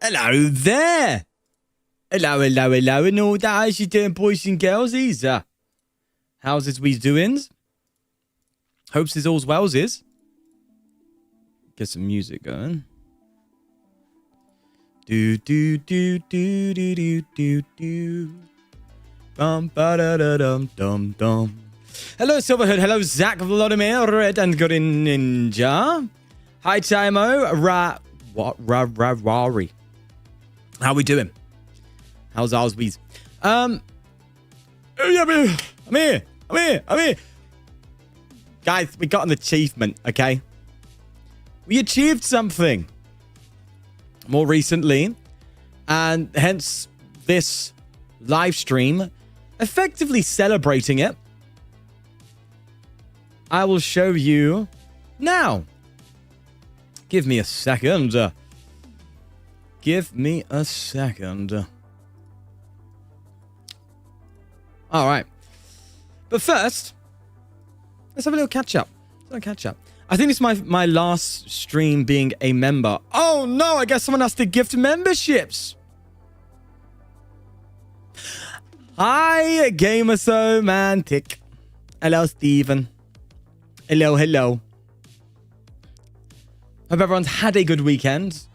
Hello there. Hello, and all that. How's you doing, boys and girls? How's his we's doings? Hopes his all's wells is. Get some music going. Do do do do do do do do. Bum ba da da dum dum dum. Hello, Silverhood. Hello, Zach, Vladimir, Red and Green Ninja. Hi, Timo. Rari. How we doing? How's ours, we's? I'm here. Guys, we got an achievement, okay? We achieved something more recently, and hence this live stream, effectively celebrating it. I will show you now. Give me a second. All right. But first, let's have a little catch up. I think it's my last stream being a member. Oh no, I guess someone has to gift memberships. Hi, Gamersomantic. Hello, Stephen. Hello. Hope everyone's had a good weekend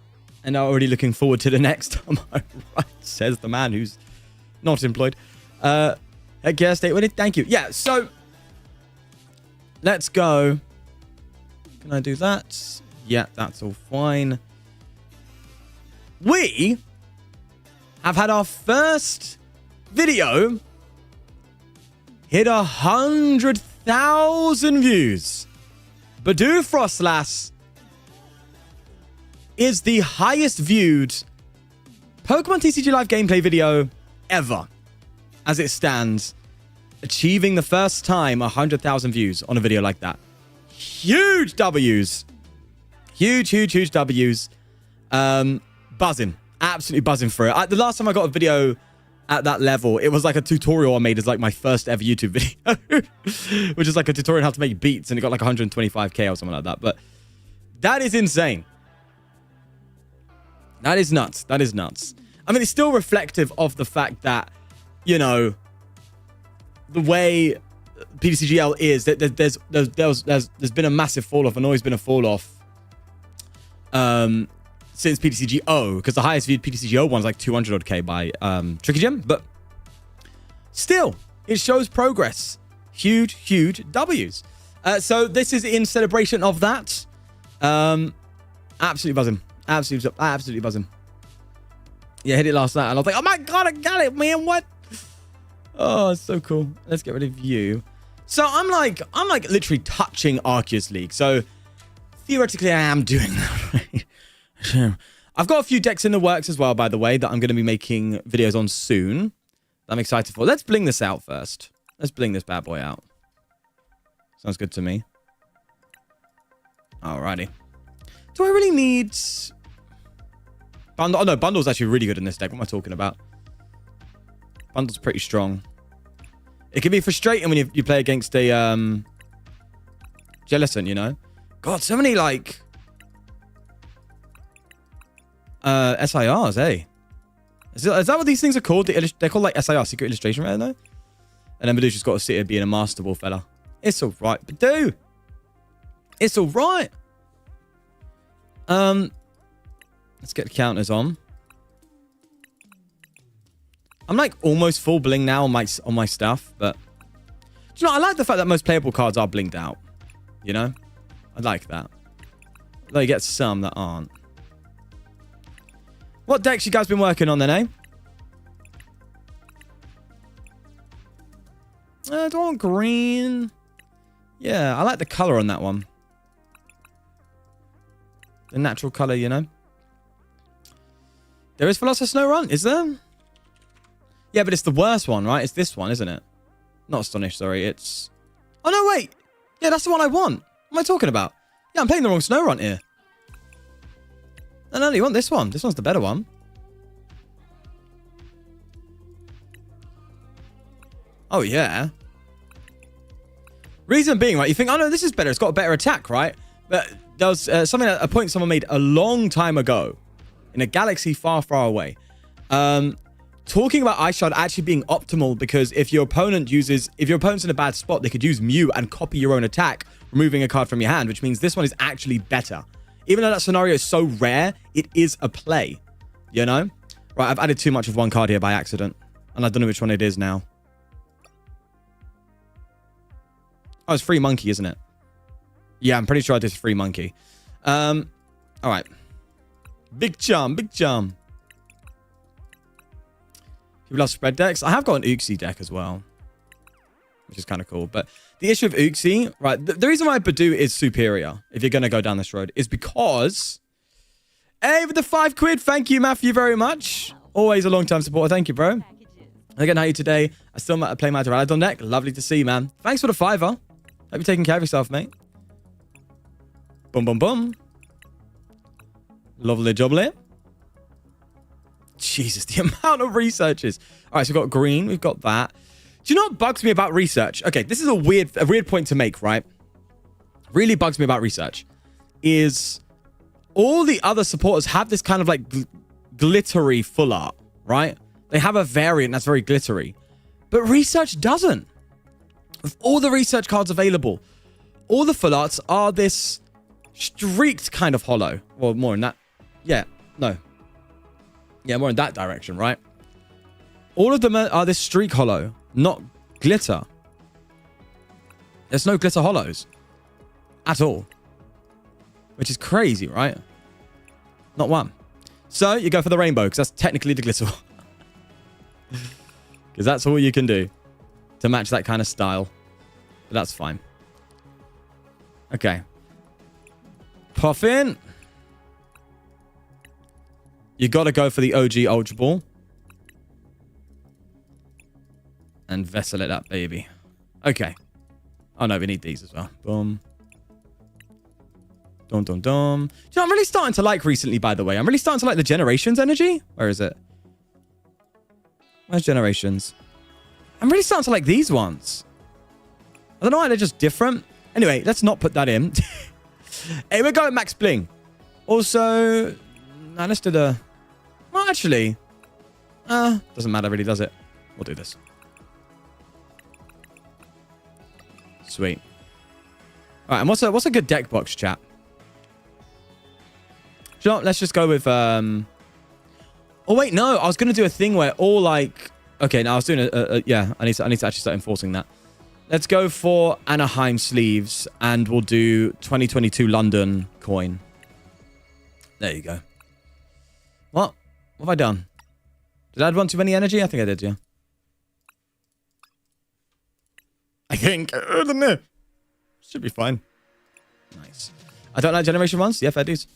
and are already looking forward to the next. Am I right? Says the man who's not employed. Heck yeah, stay with it. Thank you. Yeah, so let's go. Can I do that? Yeah, that's all fine. We have had our first video hit 100,000 views. Budew Froslass is the highest viewed Pokemon TCG Live gameplay video ever, as it stands, achieving the first time 100,000 views on a video like that. Huge W's. Huge W's. Buzzing. Absolutely buzzing for it. The last time I got a video at that level, it was like a tutorial I made as like my first ever YouTube video. Which is like a tutorial on how to make beats, and it got like 125k or something like that. But that is insane. That is nuts. I mean, it's still reflective of the fact that, you know, the way ptcgl is, that there's been a massive fall off, and always been a fall off since ptcgo, because the highest viewed ptcgo one's like 200 odd k by Tricky Gem, but still it shows progress. Huge W's. So this is in celebration of that. Absolutely buzzing. Absolutely buzzing. Yeah, hit it last night and I was like, oh my god, I got it, man. What? Oh, it's so cool. Let's get rid of you. So I'm like literally touching Arceus League. So theoretically I am doing that. I've got a few decks in the works as well, by the way, that I'm going to be making videos on soon. I'm excited for. Let's bling this out first. Let's bling this bad boy out. Sounds good to me. Alrighty. Do I really need bundle? Oh no, bundle's actually really good in this deck. What am I talking about? Bundle's pretty strong. It can be frustrating when you play against a Jellicent, you know? God, so many like SIRs, eh? Is that what these things are called? They're called like SIR, Secret Illustration, right? No? And then Badoo's just got to sit here being a master ball fella. It's alright, Badoo. It's alright. Let's get the counters on. I'm like almost full bling now on my stuff, but do you know, I like the fact that most playable cards are blinged out. You know? I like that. Though you get some that aren't. What decks you guys been working on then, eh? Do I want green? Yeah, I like the color on that one. The natural color, you know? There is Philosopher's Snow Run, is there? Yeah, but it's the worst one, right? It's this one, isn't it? Not Astonished, sorry. It's... Oh, no, wait. Yeah, that's the one I want. What am I talking about? Yeah, I'm playing the wrong Snow Run here. No, you want this one. This one's the better one. Oh, yeah. Reason being, right, you think, oh, no, this is better. It's got a better attack, right? But there was a point someone made a long time ago in a galaxy far, far away. Talking about Ice Shard actually being optimal because if your opponent's in a bad spot, they could use Mew and copy your own attack, removing a card from your hand, which means this one is actually better. Even though that scenario is so rare, it is a play, you know? Right, I've added too much of one card here by accident, and I don't know which one it is now. Oh, it's Free Monkey, isn't it? Yeah, I'm pretty sure it is Free Monkey. All right. Big charm, big charm. People love spread decks. I have got an Uxie deck as well, which is kind of cool. But the issue of Uxie, right, the reason why Budew is superior, if you're going to go down this road, is because... Hey, with the £5, thank you, Matthew, very much. Always a long-time supporter. Thank you, bro. Again, how are you today? I still play my Pterodon deck. Lovely to see you, man. Thanks for the £5. Hope you're taking care of yourself, mate. Boom, boom, boom. Lovely jubbly. Jesus, the amount of researches. All right, so we've got green. We've got that. Do you know what bugs me about research? Okay, this is a weird point to make, right? Really bugs me about research is all the other supporters have this kind of like glittery full art, right? They have a variant that's very glittery, but research doesn't. With all the research cards available, all the full arts are this streaked kind of hollow, or more in that. Yeah, no. Yeah, more in that direction, right? All of them are this streak hollow, not glitter. There's no glitter hollows at all, which is crazy, right? Not one. So you go for the rainbow because that's technically the glitter. Because that's all you can do to match that kind of style. But that's fine. Okay. Puffin. You got to go for the OG Ultra Ball. And vessel it up, baby. Okay. Oh, no, we need these as well. Boom. Dum, dum, dum. Do you know, I'm really starting to like recently, by the way. I'm really starting to like the Generations energy. Where is it? Where's Generations? I'm really starting to like these ones. I don't know why they're just different. Anyway, let's not put that in. Hey, we're going Max Bling. Also, nah, let's do the... Well, actually, doesn't matter really, does it? We'll do this. Sweet. All right, and what's a good deck box, chat? Do you know what? Let's just go with... Oh, wait, no. I was going to do a thing where all, like... Okay, now I was doing yeah, I need to actually start enforcing that. Let's go for Anaheim sleeves, and we'll do 2022 London coin. There you go. What? What have I done? Did I add one too many energy? I think I did, yeah. I think. I don't know. Should be fine. Nice. I don't like Generation 1s. Yeah, fair dues.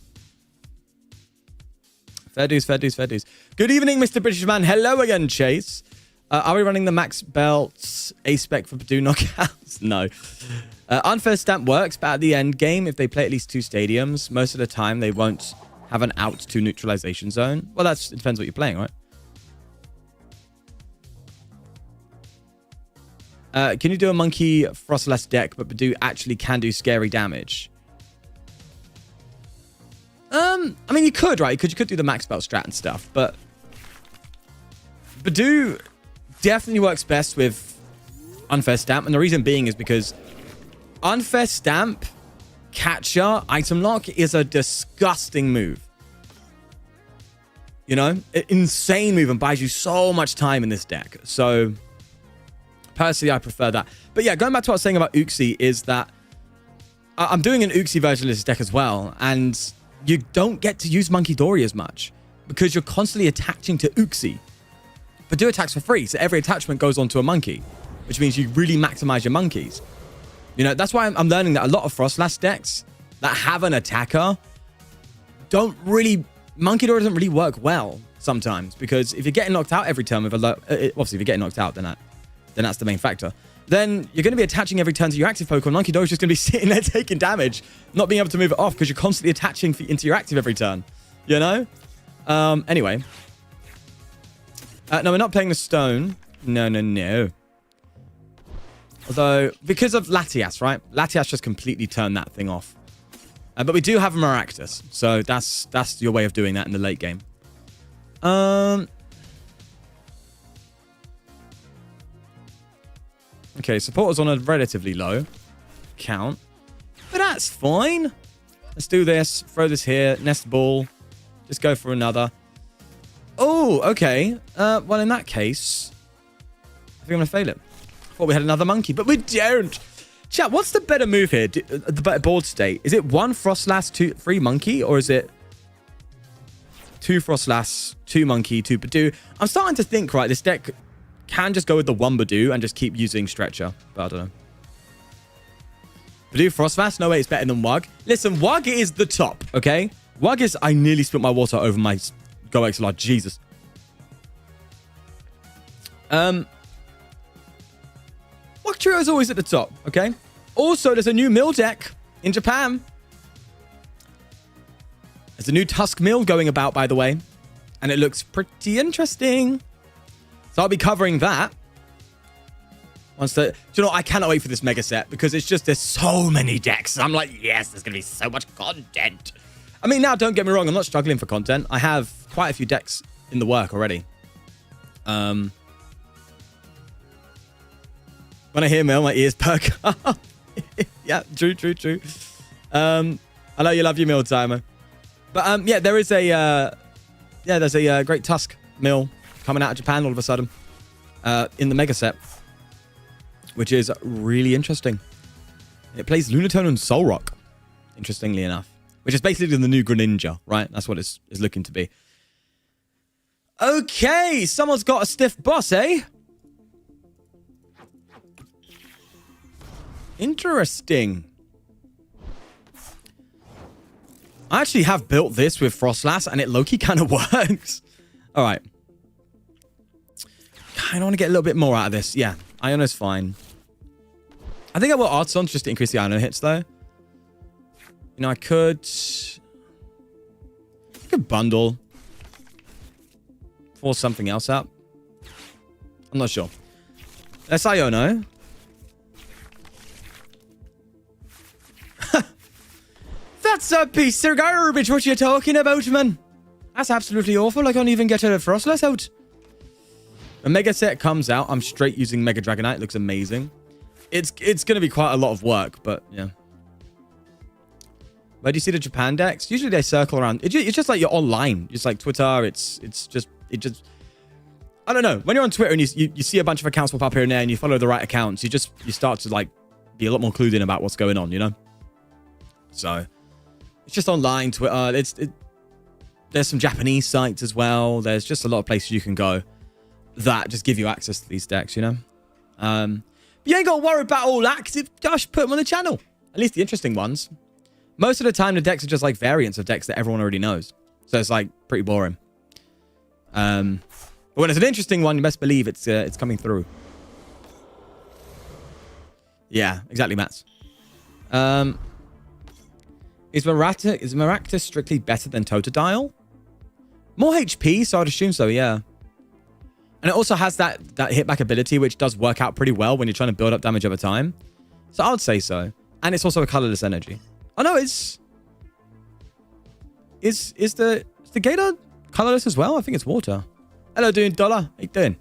Fair dues, fair dues, fair dues. Good evening, Mr. British Man. Hello again, Chase. Are we running the max belts A-spec for Budew knockouts? No. Unfair stamp works, but at the end game, if they play at least 2 stadiums, most of the time they won't have an out to neutralization zone. Well, it depends what you're playing, right? Can you do a monkey Froslass deck, but Budew actually can do scary damage? I mean, you could, right? You could do the max belt strat and stuff, but Budew definitely works best with Unfair Stamp, and the reason being is because Unfair Stamp Catcher Item Lock is a disgusting move. You know? Insane move and buys you so much time in this deck. So, personally, I prefer that. But yeah, going back to what I was saying about Uxie is that I'm doing an Uxie version of this deck as well, and you don't get to use Monkey Dory as much because you're constantly attaching to Uxie. Budew attacks for free, so every attachment goes onto a monkey, which means you really maximize your monkeys. You know, that's why I'm learning that a lot of Froslass decks that have an attacker don't really... Monkey Dory doesn't really work well sometimes, because if you're getting knocked out every turn with a low... obviously, if you're getting knocked out, then that's the main factor. Then you're going to be attaching every turn to your active Pokemon. Monkey Dory's just going to be sitting there taking damage, not being able to move it off because you're constantly attaching into your active every turn. You know? Anyway... no, we're not playing the stone. No, no, no. Although, because of Latias, right? Latias just completely turned that thing off. But we do have a Maractus. So that's your way of doing that in the late game. Okay, supporters on a relatively low count. But that's fine. Let's do this. Throw this here. Nest ball. Just go for another. Oh, okay. Well, in that case, I think I'm going to fail it. Thought we had another monkey, but we don't. Chat, what's the better move here? The better board state? Is it 1 Froslass, 3 monkey? Or is it 2 Froslass, 2 monkey, 2 Budew? I'm starting to think, right, this deck can just go with the 1 Budew and just keep using Stretcher. But I don't know. Budew, Froslass? No way it's better than Wug. Listen, Wug is the top, okay? Wug is... I nearly spilled my water over my Go XLR. Jesus. Wug Trio is always at the top, okay? Also, there's a new mill deck in Japan. There's a new Tusk mill going about, by the way. And it looks pretty interesting. So I'll be covering that. Do you know what? I cannot wait for this mega set because it's just, there's so many decks. I'm like, yes, there's going to be so much content. I mean, now, don't get me wrong. I'm not struggling for content. I have quite a few decks in the work already. When I hear mill, my ears perk. Yeah, true. I know you love your mill timer. But yeah, there's a great Tusk mill coming out of Japan all of a sudden in the mega set, which is really interesting. It plays Lunatone and Soul Rock, interestingly enough, which is basically the new Greninja, right? That's what it's looking to be. Okay, someone's got a stiff boss, eh? Interesting. I actually have built this with Froslass, and it low-key kind of works. All right. I want to get a little bit more out of this. Yeah, Iono's fine. I think I will Artsons just to increase the Iono hits, though. You know, I could bundle. Force something else up. I'm not sure. Let's Iono. That's a piece of garbage, what you talking about, man? That's absolutely awful. I can't even get a Froslass out. A mega set comes out. I'm straight using Mega Dragonite. It looks amazing. It's going to be quite a lot of work, but yeah. Where do you see the Japan decks? Usually they circle around. It's just like you're online. Just like Twitter. It's just... I don't know. When you're on Twitter and you see a bunch of accounts pop up here and there and you follow the right accounts, you start to like be a lot more clued in about what's going on, you know? So... it's just online, Twitter. There's some Japanese sites as well. There's just a lot of places you can go that just give you access to these decks, you know? You ain't got to worry about all that because gosh, put them on the channel. At least the interesting ones. Most of the time, the decks are just like variants of decks that everyone already knows. So it's like pretty boring. But when it's an interesting one, you best believe it's coming through. Yeah, exactly, Mats. Is Maractus strictly better than Totodile? More HP, so I'd assume so, yeah. And it also has that hit-back ability, which does work out pretty well when you're trying to build up damage over time. So I would say so. And it's also a colorless energy. Oh, no, Is the Gator colorless as well? I think it's water. Hello, dude. Dollar. How you doing?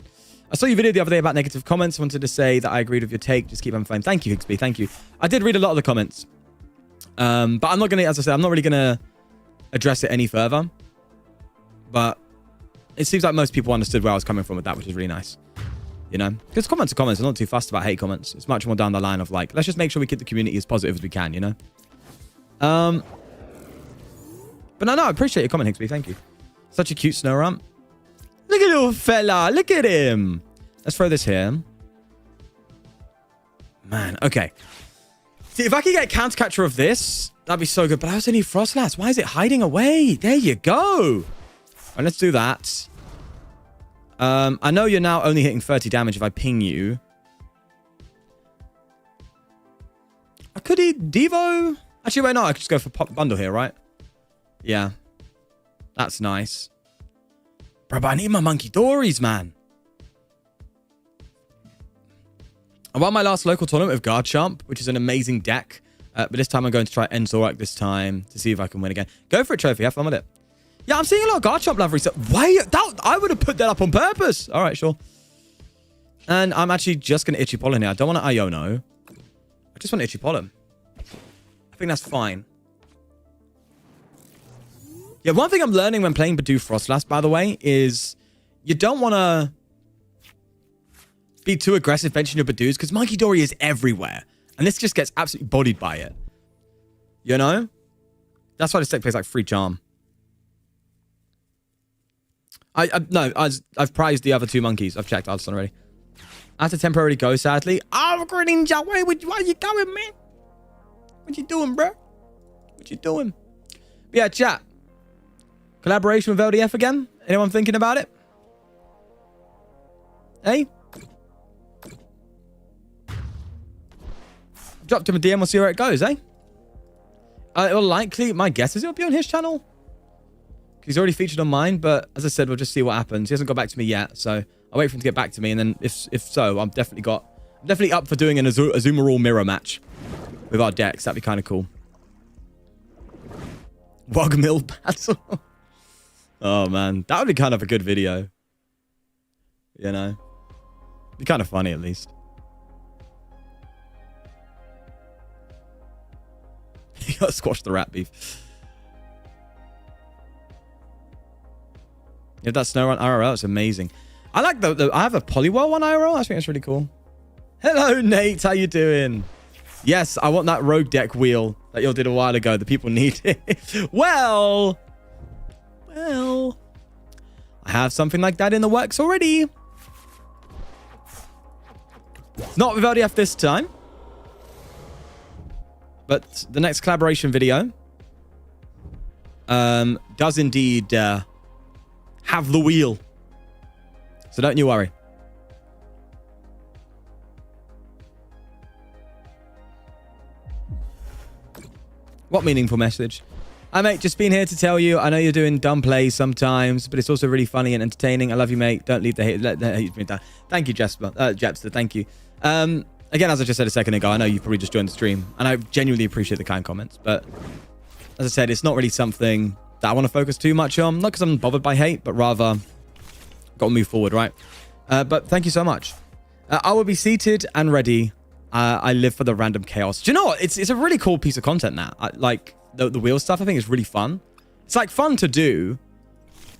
I saw your video the other day about negative comments. Wanted to say that I agreed with your take. Just keep them fine. Thank you, Higsby. Thank you. I did read a lot of the comments. But I'm not going to, as I said, I'm not really going to address it any further. But it seems like most people understood where I was coming from with that, which is really nice. You know? Because comments are comments. I'm not too fussed about hate comments. It's much more down the line of like, let's just make sure we keep the community as positive as we can, you know? But no, I appreciate your comment, Higsby. Thank you. Such a cute snow rump. Look at little fella. Look at him. Let's throw this here. Man, okay. See, if I could get counter capture of this, that'd be so good. But I also need Froslass. Why is it hiding away? There you go. All right, let's do that. I know you're now only hitting 30 damage if I ping you. I could eat Devo. Actually, wait, no. I could just go for pop bundle here, right? Yeah. That's nice. Bro, but I need my Monkey Dories, man. I won my last local tournament with Garchomp, which is an amazing deck. But this time I'm going to try end Zorak this time to see if I can win again. Go for it, Trophy. Have fun with it. Yeah, I'm seeing a lot of Garchomp love recently. Wait, I would have put that up on purpose. All right, sure. And I'm actually just going to Itchy Pollen here. I don't want to Iono. I just want Itchy Pollen. I think that's fine. Yeah, one thing I'm learning when playing Budew Froslass, by the way, is you don't want to be too aggressive benching your Budews because Monkey Dory is everywhere. And this just gets absolutely bodied by it. You know? That's why this deck plays like free charm. I've prized the other two monkeys. I've checked Alston already. I have to temporarily go, sadly. Oh, Greninja, where are you going, man? What you doing, bro? What you doing? But yeah, chat. Collaboration with LDF again? Anyone thinking about it? Hey? Dropped him a DM, we'll see where it goes, eh? It will likely, my guess is it'll be on his channel. He's already featured on mine, but as I said, we'll just see what happens. He hasn't got back to me yet, so I'll wait for him to get back to me, and then if so, I'm definitely up for doing an Azumarill mirror match with our decks. That'd be kind of cool. Wogmill battle. Oh man, that would be kind of a good video. You know, be kind of funny at least. You gotta squash the rat beef. You have that Snow Run IRL, it's amazing. I like I have a Poliwhirl one IRL. I think that's really cool. Hello, Nate. How you doing? Yes, I want that rogue deck wheel that you did a while ago. The people need it. Well, I have something like that in the works already. Not with LDF this time. But the next collaboration video does indeed have the wheel. So don't you worry. What meaningful message? Hi, mate. Just been here to tell you, I know you're doing dumb plays sometimes, but it's also really funny and entertaining. I love you, mate. Don't leave the hate. Let the hate me down. Thank you, Jepster. Thank you. Again, as I just said a second ago, I know you probably just joined the stream, and I genuinely appreciate the kind comments, but as I said, it's not really something that I want to focus too much on. Not because I'm bothered by hate, but rather got to move forward, right? But thank you so much. I will be seated and ready. I live for the random chaos. Do you know what? It's a really cool piece of content now. Like the wheel stuff, I think is really fun. It's like fun to do,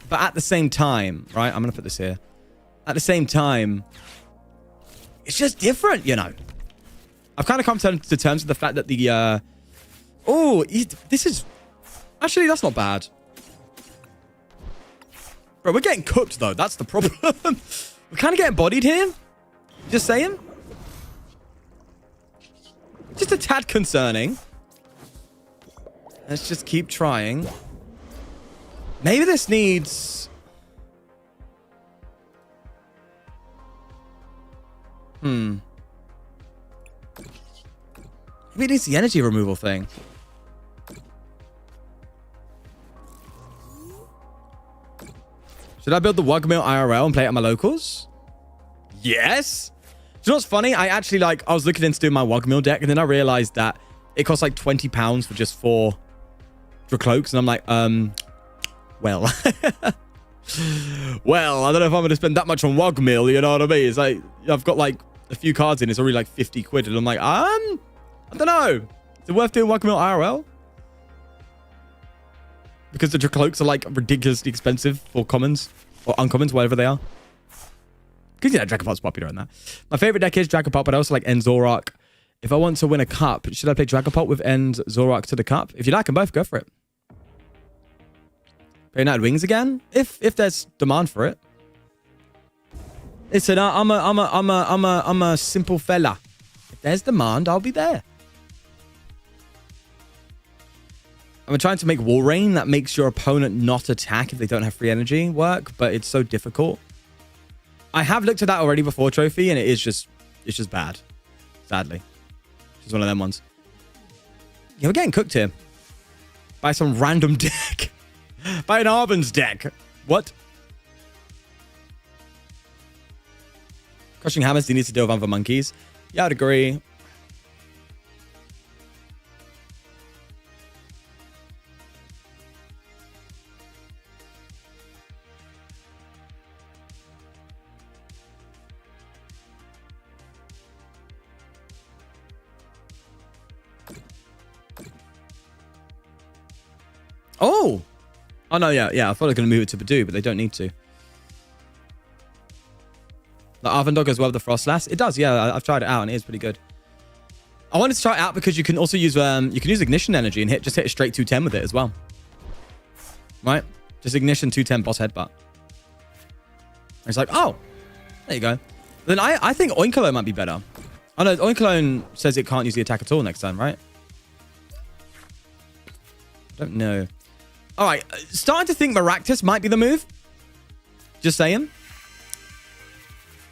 but at the same time, right? I'm going to put this here. At the same time, it's just different, you know. I've kind of come to terms with the fact that the... this is... Actually, that's not bad. Bro, we're getting cooked, though. That's the problem. We're kind of getting bodied here. Just saying. Just a tad concerning. Let's just keep trying. Maybe this needs... Maybe it needs the energy removal thing. Should I build the Wugmill IRL and play it at my locals? Yes. Do you know what's funny? I actually I was looking into doing my Wugmill deck, and then I realized that it costs like £20 for just 4 Dracloaks, and I'm like, well. Well, I don't know if I'm going to spend that much on Wugmill, you know what I mean? It's like, I've got like a few cards in, it's already like 50 quid, and I'm like, I don't know. Is it worth doing Wugmill IRL? Because the Dracloaks are like ridiculously expensive for commons or uncommons, whatever they are. Because, yeah, Dragapult's popular in that. My favorite deck is Dragapult, but I also like End Zorak. If I want to win a cup, should I play Dragapult with End Zorak to the cup? If you like them both, go for it. Play United Wings again? If there's demand for it. Listen, I'm a simple fella. If there's demand, I'll be there. I'm trying to make Wall Rain that makes your opponent not attack if they don't have free energy work, but it's so difficult. I have looked at that already before, Trophy, and it's just bad. Sadly. It's one of them ones. Yeah, we're getting cooked here. By some random deck. By an Arbon's deck. What? Crushing Hammers, he needs to deal with other monkeys. Yeah, I'd agree. Oh! Oh, no, yeah. I thought I was going to move it to Budew, but they don't need to. The Arvandog goes well with the Froslass. It does, yeah. I've tried it out, and it is pretty good. I wanted to try it out because you can also use ignition energy and just hit a straight 210 with it as well. Right? Just ignition 210 boss headbutt. And it's like, oh, there you go. Then I think Oinkolo might be better. Oh no, Oinkolo says it can't use the attack at all next time, right? I don't know. All right, starting to think Maractus might be the move. Just saying.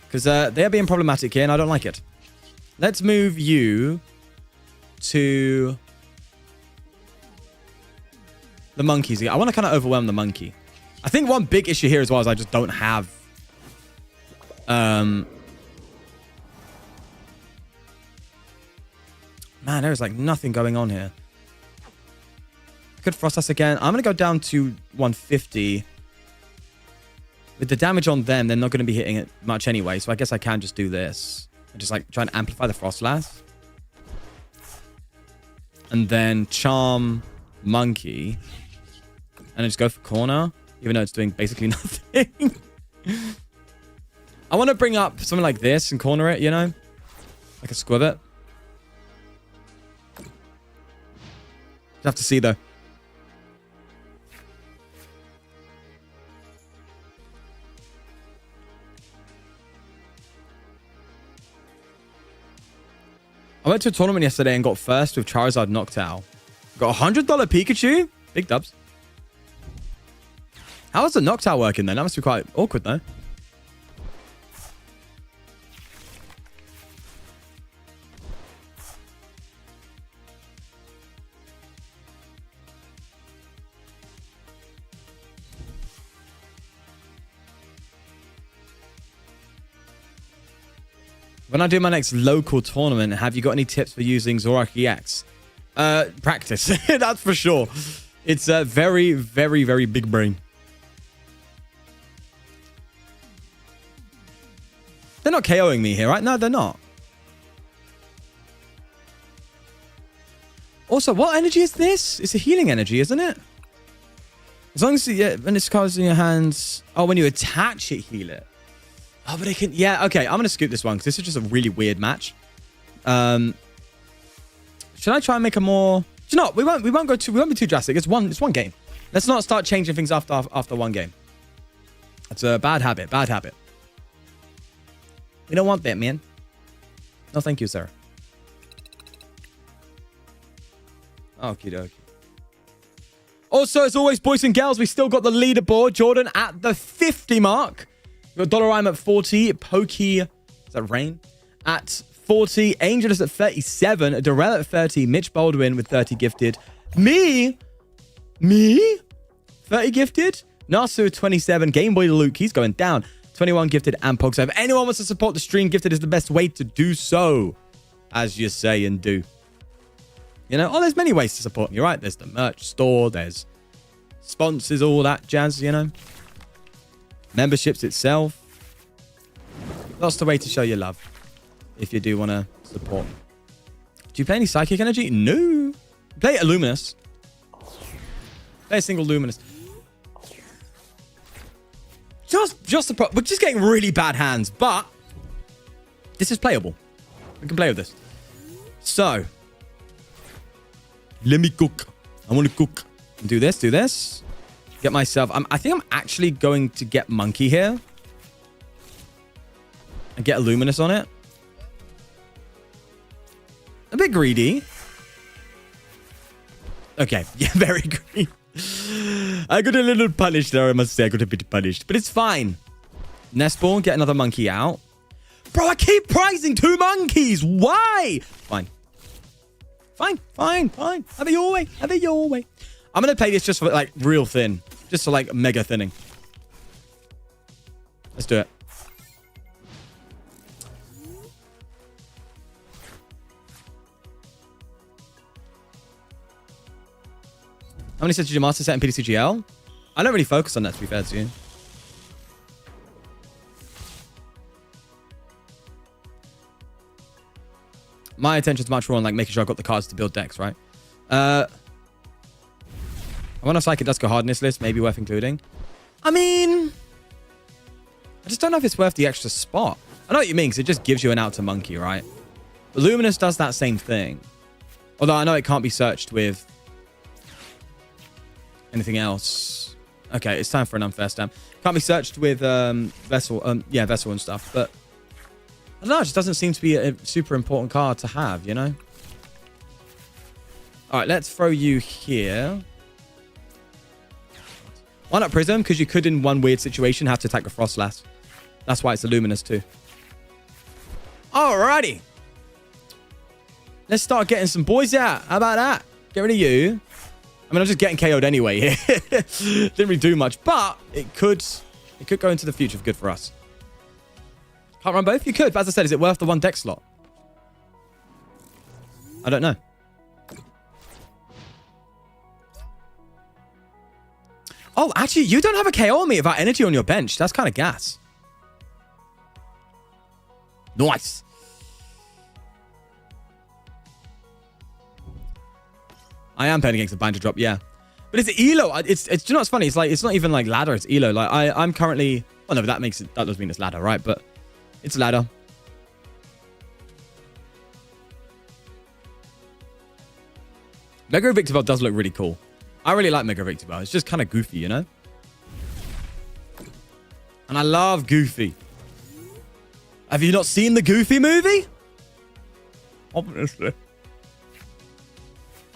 Because they're being problematic here and I don't like it. Let's move you to the monkeys. I want to kind of overwhelm the monkey. I think one big issue here as well is I just don't have man, there is like nothing going on here. I could Froslass again. I'm going to go down to 150. With the damage on them, they're not going to be hitting it much anyway. So I guess I can just do this. And just like try and amplify the Froslass. And then charm monkey. And then just go for corner. Even though it's doing basically nothing. I want to bring up something like this and corner it, you know? Like a squibbit. You'll have to see though. I went to a tournament yesterday and got first with Charizard Noctowl. Got a $100 Pikachu. Big dubs. How is the Noctowl working then? That must be quite awkward though. When I do my next local tournament, have you got any tips for using Zorak EX? Practice. That's for sure. It's a very, very, very big brain. They're not KOing me here, right? No, they're not. Also, what energy is this? It's a healing energy, isn't it? As long as when it's cards in your hands. Oh, when you attach it, heal it. Oh, but it can... Yeah, okay. I'm going to scoop this one because this is just a really weird match. Should I try and make a more... Do you know what? We won't be too drastic. It's one game. Let's not start changing things after one game. That's a bad habit. Bad habit. We don't want that, man. No, thank you, sir. Okie dokie. Also, as always, boys and girls, we still got the leaderboard. Jordan at the 50 mark. We've got Dollarime at 40. Pokey, is that Rain? At 40. Angelus at 37. Darrell at 30. Mitch Baldwin with 30 gifted. Me? 30 gifted? Nasu 27. Game Boy Luke, he's going down. 21 gifted and Pog. So if anyone wants to support the stream, gifted is the best way to do so. As you say and do. You know, there's many ways to support me, right? There's the merch store. There's sponsors, all that jazz, you know. Memberships itself. That's the way to show your love. If you do want to support. Do you play any Psychic Energy? No. Play a Luminous. Play a single Luminous. We're just getting really bad hands, but this is playable. We can play with this. So, let me cook. I want to cook. Do this. Get myself... I think I'm actually going to get Monkey here. And get a Luminous on it. A bit greedy. Okay. Yeah, very greedy. I got a little punished there, I must say. I got a bit punished. But it's fine. Nestball, get another monkey out. Bro, I keep prizing 2 monkeys. Why? Fine. Have it your way. I'm going to play this just for, like, real thin. Just for, like, mega thinning. Let's do it. How many sets did your master set in ptcgl? I don't really focus on that, to be fair to you. My attention's much more on, like, making sure I've got the cards to build decks, right? I wonder if Psychic does go hard in this list. Maybe worth including. I mean, I just don't know if it's worth the extra spot. I know what you mean, because it just gives you an out to monkey, right? But Luminous does that same thing. Although I know it can't be searched with anything else. Okay, it's time for an unfair stamp. Can't be searched with Vessel. Yeah, Vessel and stuff. But I don't know. It just doesn't seem to be a super important card to have, you know? All right, let's throw you here. Why not Prism? Because you could, in one weird situation, have to attack the Froslass. That's why it's a Luminous too. Alrighty. Let's start getting some boys out. How about that? Get rid of you. I mean, I'm just getting KO'd anyway here. Didn't really do much, but it could go into the future for good for us. Can't run both? You could, but as I said, is it worth the one deck slot? I don't know. Oh, actually, you don't have a KO on me without energy on your bench. That's kind of gas. Nice. I am playing against a binder drop, yeah. But it's Elo. It's do you know what's funny? It's like it's not even like ladder, it's Elo. Like I'm currently, oh no, but that does mean it's ladder, right? But it's ladder. Mega Victibel does look really cool. I really like Mega Victibel. It's just kind of goofy, you know? And I love Goofy. Have you not seen the Goofy movie? Obviously.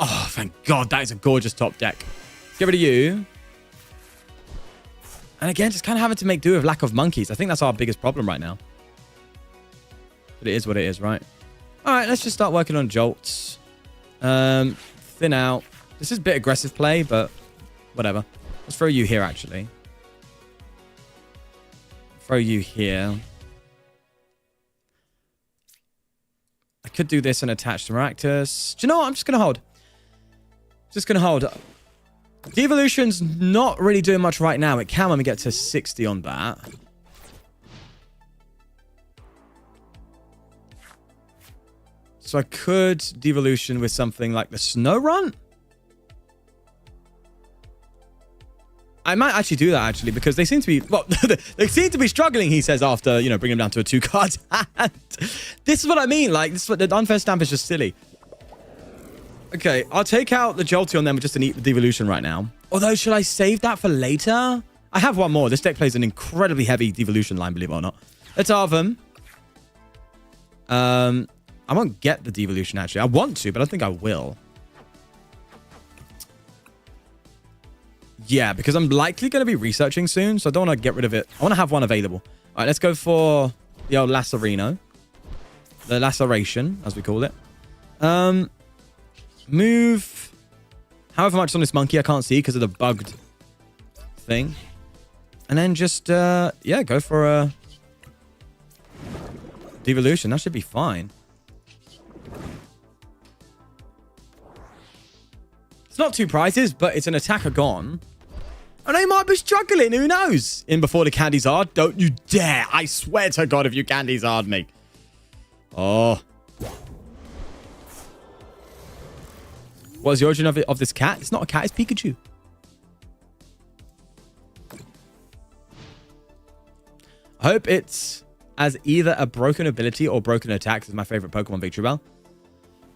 Oh, thank God. That is a gorgeous top deck. Let's get rid of you. And again, just kind of having to make do with lack of monkeys. I think that's our biggest problem right now. But it is what it is, right? All right, let's just start working on jolts. Thin out. This is a bit aggressive play, but whatever. Let's throw you here, actually. Throw you here. I could do this and attach to Maractus. Do you know what? I'm just going to hold. Just going to hold. Devolution's not really doing much right now. It can when we get to 60 on that. So I could devolution with something like the Snow Run. I might actually do that, actually, because they seem to be... Well, they seem to be struggling, he says, after, you know, bringing them down to a 2-card hand. This is what I mean. Like, the unfair stamp is just silly. Okay, I'll take out the Jolty on them just to eat the devolution right now. Although, should I save that for later? I have one more. This deck plays an incredibly heavy devolution line, believe it or not. Let's halve them. I won't get the devolution, actually. I want to, but I don't think I will. Yeah, because I'm likely going to be researching soon, so I don't want to get rid of it. I want to have one available. All right, let's go for the old Lacerino. The Laceration, as we call it. Move however much on this monkey I can't see because of the bugged thing. And then just, yeah, go for a devolution. That should be fine. It's not 2 prizes, but it's an attacker gone. And they might be struggling. Who knows? In before the Candy Zard. Don't you dare. I swear to God if you Candy Zard me. Oh. What is the origin of this cat? It's not a cat. It's Pikachu. I hope it's as either a broken ability or broken attack. This is my favorite Pokemon Victory Bell.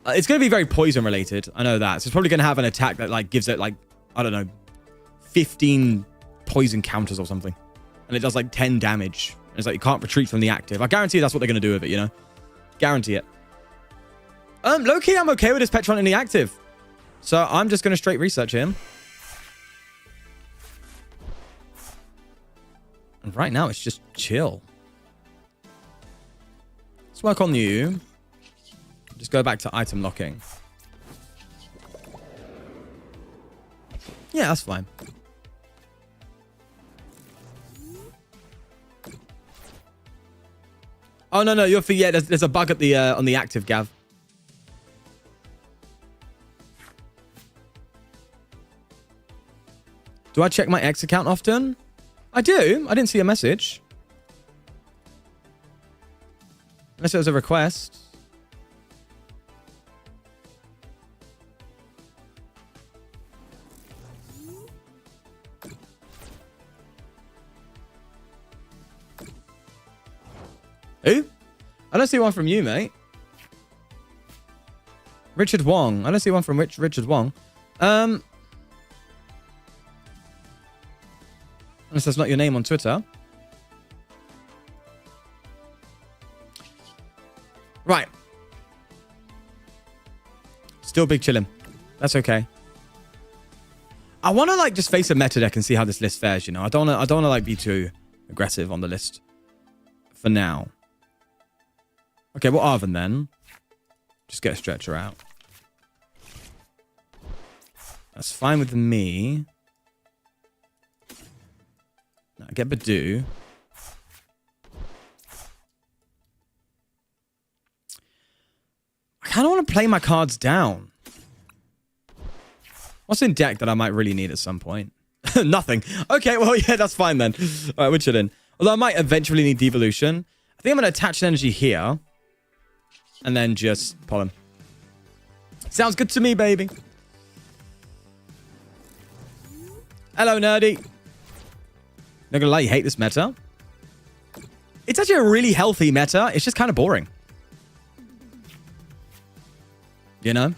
It's going to be very poison related. I know that. So it's probably going to have an attack that like gives it like, I don't know, 15 poison counters or something. And it does like 10 damage. And it's like you can't retreat from the active. I guarantee that's what they're going to do with it, you know? Guarantee it. Low-key, I'm okay with this Petron in the active. So I'm just going to straight research him. And right now, it's just chill. Let's work on you. Just go back to item locking. Yeah, that's fine. Oh, no, you're... Yeah, there's a bug at the on the active, Gav. Do I check my X account often? I do. I didn't see a message. Unless it was a request. Who? I don't see one from you, mate. Richard Wong. I don't see one from Richard Wong. Unless that's not your name on Twitter. Right. Still big chillin'. That's okay. I want to like just face a meta deck and see how this list fares, you know. I don't want to like be too aggressive on the list for now. Okay, what Arvin then? Just get a stretcher out. That's fine with me. Now get Budew. I kind of want to play my cards down. What's in deck that I might really need at some point? Nothing. Okay, well, yeah, that's fine then. All right, we're chilling. Although I might eventually need devolution. I think I'm going to attach an energy here. And then just pull him. Sounds good to me, baby. Hello, nerdy. Not gonna lie, you hate this meta. It's actually a really healthy meta. It's just kind of boring. You know?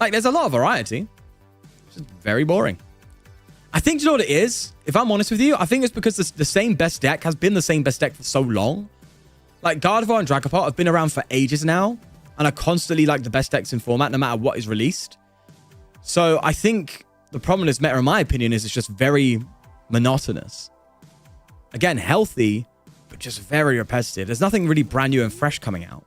Like, there's a lot of variety. It's just very boring. I think, you know what it is? If I'm honest with you, I think it's because the same best deck has been the same best deck for so long. Like, Gardevoir and Dragapult have been around for ages now and are constantly, like, the best decks in format no matter what is released. So, I think the problem with this meta, in my opinion, is it's just very monotonous. Again, healthy, but just very repetitive. There's nothing really brand new and fresh coming out.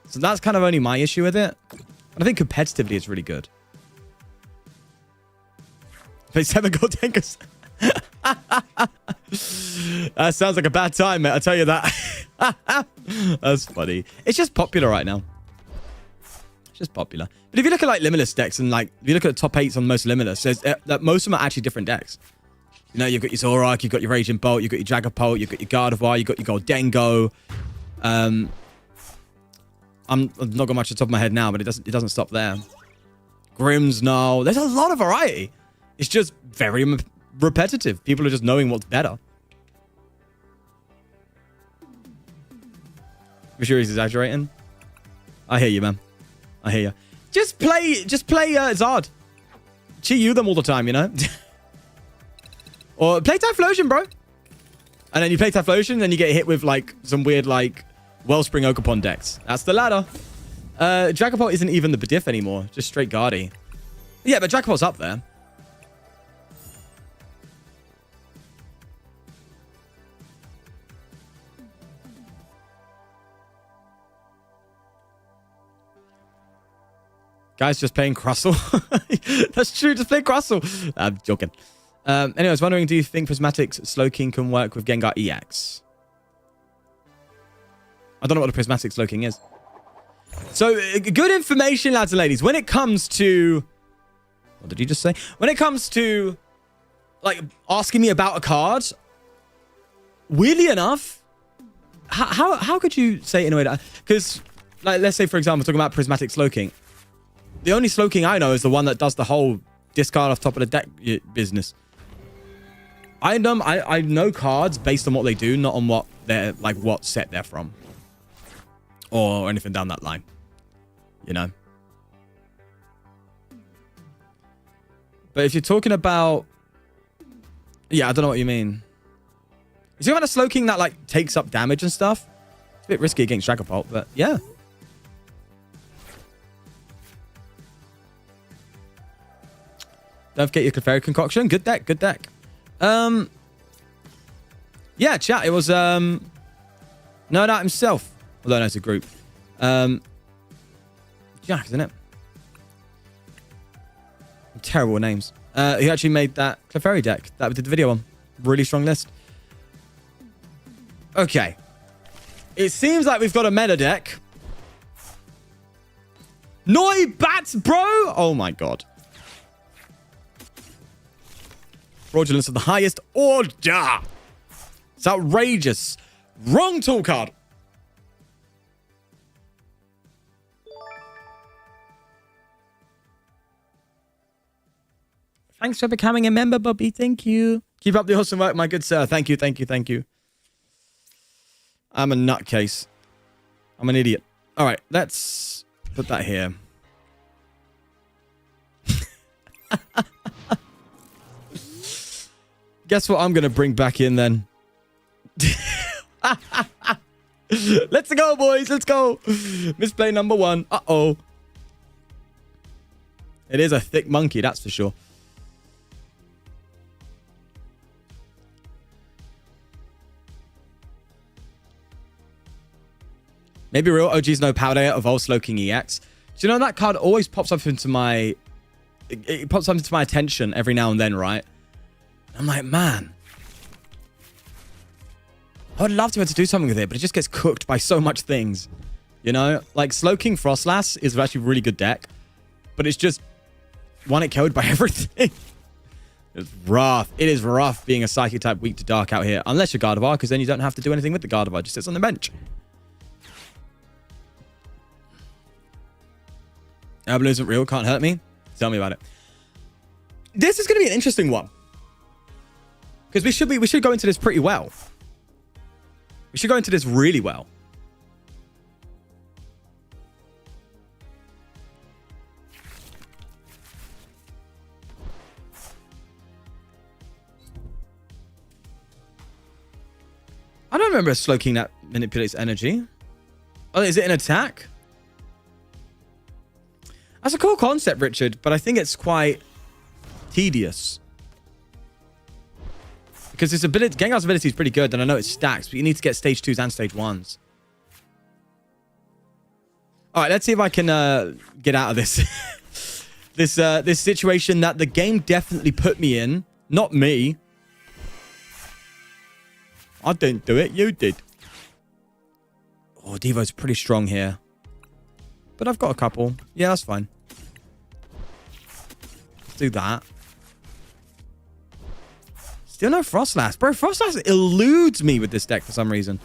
So that's kind of only my issue with it. But I think competitively it's really good. Play 7 gold tankers. That sounds like a bad time, mate. I'll tell you that. That's funny. It's just popular right now. It's just popular. But if you look at like Limitless decks and like, if you look at the top 8s on most Limitless, that most of them are actually different decks. You know, you've got your Zoroark, you've got your Raging Bolt, you've got your Dragapult, you've got your Gardevoir, you've got your Goldengo. I'm not got much at the top of my head now, but it doesn't stop there. Grimmsnarl. There's a lot of variety. It's just very repetitive. People are just knowing what's better. I'm sure he's exaggerating. I hear you, man. I hear you. Just play Zard. Chi-Yu them all the time, you know? Or play Typhlosion, bro. And then you play Typhlosion, then you get hit with like some weird like Wellspring Oakapon decks. That's the ladder. Dragapult isn't even the Budew anymore. Just straight Guardy. Yeah, but Dragapult's up there. Guys, just playing Crustle. That's true, just play Crustle. I'm joking. Anyway, I was wondering, do you think Prismatic's Slowking can work with Gengar EX? I don't know what a Prismatic Slowking is. So, good information, lads and ladies. When it comes to... What did you just say? When it comes to, like, asking me about a card, weirdly enough, how could you say it in a way that... Because, like, let's say, for example, talking about Prismatic Slowking. The only Slowking I know is the one that does the whole discard off top of the deck business. I know cards based on what they do, not on what they're like, what set they're from, or anything down that line. You know. But if you're talking about, yeah, I don't know what you mean. Is there about a Slowking that like takes up damage and stuff? It's a bit risky against Dragapult, but yeah. Don't forget your Clefairy Concoction. Good deck, good deck. Yeah, chat. It was no doubt himself. Although no, it's a group. Jack, isn't it? Terrible names. He actually made that Clefairy deck that we did the video on. Really strong list. Okay. It seems like we've got a meta deck. Bats, bro! Oh my god. Fraudulence of the highest order. It's outrageous. Wrong tool card. Thanks for becoming a member, Bobby. Thank you. Keep up the awesome work, my good sir. Thank you, thank you, thank you. I'm a nutcase. I'm an idiot. All right, let's put that here. Guess what I'm going to bring back in then? Let's go, boys. Let's go. Misplay number 1. Uh-oh. It is a thick monkey, that's for sure. Maybe real OGs know Powder Evolve Slowking EX. Do you know that card always pops up into my... It pops up into my attention every now and then, right? I'm like, man. I would love to be able to do something with it, but it just gets cooked by so much things. You know? Like, Slowking Frostlass is actually a really good deck. But it's just... one it killed by everything. It's rough. It is rough being a Psychic type weak to Dark out here. Unless you're Gardevoir, because then you don't have to do anything with the Gardevoir. It just sits on the bench. Herbal isn't real. Can't hurt me. Tell me about it. This is going to be an interesting one. Because we should go into this pretty well. We should go into this really well. I don't remember a Slowking that manipulates energy. Oh, is it an attack? That's a cool concept, Richard, but I think it's quite tedious. Because his ability, Gengar's ability is pretty good, and I know it stacks, but you need to get stage 2s and stage 1s. All right, let's see if I can get out of this. this situation that the game definitely put me in. Not me. I didn't do it. You did. Oh, Devo's pretty strong here. But I've got a couple. Yeah, that's fine. Let's do that. Still no Froslass. Bro, Froslass eludes me with this deck for some reason.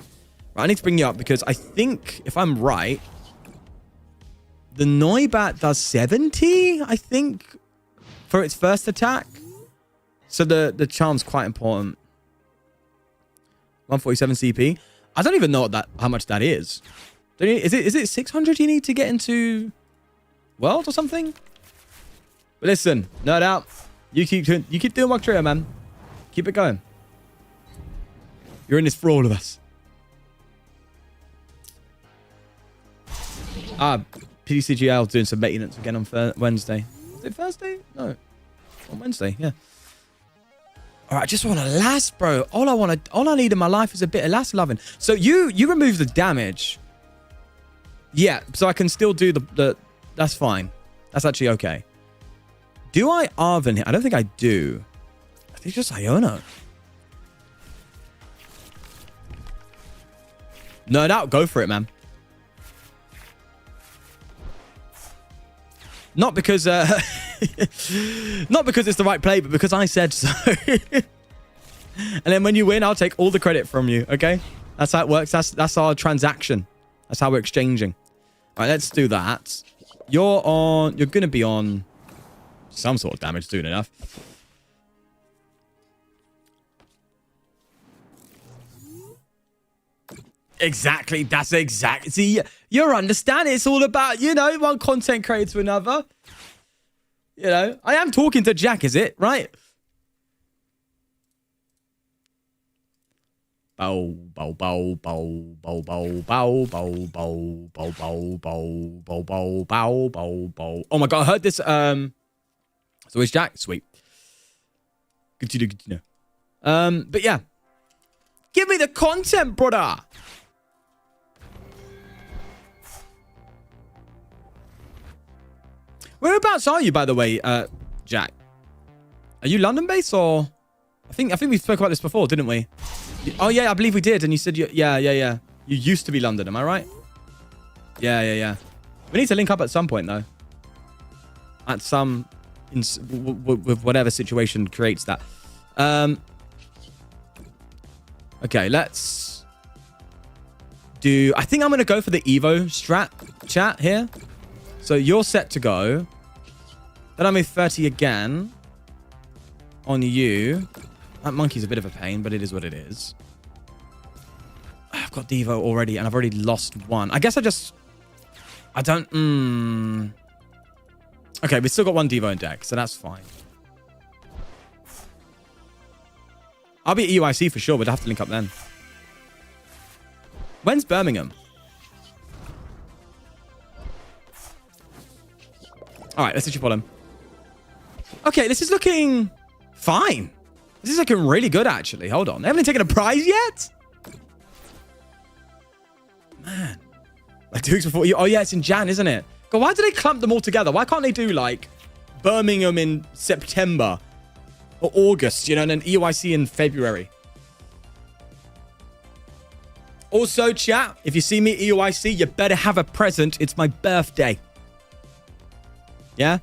Right, I need to bring you up because I think, if I'm right, the Noibat does 70, I think, for its first attack. So the charm's quite important. 147 CP. I don't even know how much that is. Is it 600 you need to get into World or something? But listen, nerd out. You keep doing what trio, man. Keep it going. You're in this for all of us. ptcgl doing some maintenance again on Wednesday. Is it Thursday? No, on Wednesday. Yeah. All right, I just want to last, bro. All I need in my life is a bit of last loving. So you remove the damage. Yeah, so I can still do the that's fine. That's actually okay. Do I Arven here? I don't think I do. I think it's just Iono. No doubt, go for it, man. Not because not because it's the right play, but because I said so. And then when you win, I'll take all the credit from you, okay? That's how it works. That's our transaction. That's how we're exchanging. All right, let's do that. You're going to be on some sort of damage soon enough. Exactly. That's exactly. See, you're understanding. It's all about, one content creator to another. I am talking to Jack, is it? Right? Bow, bow, bow, bow, bow, bow, bow, bow, bow, bow, bow, bow, bow, bow, bow, bow, bow. Oh my god, I heard this. So it's Jack. Sweet. Good to know. But yeah. Give me the content, brother. Whereabouts are you, by the way, Jack? Are you London-based or? I think we spoke about this before, didn't we? Oh yeah, I believe we did, and you said yeah. You used to be London, am I right? Yeah. We need to link up at some point though. At some, with whatever situation creates that. Okay, let's do. I think I'm gonna go for the Evo strat chat here. So you're set to go. Then I move 30 again on you. That monkey's a bit of a pain, but it is what it is. I've got Devo already, and I've already lost one. I guess I don't... Okay, we still got one Devo in deck, so that's fine. I'll be at EUIC for sure, but I'd have to link up then. When's Birmingham? All right, let's actually follow him. Okay, this is looking fine. This is looking really good, actually. Hold on. They haven't taken a prize yet? Man. Like 2 weeks before you... Oh, yeah, it's in Jan, isn't it? God, why do they clump them all together? Why can't they do, like, Birmingham in September or August, you know, and then EUIC in February? Also, chat, if you see me at EUIC, you better have a present. It's my birthday. Yeah?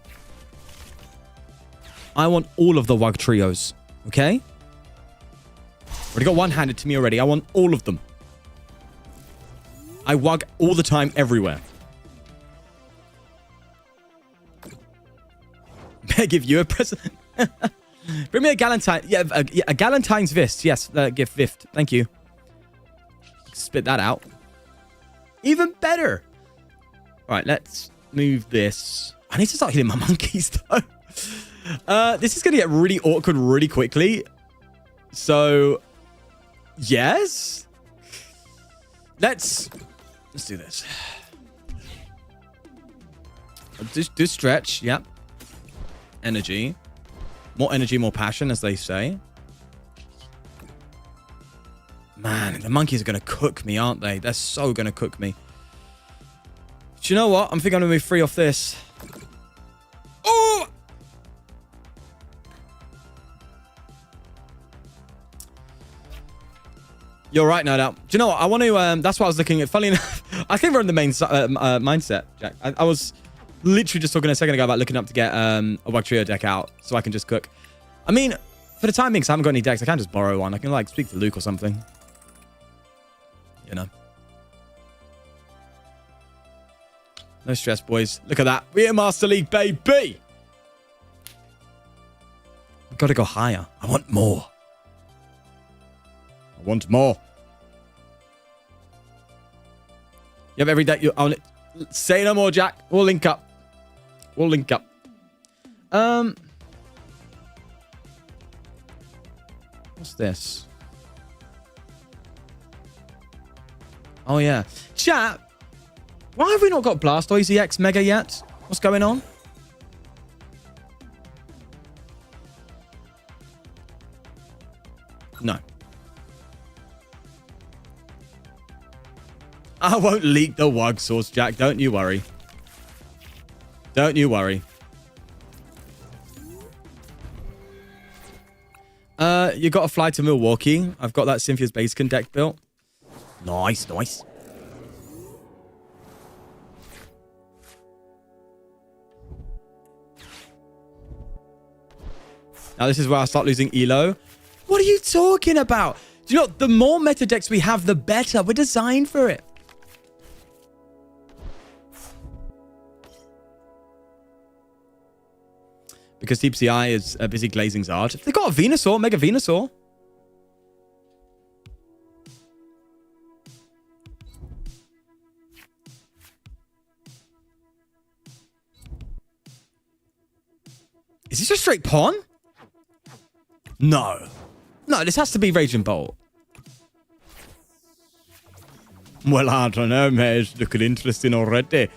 I want all of the WUG trios, okay? Already got one handed to me already. I want all of them. I WUG all the time, everywhere. May I give you a present? Bring me a Galentine. Yeah, a Galentine's Vist. Yes, gift Vift. Thank you. Spit that out. Even better. All right, let's move this. I need to start hitting my monkeys, though. This is going to get really awkward really quickly. So, yes. Let's do this. Do stretch. Yep. Energy. More energy, more passion, as they say. Man, the monkeys are going to cook me, aren't they? They're so going to cook me. Do you know what? I'm thinking I'm going to move free off this. Oh! You're right, no doubt. Do you know what? I want to... that's what I was looking at. Funny enough, I think we're in the main mindset, Jack. I was literally just talking a second ago about looking up to get a WUG Trio deck out so I can just cook. I mean, for the time being, because I haven't got any decks, I can just borrow one. I can, like, speak to Luke or something. You know. No stress, boys. Look at that. We're in Master League, baby! I've got to go higher. I want more. I want more. You have every deck you own it. Say no more, Jack. We'll link up. We'll link up. What's this? Oh, yeah. Chat, why have we not got Blastoise EX Mega yet? What's going on? No. I won't leak the WUG source, Jack. Don't you worry. Don't you worry. You got to fly to Milwaukee. I've got that Cynthia's Basecon deck built. Nice, nice. Now this is where I start losing elo. What are you talking about? Do you know, the more meta decks we have, the better. We're designed for it. Because Deep Sea Eye is busy glazing Zard. They got a Venusaur, Mega Venusaur. Is this a straight pawn? No. No, this has to be Raging Bolt. Well, I don't know, mate. It's looking interesting already.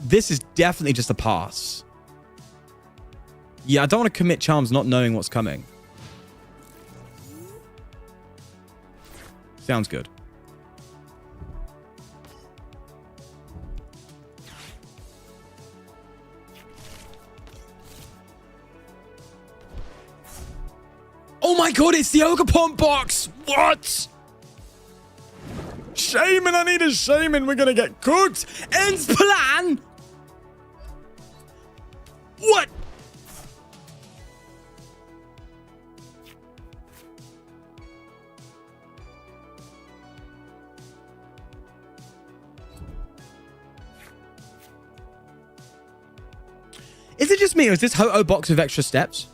This is definitely just a pass. Yeah, I don't want to commit charms not knowing what's coming. Sounds good. Oh my god, it's the Ogerpon box! What? Shaman, I need a Shaman. We're gonna get cooked. Ends plan. What? Is it just me, or is this Ho-Oh box with extra steps?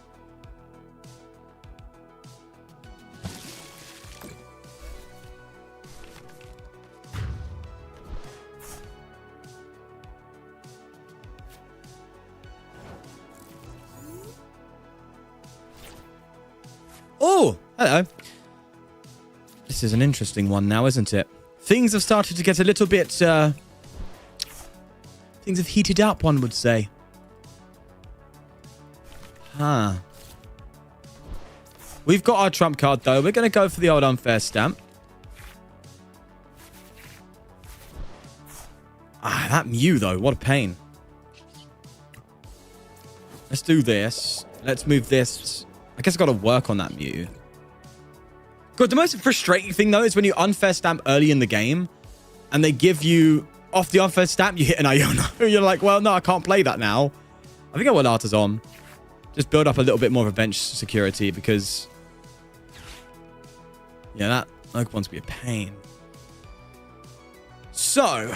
Oh, hello. This is an interesting one now, isn't it? Things have started to get a little bit... things have heated up, one would say. Huh. We've got our trump card, though. We're going to go for the old unfair stamp. Ah, that Mew, though. What a pain. Let's do this. Let's move this. I guess I've got to work on that Mew. God, the most frustrating thing, though, is when you unfair stamp early in the game and they give you, off the unfair stamp, you hit an Iono. You're like, well, no, I can't play that now. I think I will Artisan. Just build up a little bit more of a bench security because... yeah, that Pokemon's be a pain. So...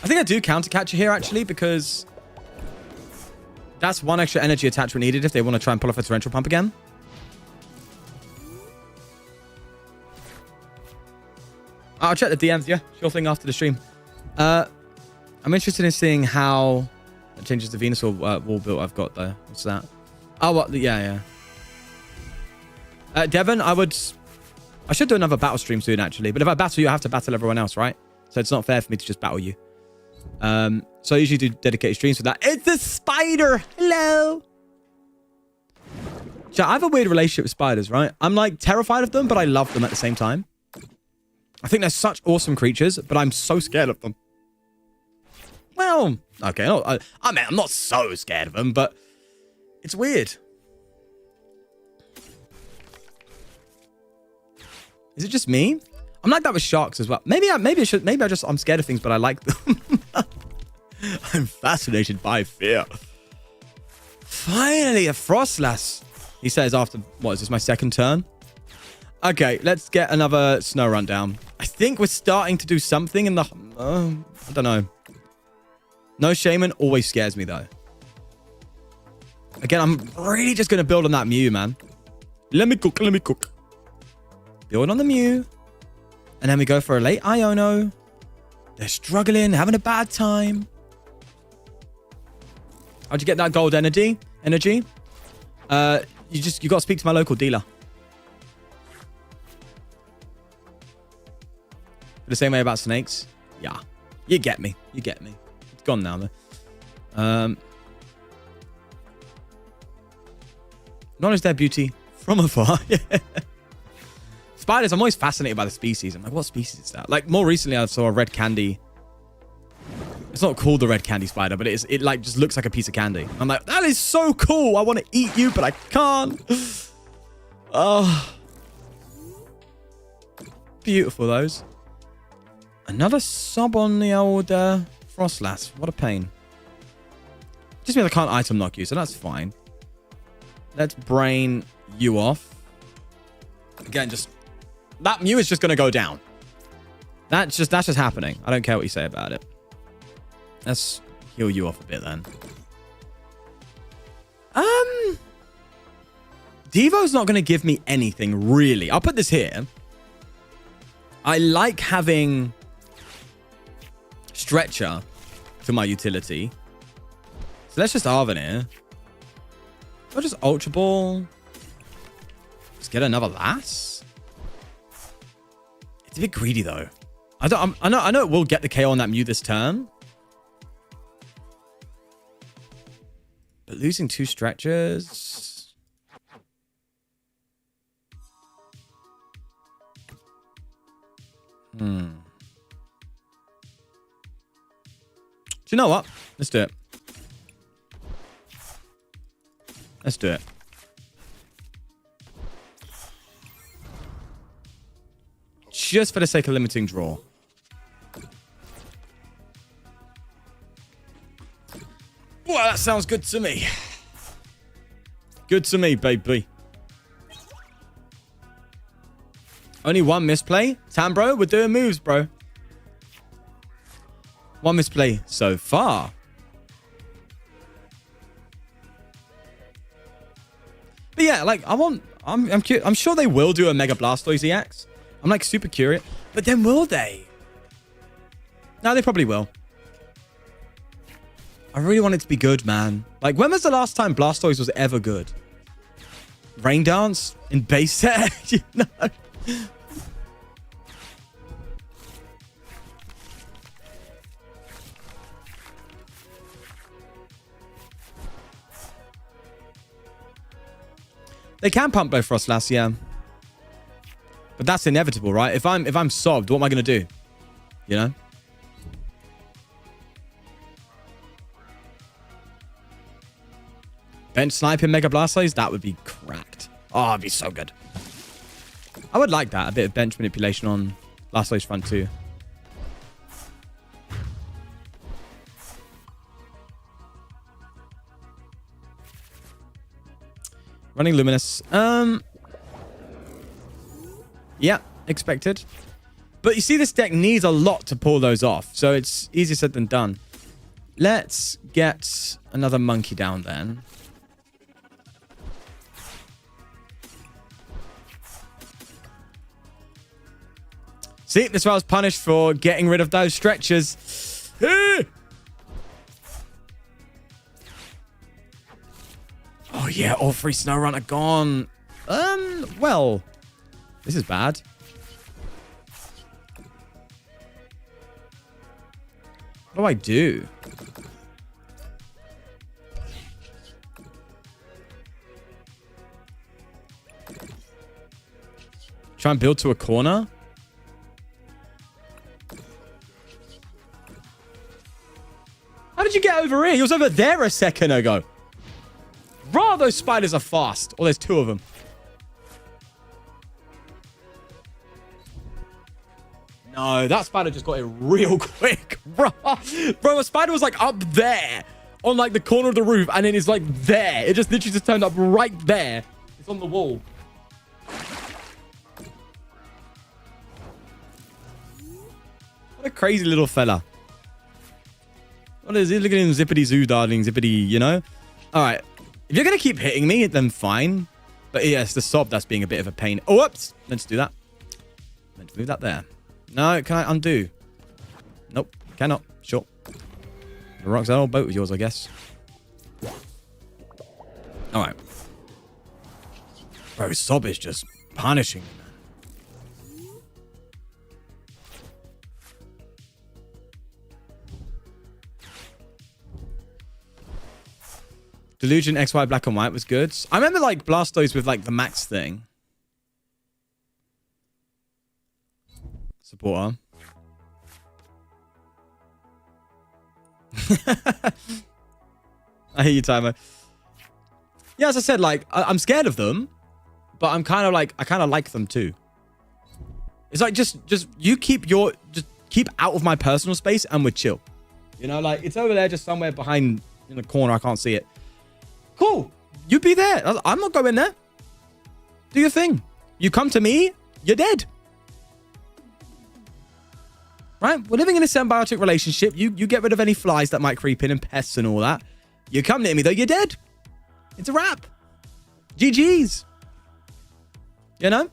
I think I do counter catcher here, actually, because... that's one extra energy attachment needed if they want to try and pull off a torrential pump again. I'll check the DMs, yeah. Sure thing after the stream. I'm interested in seeing how it changes the Venusaur wall build I've got there. What's that? Oh, what? Yeah. Devon, I should do another battle stream soon, actually. But if I battle you, I have to battle everyone else, right? So it's not fair for me to just battle you. So I usually do dedicated streams for that. It's a spider. Hello. I have a weird relationship with spiders, right? I'm like terrified of them, but I love them at the same time. I think they're such awesome creatures, but I'm so scared of them. Well, okay. I mean, I'm not so scared of them, but it's weird. Is it just me? I'm like that with sharks as well. Maybe I'm scared of things, but I like them. I'm fascinated by fear. Finally, a Froslass. He says after, what is this, my second turn? Okay, let's get another snow rundown. I think we're starting to do something in the... I don't know. No Shaman always scares me, though. Again, I'm really just going to build on that Mew, man. Let me cook. Build on the Mew. And then we go for a late Iono. They're struggling, having a bad time. How'd you get that gold energy? You got to speak to my local dealer. The same way about snakes? Yeah. You get me. It's gone now, though. Acknowledge their beauty from afar. Spiders, I'm always fascinated by the species. I'm like, what species is that? Like, more recently, I saw a red candy. It's not called the red candy spider, but it like just looks like a piece of candy. I'm like, that is so cool. I want to eat you, but I can't. Oh. Beautiful, those. Another sub on the old Froslass. What a pain. Just means I can't item knock you, so that's fine. Let's brain you off. Again, just... that Mew is just going to go down. That's just happening. I don't care what you say about it. Let's heal you off a bit then. Devo's not going to give me anything, really. I'll put this here. I like having Stretcher to my utility. So let's just Arven here. I'll just Ultra Ball. Let's get another Lass. It's a bit greedy, though. I know it will get the KO on that Mew this turn. But losing 2 Stretchers... Do you know what? Let's do it. Let's do it. Just for the sake of limiting draw. Well, that sounds good to me. Good to me, baby. Only one misplay? Tambro, we're doing moves, bro. One misplay so far. But yeah, like, I'm sure they will do a Mega Blastoise EX. I'm like super curious. But then will they? No, they probably will. I really want it to be good, man. Like, when was the last time Blastoise was ever good? Rain Dance in base set? You know? They can pump both Froslass, yeah. But that's inevitable, right? If I'm sobbed, what am I going to do? You know? Bench sniping Mega Blastoise? That would be cracked. Oh, it'd be so good. I would like that. A bit of bench manipulation on Blastoise front too. Running Luminous. Yeah, expected. But you see, this deck needs a lot to pull those off. So it's easier said than done. Let's get another monkey down then. See, this is why I was punished for getting rid of those stretchers. Oh, yeah, all 3 Snow Run are gone. Well, this is bad. What do I do? Try and build to a corner? How did you get over here? He was over there a second ago. Bro, those spiders are fast. Oh, there's 2 of them. No, that spider just got it real quick, bro. Bro, a spider was like up there on like the corner of the roof, and then it's like there. It just literally just turned up right there. It's on the wall. What a crazy little fella. What is it? Look at him, zippity zoo, darling, zippity, you know? All right. If you're going to keep hitting me, then fine. But yes, the sob that's being a bit of a pain. Oh, whoops. Meant to do that. Meant to move that there. No, can I undo? Nope. Cannot. Sure. The rock's that old boat with yours, I guess. All right. Bro, sob is just punishing me, man. Delusion XY black and white was good. I remember like Blastoise with like the max thing. Supporter. I hear you, Timer. Yeah, as I said, like I'm scared of them, but I'm kind of like I kind of like them too. It's like just you keep out of my personal space and we're chill. You know, like it's over there just somewhere behind in the corner. I can't see it. Cool. You be there. I'm not going there. Do your thing. You come to me, you're dead. Right? We're living in a symbiotic relationship. You get rid of any flies that might creep in and pests and all that. You come near me, though, you're dead. It's a wrap. GG's. You know?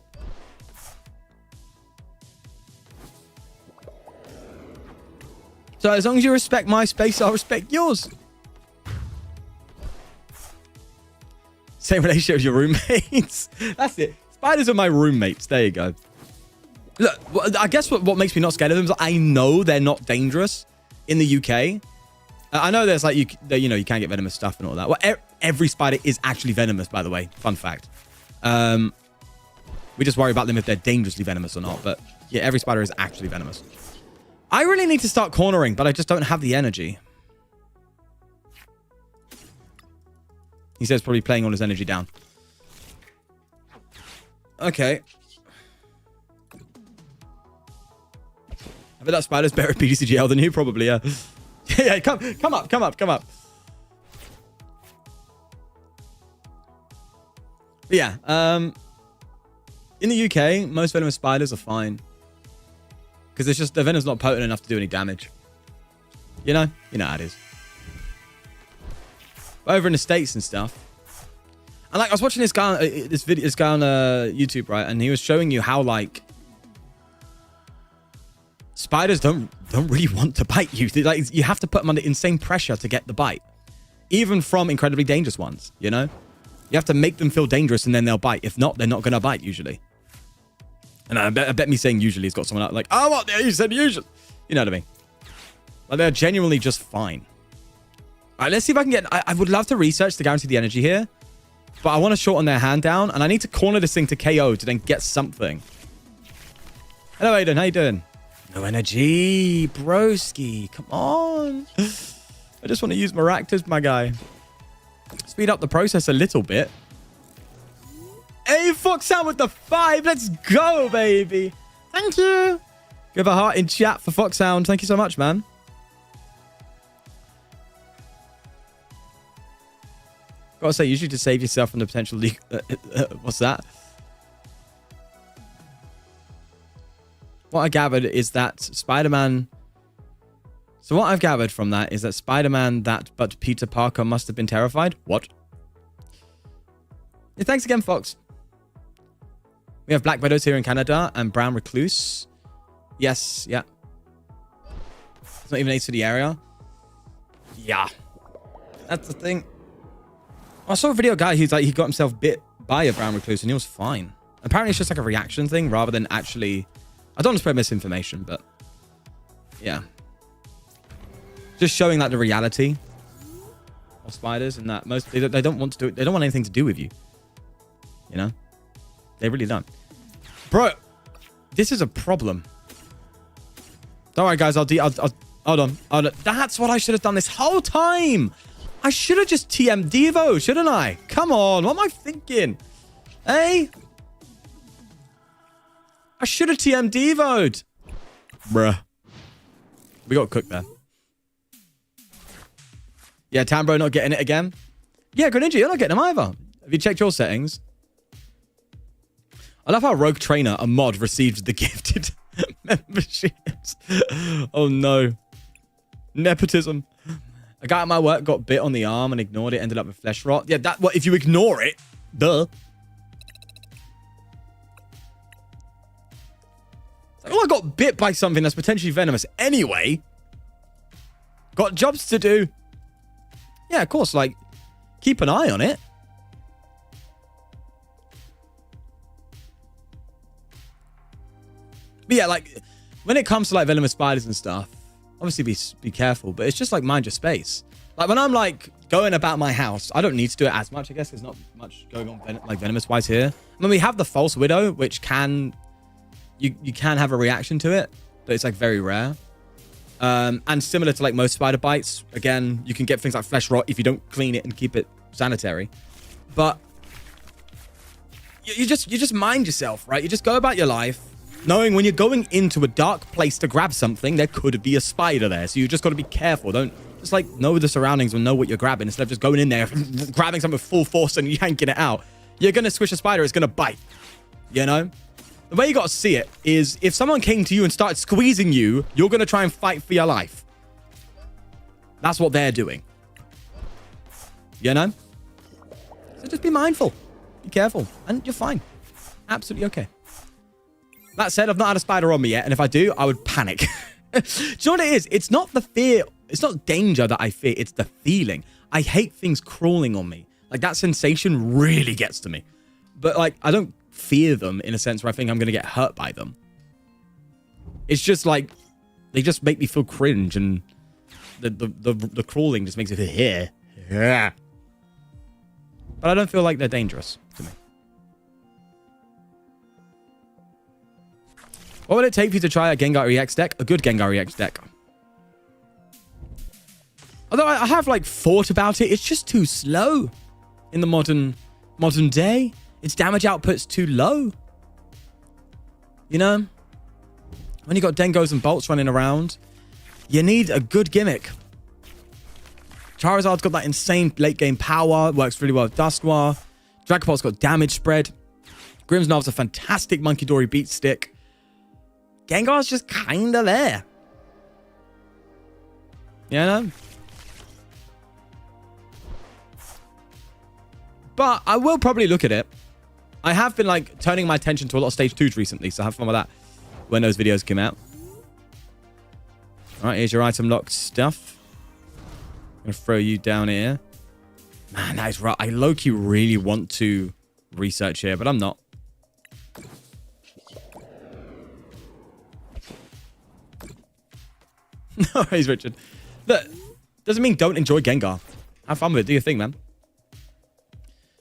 So as long as you respect my space, I'll respect yours. Same relationship with your roommates. That's it. Spiders are my roommates. There you go. Look, I guess what makes me not scared of them is I know they're not dangerous in the UK. I know there's like, you can't get venomous stuff and all that. Well, every spider is actually venomous, by the way. Fun fact. We just worry about them if they're dangerously venomous or not. But yeah, every spider is actually venomous. I really need to start cornering, but I just don't have the energy. He says probably playing all his energy down. Okay. I bet that spider's better at ptcgl than you, probably, yeah. Yeah, come up. But yeah, in the UK, most venomous spiders are fine. Because it's just, the venom's not potent enough to do any damage. You know how it is. Over in the States and stuff. And like, I was watching this guy on YouTube, right? And he was showing you how like spiders don't don't really want to bite you. Like, you have to put them under insane pressure to get the bite. Even from incredibly dangerous ones, you know? You have to make them feel dangerous and then they'll bite. If not, they're not going to bite usually. And I bet me saying usually has got someone out like, oh, what? You said usually. You know what I mean? Like, they're genuinely just fine. All right, let's see if I can get... I would love to research to guarantee the energy here. But I want to shorten their hand down. And I need to corner this thing to KO to then get something. Hello, Aiden. How you doing? No energy. Broski. Come on. I just want to use Maractus, my guy. Speed up the process a little bit. Hey, Foxhound with the 5. Let's go, baby. Thank you. Give a heart in chat for Foxhound. Thank you so much, man. Gotta say, usually to save yourself from the potential leak. What's that? What I gathered is that Spider-Man... So what I've gathered from that is that Spider-Man, but Peter Parker must have been terrified. What? Yeah, thanks again, Fox. We have Black Widows here in Canada and Brown Recluse. Yes, yeah. It's not even ace to the area. Yeah. That's the thing. I saw a video guy who's like, he got himself bit by a Brown Recluse and he was fine. Apparently it's just like a reaction thing rather than actually... I don't want to spread misinformation, but... Yeah. Just showing like the reality of spiders and that most... They don't want to do it. They don't want anything to do with you. You know? They really don't. Bro, this is a problem. Don't worry, guys. I'll hold on. That's what I should have done this whole time. I should have just TM Devo, shouldn't I? Come on. What am I thinking? Hey? I should have TM Devo'd. Bruh. We got cooked there. Yeah, Tambro not getting it again. Yeah, Greninja, you're not getting them either. Have you checked your settings? I love how Rogue Trainer, a mod, received the gifted memberships. Oh, no. Nepotism. A guy at my work got bit on the arm and ignored it, ended up with flesh rot. Yeah, that what if you ignore it? Duh. Like, oh, I got bit by something that's potentially venomous anyway. Got jobs to do. Yeah, of course, like, keep an eye on it. But yeah, like, when it comes to, like, venomous spiders and stuff, obviously be careful, but it's just, like, mind your space. Like, when I'm, like, going about my house, I don't need to do it as much, I guess. There's not much going on, like, venomous-wise here. I mean, we have the False Widow, which can... You can have a reaction to it, but it's, like, very rare. And similar to, like, most spider bites, again, you can get things like flesh rot if you don't clean it and keep it sanitary. But you just mind yourself, right? You just go about your life knowing when you're going into a dark place to grab something, there could be a spider there. So you just got to be careful. Don't just, like, know the surroundings and know what you're grabbing instead of just going in there, grabbing something with full force and yanking it out. You're going to squish a spider. It's going to bite, you know? The way you got to see it is if someone came to you and started squeezing you, you're going to try and fight for your life. That's what they're doing. You know? So just be mindful. Be careful. And you're fine. Absolutely okay. That said, I've not had a spider on me yet. And if I do, I would panic. Do you know what it is? It's not the fear. It's not danger that I fear. It's the feeling. I hate things crawling on me. Like, that sensation really gets to me. But, like, I don't fear them in a sense where I think I'm going to get hurt by them. It's just like they just make me feel cringe, and the crawling just makes it here. Yeah. But I don't feel like they're dangerous to me. What would it take for you to try a Gengar EX deck? A good Gengar EX deck. Although I have, like, thought about it, it's just too slow in the modern day. Its damage output's too low. You know? When you got Dengos and Bolts running around, you need a good gimmick. Charizard's got that insane late game power. Works really well with Dusknoir. Dragapult's got damage spread. Grimmsnarl's a fantastic Monkey Dory beat stick. Gengar's just kinda there. You know? But I will probably look at it. I have been, like, turning my attention to a lot of stage 2s recently, so have fun with that when those videos come out. All right, here's your item lock stuff. I'm going to throw you down here. Man, that is right. I low-key really want to research here, but I'm not. No worries, Richard. Look, doesn't mean don't enjoy Gengar. Have fun with it. Do your thing, man.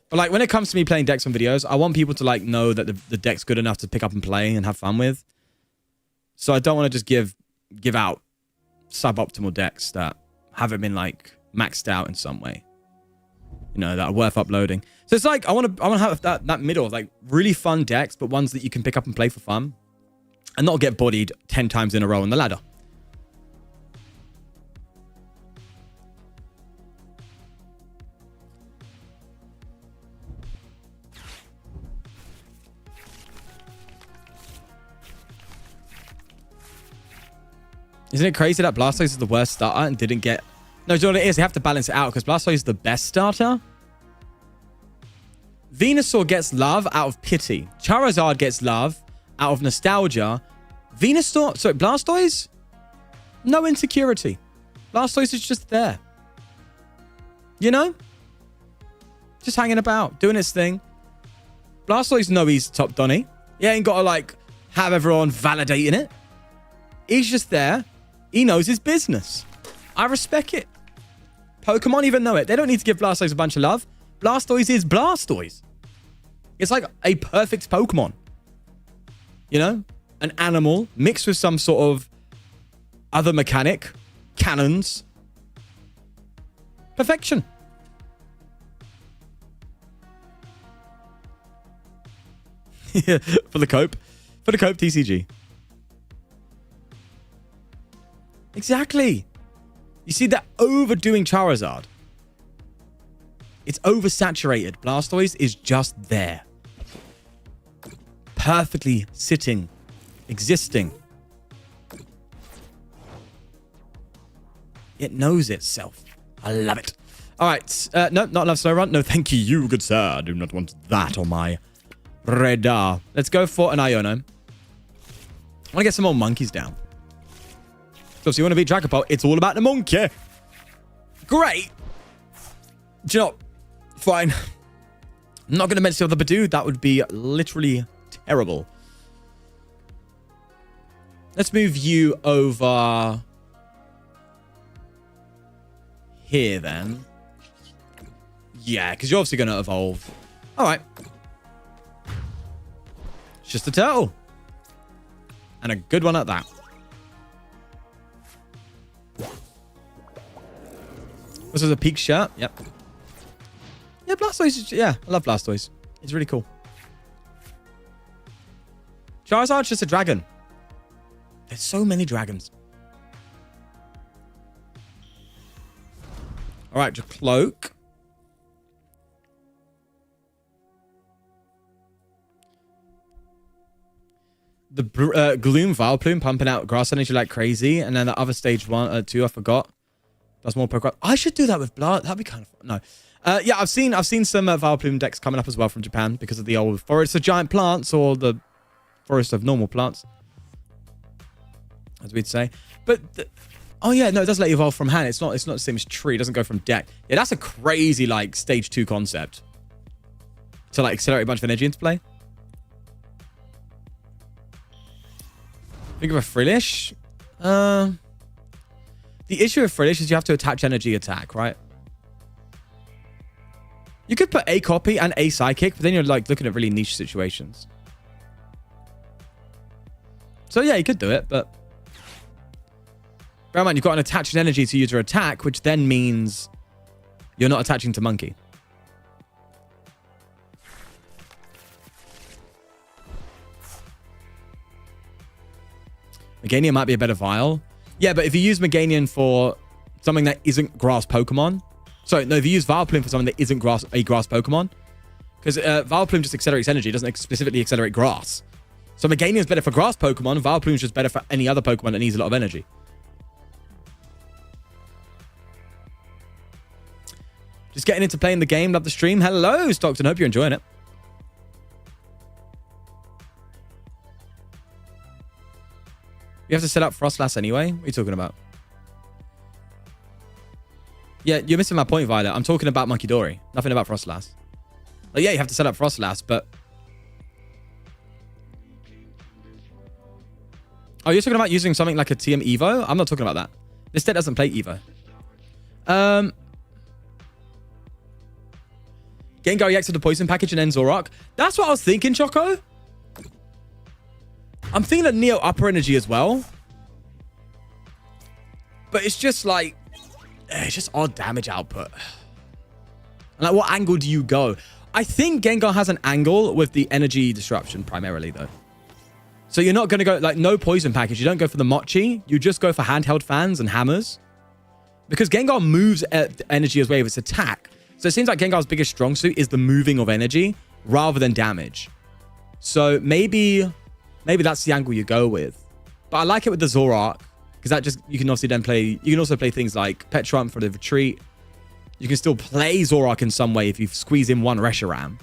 But like when it comes to me playing decks on videos, I want people to like know that the deck's good enough to pick up and play and have fun with. So I don't want to just give out suboptimal decks that haven't been like maxed out in some way. You know, that are worth uploading. So it's like I want to have that middle of like really fun decks, but ones that you can pick up and play for fun, and not get bodied 10 times in a row on the ladder. Isn't it crazy that Blastoise is the worst starter and didn't get... No, do you know what it is? They have to balance it out because Blastoise is the best starter. Venusaur gets love out of pity. Charizard gets love out of nostalgia. Blastoise? No insecurity. Blastoise is just there. You know? Just hanging about, doing his thing. Blastoise knows he's top Donny. He ain't got to, like, have everyone validating it. He's just there. He knows his business. I respect it. Pokemon even know it. They don't need to give Blastoise a bunch of love. Blastoise is Blastoise. It's like a perfect Pokemon. You know? An animal mixed with some sort of other mechanic. Cannons. Perfection. For the cope. For the cope, TCG. Exactly. You see that overdoing Charizard. It's oversaturated. Blastoise is just there. Perfectly sitting. Existing. It knows itself. I love it. All right. No, not enough slow run. No, thank you, good sir. I do not want that on my radar. Let's go for an Iono. I want to get some more monkeys down. So if you want to beat Dragapult, it's all about the monkey. Great. Do you know what? Fine. I'm not going to mention the Budew. That would be literally terrible. Let's move you over here then. Yeah, because you're obviously going to evolve. All right. It's just a turtle. And a good one at that. This is a peak shirt. Yep. Yeah, Blastoise. Yeah, I love Blastoise. It's really cool. Charizard's just a dragon. There's so many dragons. All right, just cloak. The Gloom Vileplume pumping out grass energy like crazy. And then the other stage 1, 2, I forgot. Does more Pokemon. I should do that with Blood. That'd be kind of fun. No. Yeah, I've seen some Vileplume decks coming up as well from Japan because of the old Forest of Giant Plants or the Forest of Normal Plants, as we'd say. But oh yeah, no, it does let you evolve from hand. It's not the same as tree. It doesn't go from deck. Yeah, that's a crazy like stage 2 concept to like accelerate a bunch of energy into play. Think of a Frillish. The issue with Frillish is you have to attach energy attack, right? You could put a copy and a psychic, but then you're like looking at really niche situations. So yeah, you could do it, but bear in mind, you've got an attached energy to use your attack, which then means you're not attaching to Monkey. Meganium might be a better vial. Yeah, but if you use Meganium for something that isn't grass Pokemon... Sorry, no, if you use Vileplume for something that isn't a grass Pokemon... Because Vileplume just accelerates energy. It doesn't specifically accelerate grass. So Meganium is better for grass Pokemon. Vileplume is just better for any other Pokemon that needs a lot of energy. Just getting into playing the game. Love the stream. Hello, Stockton. Hope you're enjoying it. You have to set up Froslass anyway? What are you talking about? Yeah, you're missing my point, Violet. I'm talking about Monkey Dory. Nothing about Froslass. Like, yeah, you have to set up Froslass, but... Oh, you're talking about using something like a TM Evo? I'm not talking about that. This deck doesn't play Evo. Gengar EX with the poison package and then Zoroark. That's what I was thinking, Choco. I'm thinking of Neo Upper Energy as well. But it's just like... It's just odd damage output. Like, what angle do you go? I think Gengar has an angle with the energy disruption primarily, though. So you're not going to go, like, no poison package. You don't go for the Mochi. You just go for handheld fans and hammers. Because Gengar moves energy as well with its attack. So it seems like Gengar's biggest strong suit is the moving of energy rather than damage. So maybe that's the angle you go with. But I like it with the Zoroark. Because that just, you can obviously then play, you can also play things like Pet Trump for the retreat. You can still play Zoroark in some way if you squeeze in one Reshiram.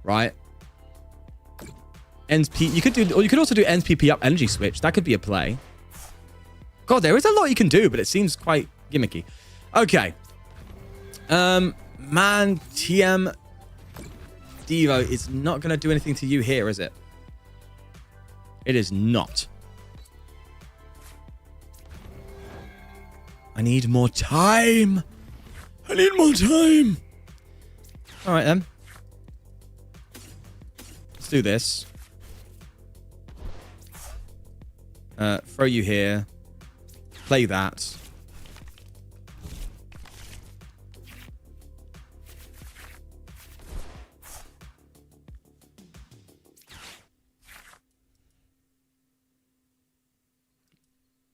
Right? Ends P, you could also do Ends PP up energy switch. That could be a play. God, there is a lot you can do, but it seems quite gimmicky. Okay. Man, TM Devo is not going to do anything to you here, is it? It is not. I need more time. I need more time. All right, then. Let's do this. Throw you here. Play that.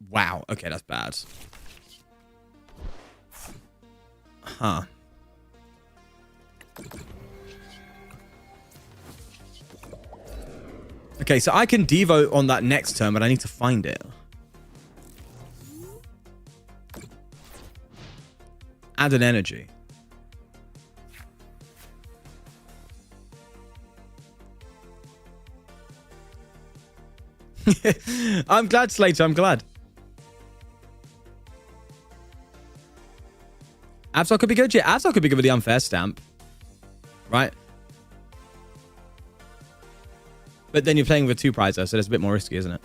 Wow. Okay, that's bad. Huh. Okay, so I can Devo on that next turn, but I need to find it. Add an energy. I'm glad, Slater. I'm glad. Absol could be good. Yeah, Absol could be good with the unfair stamp. Right? But then you're playing with two prizes, so that's a bit more risky, isn't it?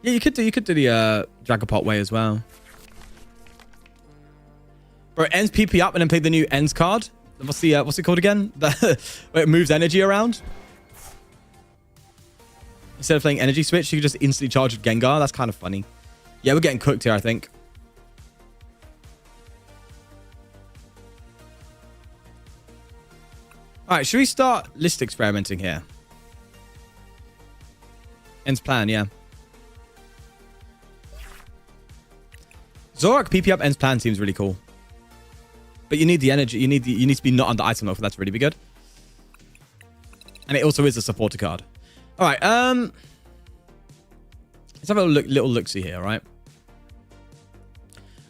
Yeah, you could do the Dragapult way as well. Bro, ends PP up and then play the new ends card. What's it called again? Where it moves energy around. Instead of playing energy switch, you could just instantly charge with Gengar. That's kind of funny. Yeah, we're getting cooked here, I think. All right, should we start list experimenting here? Ends plan, yeah. Zoroark PP up ends plan seems really cool. But you need the energy. You need to be not under item lock for that to really be good. And it also is a supporter card. All right, let's have a little look-see here, all right?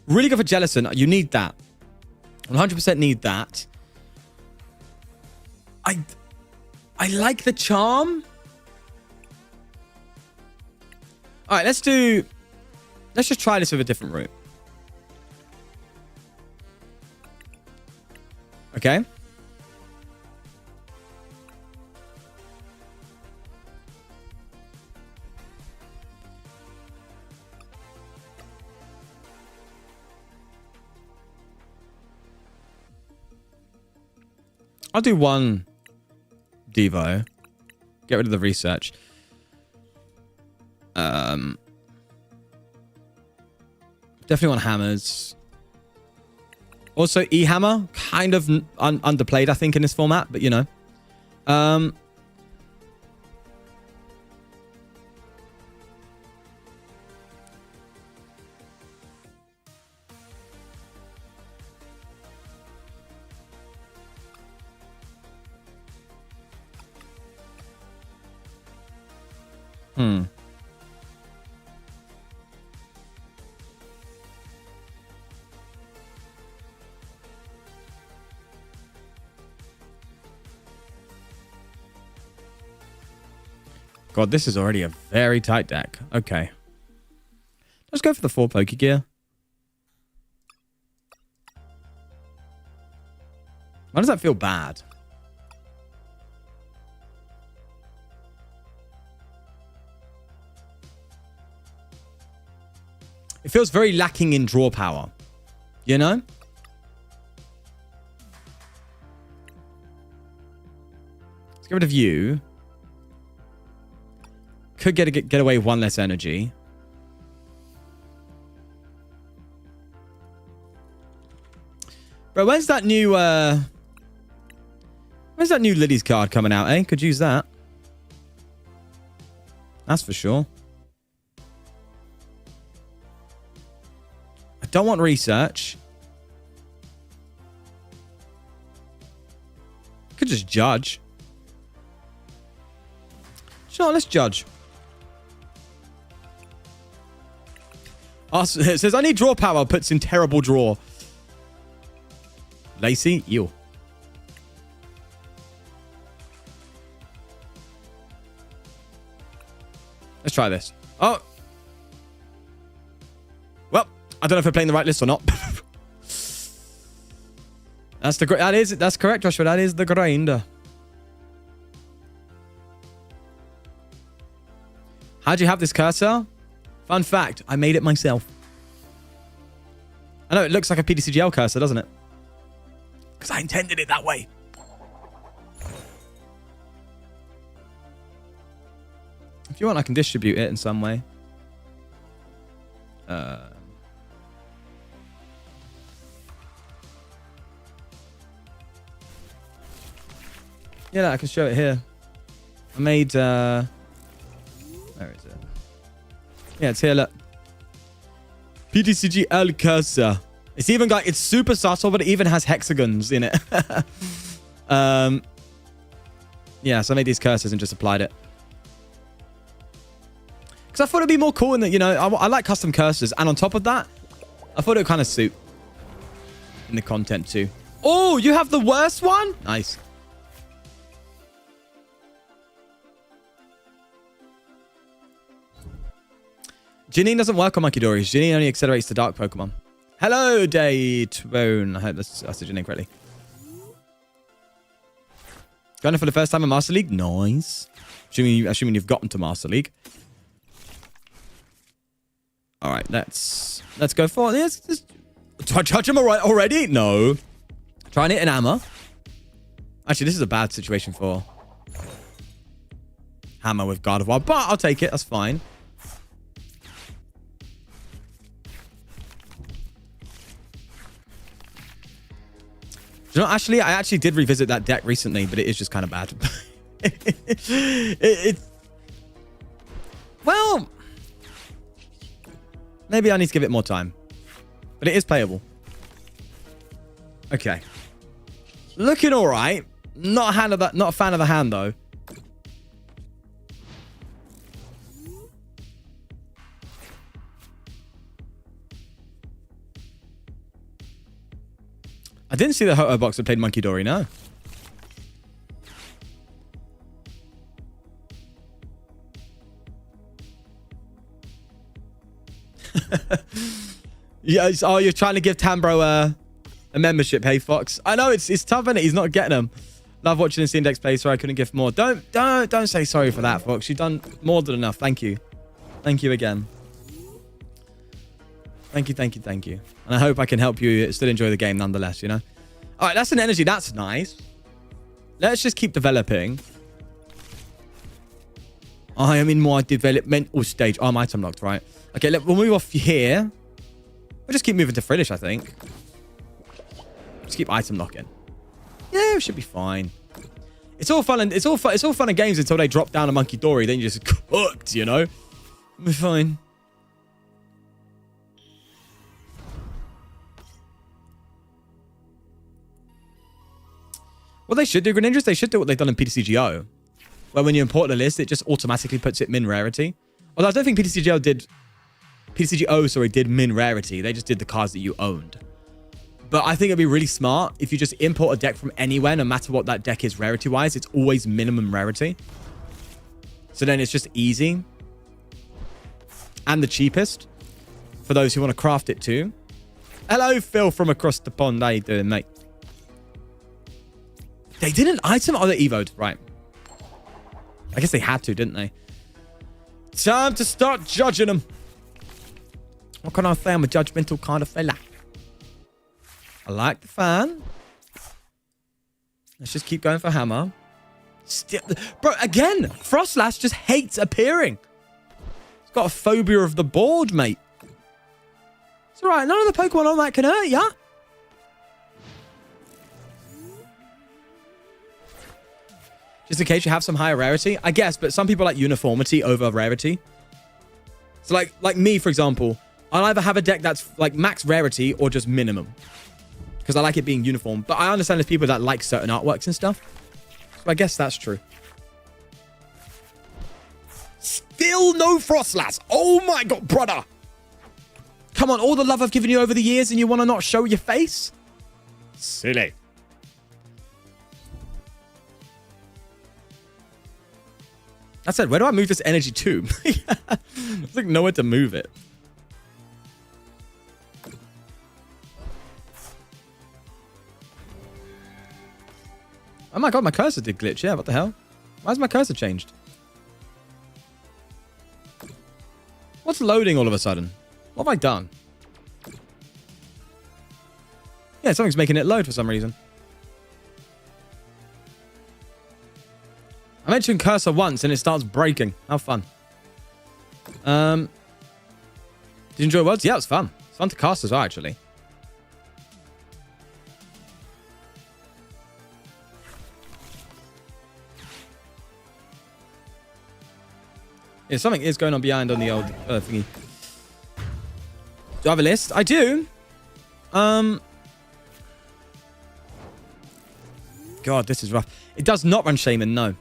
Really good for Jellicent. You need that. 100% need that. I like the charm. All right, let's just try this with a different route. Okay. I'll do one Devo. Get rid of the research. Definitely want hammers. Also, E-Hammer. Kind of underplayed, I think, in this format. But, you know. God, this is already a very tight deck. Okay. Let's go for the 4 Pokegear. Why does that feel bad? It feels very lacking in draw power. You know? Let's get rid of you. Could get away with 1 less energy. Bro, when's that new Liddy's card coming out, eh? Could use that. That's for sure. I don't want research. Could just judge. Sure, let's judge. It says, I need draw power. Puts in terrible draw. Lacey, you. Let's try this. Oh. Well, I don't know if we're playing the right list or not. That's correct, Joshua. That is the grind. How'd you have this cursor? Fun fact, I made it myself. I know, it looks like a ptcgl cursor, doesn't it? Because I intended it that way. If you want, I can distribute it in some way. Yeah, I can show it here. I made... where is it? Yeah, it's here, look. ptcgl cursor. It's even got... It's super subtle, but it even has hexagons in it. Yeah, so I made these cursors and just applied it. Because I thought it'd be more cool in that, you know, I like custom cursors. And on top of that, I thought it would kind of suit in the content too. Oh, you have the worst one? Nice. Janine doesn't work on Monkey Dories. Janine only accelerates the dark Pokemon. Hello, Daytone. I hope I said your name correctly. Going for the first time in Master League? Nice. Assuming you've gotten to Master League. All right, let's go for it. Do I judge him already? No. Try and hit an hammer. Actually, this is a bad situation for hammer with Gardevoir, but I'll take it. That's fine. You know, actually, I actually did revisit that deck recently, but it is just kind of bad. Well, maybe I need to give it more time. But it is playable. Okay. Looking all right. Not a fan of the hand, though. I didn't see the Ho-Oh box that played Monkey Dory, no. Yeah, oh, you're trying to give Tambro a membership, hey Fox. I know it's tough, isn't it? He's not getting them. Love watching this index play, sorry I couldn't give more. Don't say sorry for that, Fox. You've done more than enough. Thank you. Thank you again. Thank you. And I hope I can help you still enjoy the game nonetheless, you know? All right, that's an energy. That's nice. Let's just keep developing. I am in my developmental stage. Oh, I'm item locked, right? Okay, we'll move off here. We'll just keep moving to Frillish, I think. Just keep item locking. Yeah, it should be fine. It's all fun and games until they drop down a Monkey Dory. Then you're just cooked, you know? We're fine. What they should do, Greninjas, they should do what they've done in PTCGO. Where when you import the list, it just automatically puts it min rarity. Although I don't think PTCGO did min rarity. They just did the cards that you owned. But I think it'd be really smart if you just import a deck from anywhere, no matter what that deck is rarity-wise. It's always minimum rarity. So then it's just easy. And the cheapest. For those who want to craft it too. Hello, Phil from across the pond. How you doing, mate? They didn't item? Oh, they evoed. Right. I guess they had to, didn't they? Time to start judging them. What can I say? I'm a judgmental kind of fella. I like the fan. Let's just keep going for hammer. Bro, again, Frostlass just hates appearing. It's got a phobia of the board, mate. It's alright. None of the Pokemon on that can hurt ya. Just in case you have some higher rarity. I guess, but some people like uniformity over rarity. So like me, for example, I'll either have a deck that's like max rarity or just minimum. Because I like it being uniform. But I understand there's people that like certain artworks and stuff. So I guess that's true. Still no Froslass. Oh my god, brother. Come on, all the love I've given you over the years and you want to not show your face? Silly. That said, where do I move this energy to? There's like nowhere to move it. Oh my god, my cursor did glitch. Yeah, what the hell? Why has my cursor changed? What's loading all of a sudden? What have I done? Yeah, something's making it load for some reason. I mentioned cursor once and it starts breaking. How fun. Did you enjoy Worlds? Yeah, it was fun. It's fun to cast as well, actually. Yeah, something is going on behind on the old thingy. Do I have a list? I do. God, this is rough. It does not run Shaman, no.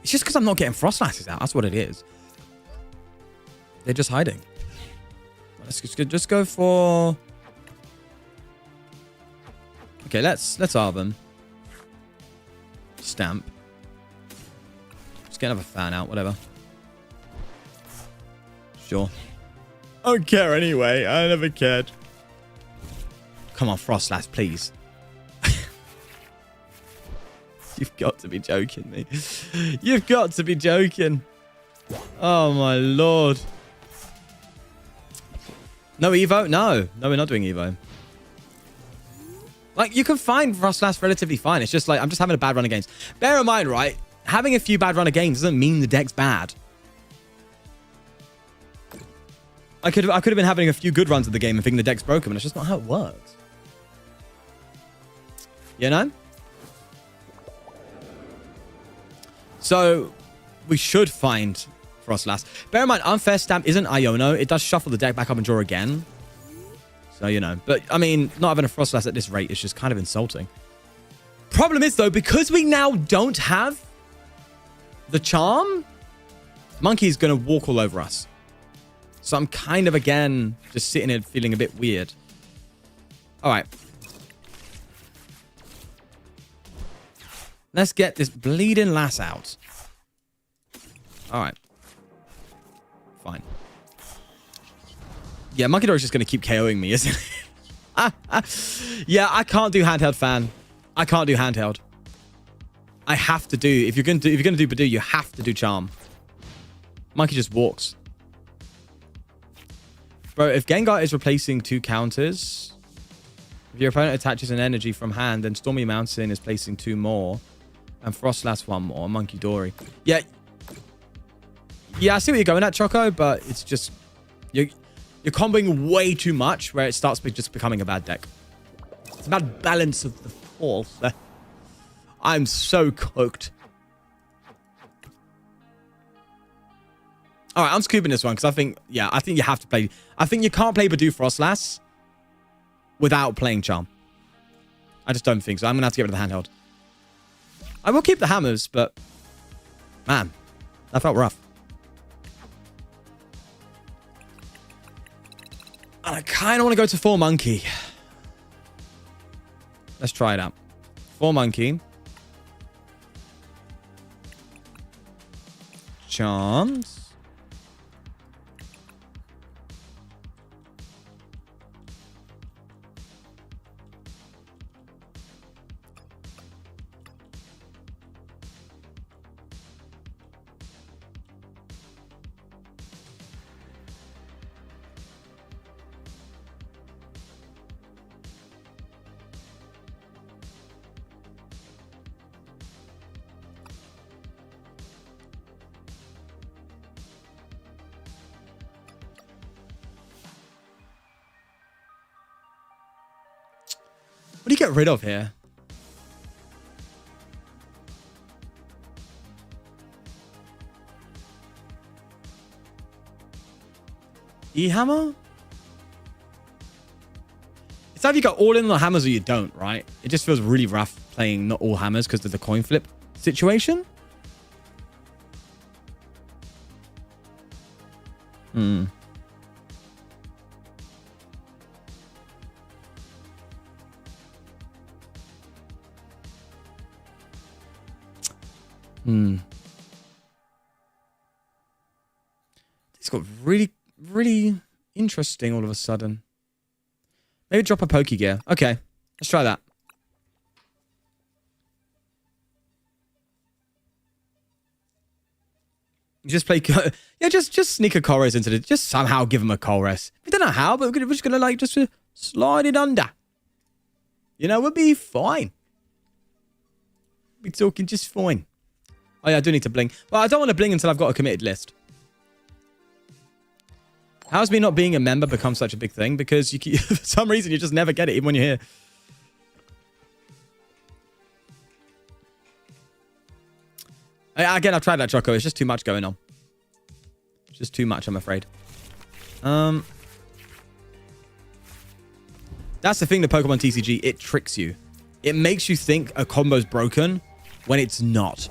It's just because I'm not getting Frostlasses out. That's what it is. They're just hiding. Let's just go for... Okay, let's Arvin. Stamp. Just get another fan out, whatever. Sure. I don't care anyway. I never cared. Come on, Frostlass, please. You've got to be joking me. You've got to be joking. Oh, my lord. No Evo? No. No, we're not doing Evo. Like, you can find Froslass relatively fine. It's just like, I'm just having a bad run of games. Bear in mind, right? Having a few bad run of games doesn't mean the deck's bad. I could have been having a few good runs of the game and thinking the deck's broken, but it's just not how it works. You know? So, we should find Froslass. Bear in mind, Unfair Stamp isn't Iono. It does shuffle the deck back up and draw again. So, you know. But, I mean, not having a Froslass at this rate is just kind of insulting. Problem is, though, because we now don't have the charm, Monkey's going to walk all over us. So I'm kind of, again, just sitting here feeling a bit weird. All right. Let's get this bleeding lass out. All right. Fine. Yeah, Monkey Dory's just going to keep KOing me, isn't it? Yeah, I can't do handheld fan. I can't do handheld. I have to do... If you're going to do Budew, you have to do charm. Monkey just walks. Bro, if Gengar is replacing 2 counters, if your opponent attaches an energy from hand, then Stormy Mountain is placing 2 more, and Frostlass 1 more, Monkey Dory. Yeah. Yeah, I see what you're going at, Choco, but it's just... You're comboing way too much where it starts just becoming a bad deck. It's about balance of the force. I'm so cooked. All right, I'm scooping this one because I think you have to play. I think you can't play Budew Froslass without playing Charm. I just don't think so. I'm going to have to get rid of the handheld. I will keep the hammers, but man, that felt rough. And I kind of want to go to 4 Monkey. Let's try it out. 4 Monkey. Charms. What do you get rid of here? E-hammer? It's either you got all in the hammers or you don't, right? It just feels really rough playing not all hammers because of the coin flip situation. Hmm. It's got really, really interesting all of a sudden. Maybe drop a pokey gear. Okay, let's try that. Just play... Yeah, just sneak a coal res into the... Just somehow give him a coal res. We don't know how, but we're just going to, like, just slide it under. You know, we'll be fine. We're talking just fine. Oh, yeah, I do need to bling. Well, I don't want to bling until I've got a committed list. How's me not being a member become such a big thing? Because you for some reason, you just never get it, even when you're here. Again, I've tried that, Choco. It's just too much going on. It's just too much, I'm afraid. That's the thing, the Pokemon TCG. It tricks you. It makes you think a combo's broken when it's not.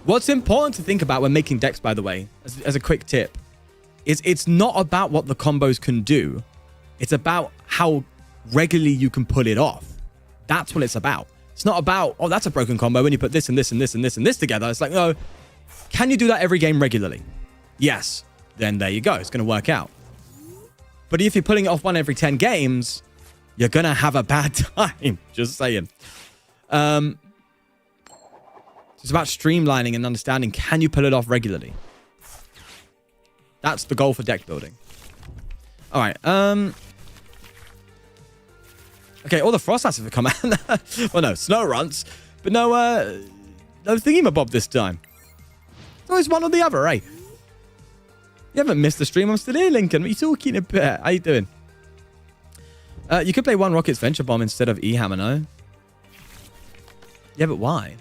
What's important to think about when making decks, by the way, as a quick tip, is it's not about what the combos can do. It's about how regularly you can pull it off. That's what it's about. It's not about, oh, that's a broken combo when you put this and this and this and this and this together. It's like, no, can you do that every game regularly? Yes. Then there you go. It's going to work out. But if you're pulling it off one every 10 games, you're going to have a bad time. Just saying. It's about streamlining and understanding, can you pull it off regularly? That's the goal for deck building. All right. Okay, all the Frostlass have come out. Well, no, snow runts. But no thingamabob this time. It's always one or the other, eh? You haven't missed the stream. I'm still here, Lincoln. What are you talking about? How you doing? You could play one Rocket's Venture Bomb instead of E-Hammer, no? Yeah, but why?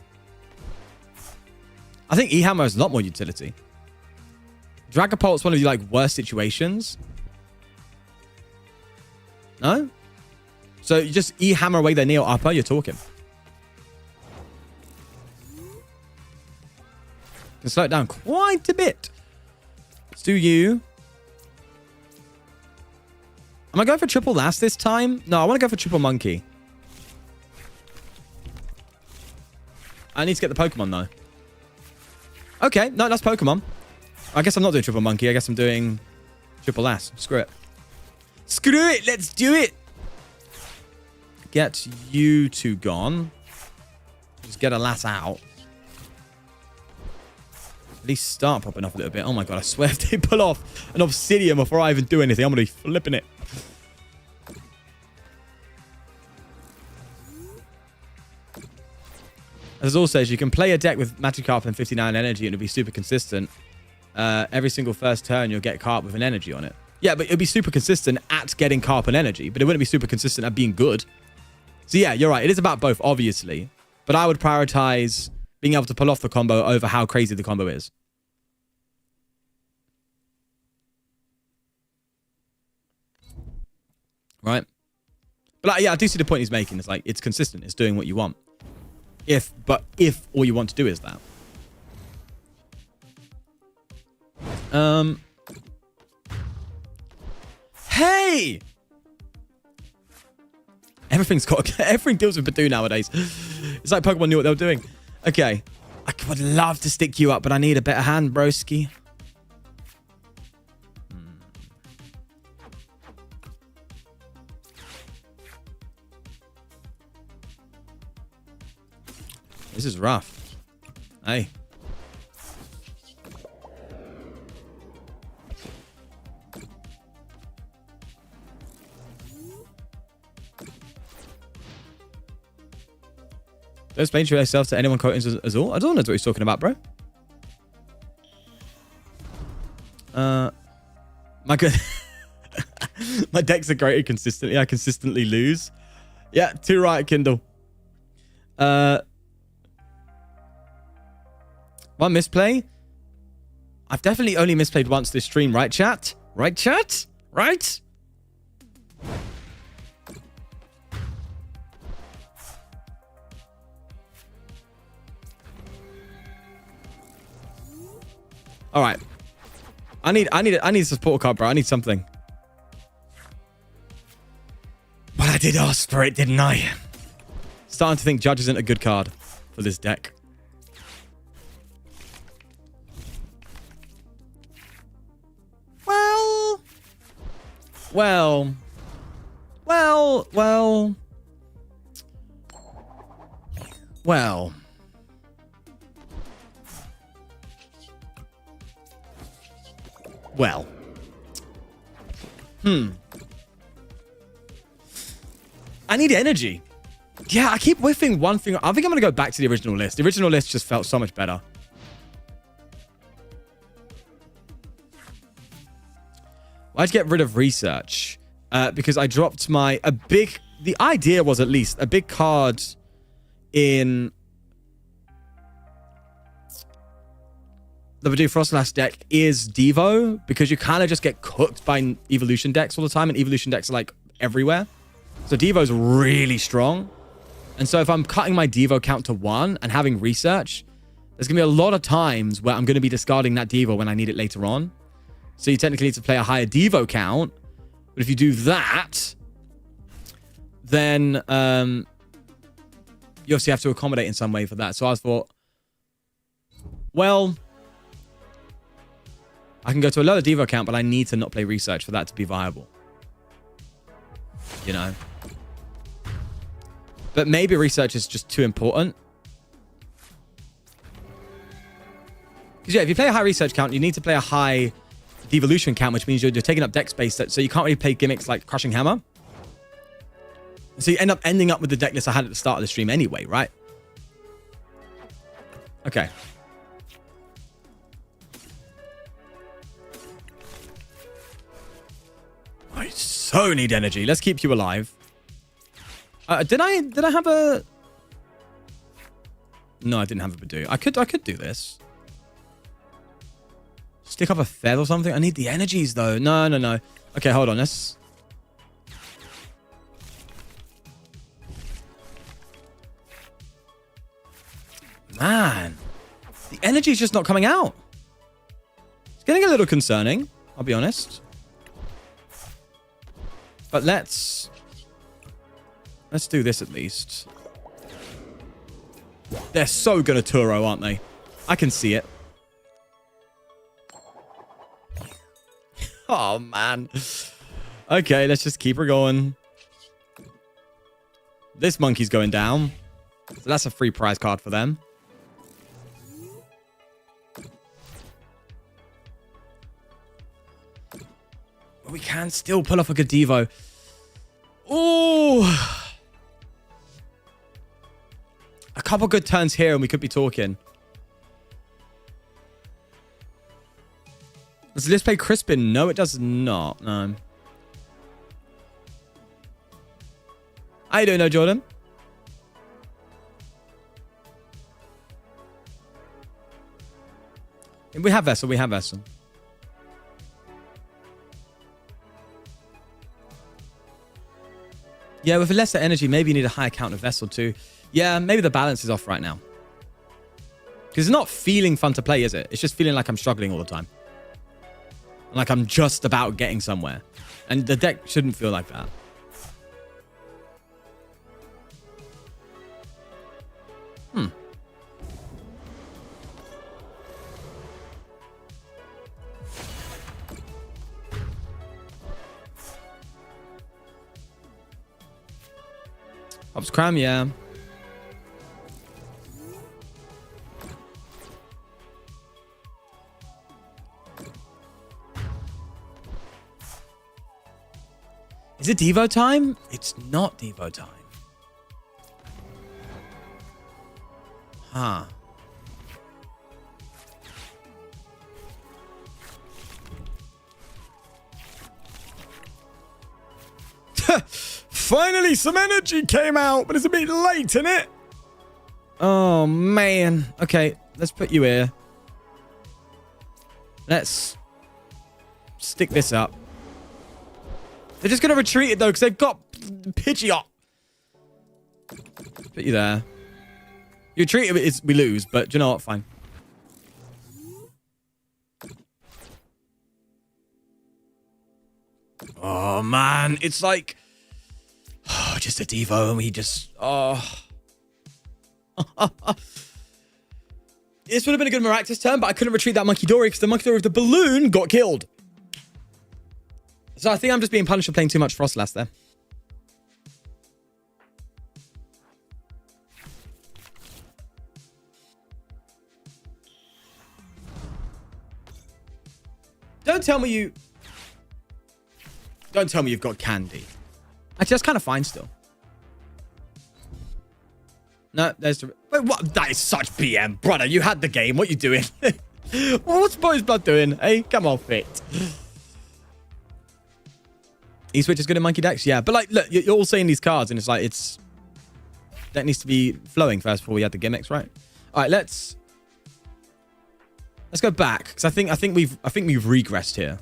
I think E-Hammer has a lot more utility. Dragapult's one of the, like, worst situations. No? So you just E-Hammer away their Neo Upper, you're talking. Can slow it down quite a bit. Let's do you. Am I going for triple last this time? No, I want to go for triple monkey. I need to get the Pokemon, though. Okay, no, that's Pokemon. I guess I'm not doing triple monkey. I guess I'm doing triple ass. Screw it. Screw it. Let's do it. Get you two gone. Just get a lass out. At least start popping off a little bit. Oh my god, I swear if they pull off an obsidian before I even do anything, I'm going to be flipping it. As it also says, you can play a deck with Magikarp and 59 energy and it'll be super consistent. Every single first turn, you'll get Carp with an energy on it. Yeah, but it'll be super consistent at getting Carp and energy, but it wouldn't be super consistent at being good. So yeah, you're right. It is about both, obviously. But I would prioritize being able to pull off the combo over how crazy the combo is. Right? But yeah, I do see the point he's making. It's like, it's consistent. It's doing what you want. If all you want to do is that. Hey! Everything deals with Budew nowadays. It's like Pokemon knew what they were doing. Okay. I would love to stick you up, but I need a better hand, broski. This is rough. Hey. Don't explain yourself to anyone quoting Azul. I don't know what he's talking about, bro. My good. My decks are great consistently. I consistently lose. Yeah, too right, Kindle. One misplay. I've definitely only misplayed once this stream, right, chat? Right, chat? Right? All right. I need a support card, bro. I need something. But I did ask for it, didn't I? Starting to think Judge isn't a good card for this deck. Well. I need energy. Yeah, I keep whiffing one thing. I think I'm going to go back to the original list. The original list just felt so much better. Why'd you get rid of research? Because I dropped the idea was at least a big card in the Budew Froslass deck is Devo, because you kind of just get cooked by evolution decks all the time, and evolution decks are like everywhere. So Devo's really strong. And so if I'm cutting my Devo count to 1 and having research, there's going to be a lot of times where I'm going to be discarding that Devo when I need it later on. So you technically need to play a higher Devo count. But if you do that, then you obviously have to accommodate in some way for that. So I thought, well, I can go to a lower Devo count, but I need to not play research for that to be viable. You know? But maybe research is just too important. Because yeah, if you play a high research count, you need to play a high devolution count, which means you're taking up deck space. So you can't really play gimmicks like Crushing Hammer. So you ending up with the deck list I had at the start of the stream anyway, right? Okay. I so need energy. Let's keep you alive. Did I have a... No, I didn't have a Budew. I could do this. Stick up a Fed or something. I need the energies, though. No. Okay, hold on. Let's... Man. The energy's just not coming out. It's getting a little concerning, I'll be honest. But let's do this at least. They're so gonna Turo, aren't they? I can see it. Oh, man. Okay, let's just keep her going. This monkey's going down. So that's a free prize card for them. But we can still pull off a good Devo. Oh. A couple good turns here and we could be talking. Does this play Crispin? No, it does not. No. How you doing, no, Jordan? We have Vessel. We have Vessel. Yeah, with a lesser energy, maybe you need a higher count of Vessel too. Yeah, maybe the balance is off right now. Because it's not feeling fun to play, is it? It's just feeling like I'm struggling all the time. Like I'm just about getting somewhere. And the deck shouldn't feel like that. Pops cram, yeah. Is it Devo time? It's not Devo time. Huh. Finally, some energy came out, but it's a bit late, isn't it? Oh, man. Okay, let's put you here. Let's stick this up. They're just going to retreat it, though, because they've got Pidgeot. Put you there. You retreat it, we lose, but do you know what? Fine. Oh, man. It's like... Oh, just a Devo, and we just... Oh. This would have been a good Maractus turn, but I couldn't retreat that Monkey Dory because the Monkey Dory with the balloon got killed. So I think I'm just being punished for playing too much Froslass there. Don't tell me you've got candy. Actually, that's kind of fine still. No, there's the... Wait, what? That is such BM. Brother, you had the game. What you doing? What's Boy's Blood doing? Hey, come on, fit. E-Switch is good in Monkey Decks? Yeah, but like, look, you're all saying these cards, and it's like, that needs to be flowing first before we add the gimmicks, right? All right, let's go back, because I think we've regressed here.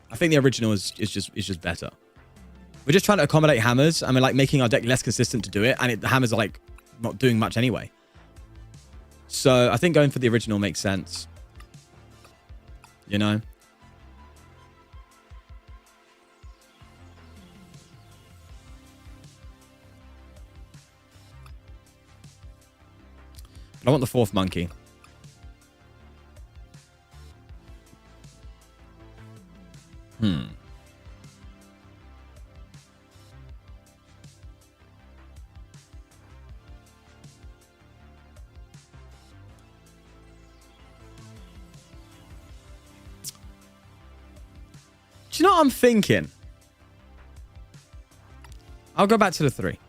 I think the original is just better. We're just trying to accommodate hammers, and we're like making our deck less consistent to do it, and the hammers are like not doing much anyway. So I think going for the original makes sense. You know? But I want the fourth monkey. Do you know what I'm thinking? I'll go back to the 3.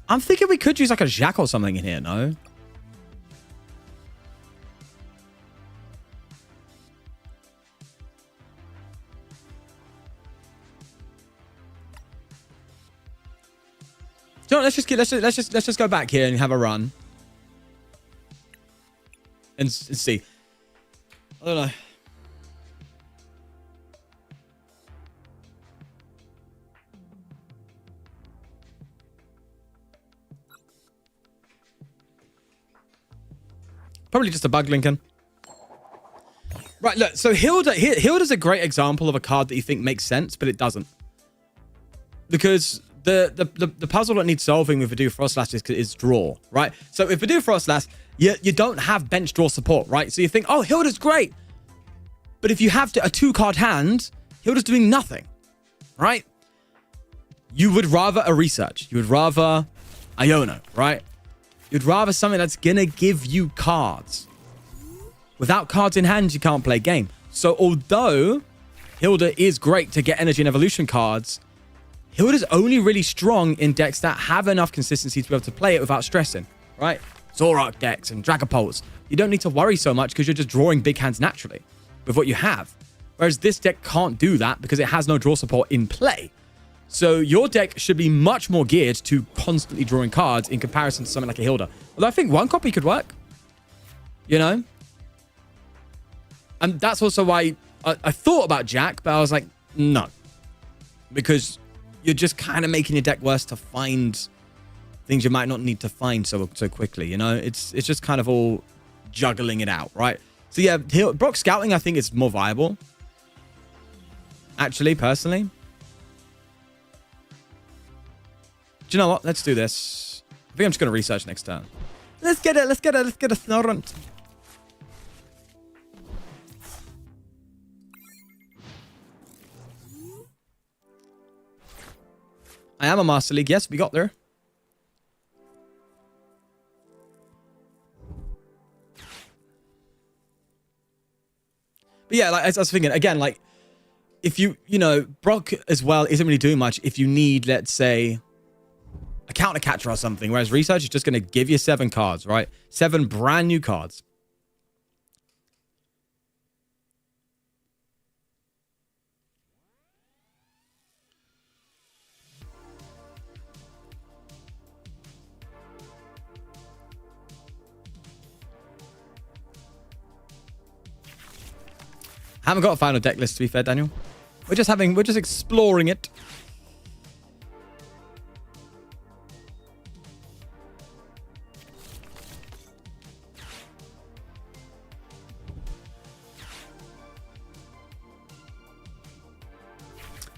I'm thinking we could use like a Jack or something in here, no? Do you know what, let's just go back here and have a run. And see. I don't know. Probably just a bug, Lincoln. Right, look. So Hilda's a great example of a card that you think makes sense, but it doesn't. Because the puzzle that needs solving with Budew Froslass is draw, right? So if Budew Froslass, you don't have bench draw support, right? So you think, oh, Hilda's great. But if you have a 2-card hand, Hilda's doing nothing, right? You would rather a research. You would rather Iono, right? You'd rather something that's going to give you cards. Without cards in hand, you can't play game. So although Hilda is great to get energy and evolution cards, Hilda's only really strong in decks that have enough consistency to be able to play it without stressing, right? Zorak decks and Dragapults. You don't need to worry so much because you're just drawing big hands naturally with what you have. Whereas this deck can't do that because it has no draw support in play. So your deck should be much more geared to constantly drawing cards in comparison to something like a Hilda. Although I think 1 copy could work. You know? And that's also why I thought about Jack, but I was like, no. Because you're just kind of making your deck worse to find things you might not need to find so quickly, you know? It's just kind of all juggling it out, right? So yeah, Brock Scouting I think is more viable. Actually, personally. Do you know what? Let's do this. I think I'm just going to research next turn. Let's get a Snorunt. I am a Master League. Yes, we got there. But yeah, like, I was thinking, again, like, if you know, Brock as well isn't really doing much if you need, let's say, a counter catcher or something, whereas Research is just going to give you 7 cards, right? 7 brand new cards. Haven't got a final deck list, to be fair, Daniel. We're just exploring it.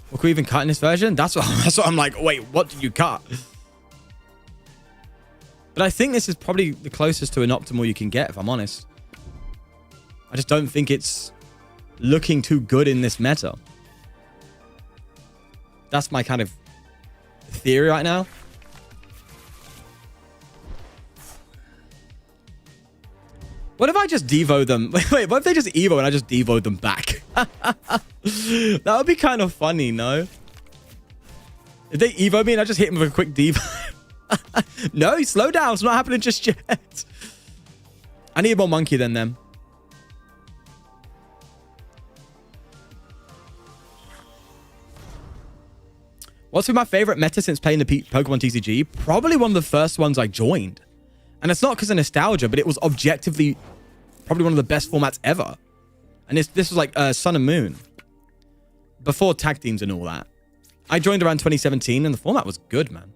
What can we even cut in this version? That's what I'm like, wait, what did you cut? But I think this is probably the closest to an optimal you can get, if I'm honest. I just don't think it's looking too good in this meta. That's my kind of theory right now. What if I just Devo them? Wait, what if they just Evo and I just Devo them back? That would be kind of funny, no? If they Evo me and I just hit them with a quick Devo. No, slow down. It's not happening just yet. I need more monkey than them. What's been my favorite meta since playing the Pokemon TCG? Probably one of the first ones I joined. And it's not because of nostalgia, but it was objectively probably one of the best formats ever. And this was like Sun and Moon. Before tag teams and all that. I joined around 2017 and the format was good, man.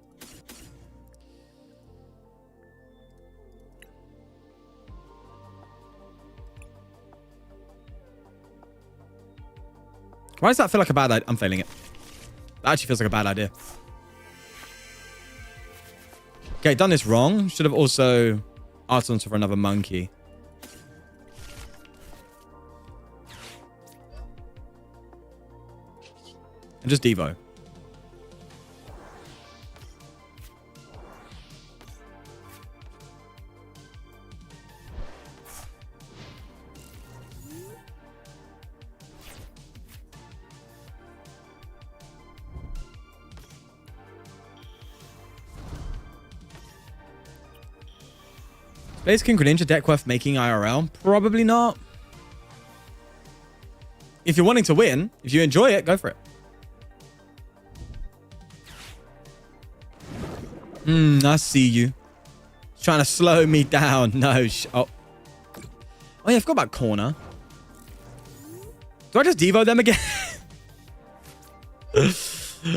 Why does that feel like a bad idea? I'm failing it. That actually feels like a bad idea. Okay, done this wrong. Should have also asked on for another monkey. And just Devo. Space King Greninja deck worth making IRL? Probably not. If you're wanting to win, if you enjoy it, go for it. I see you. Trying to slow me down. No. Oh yeah, I forgot about corner. Do I just Devo them again?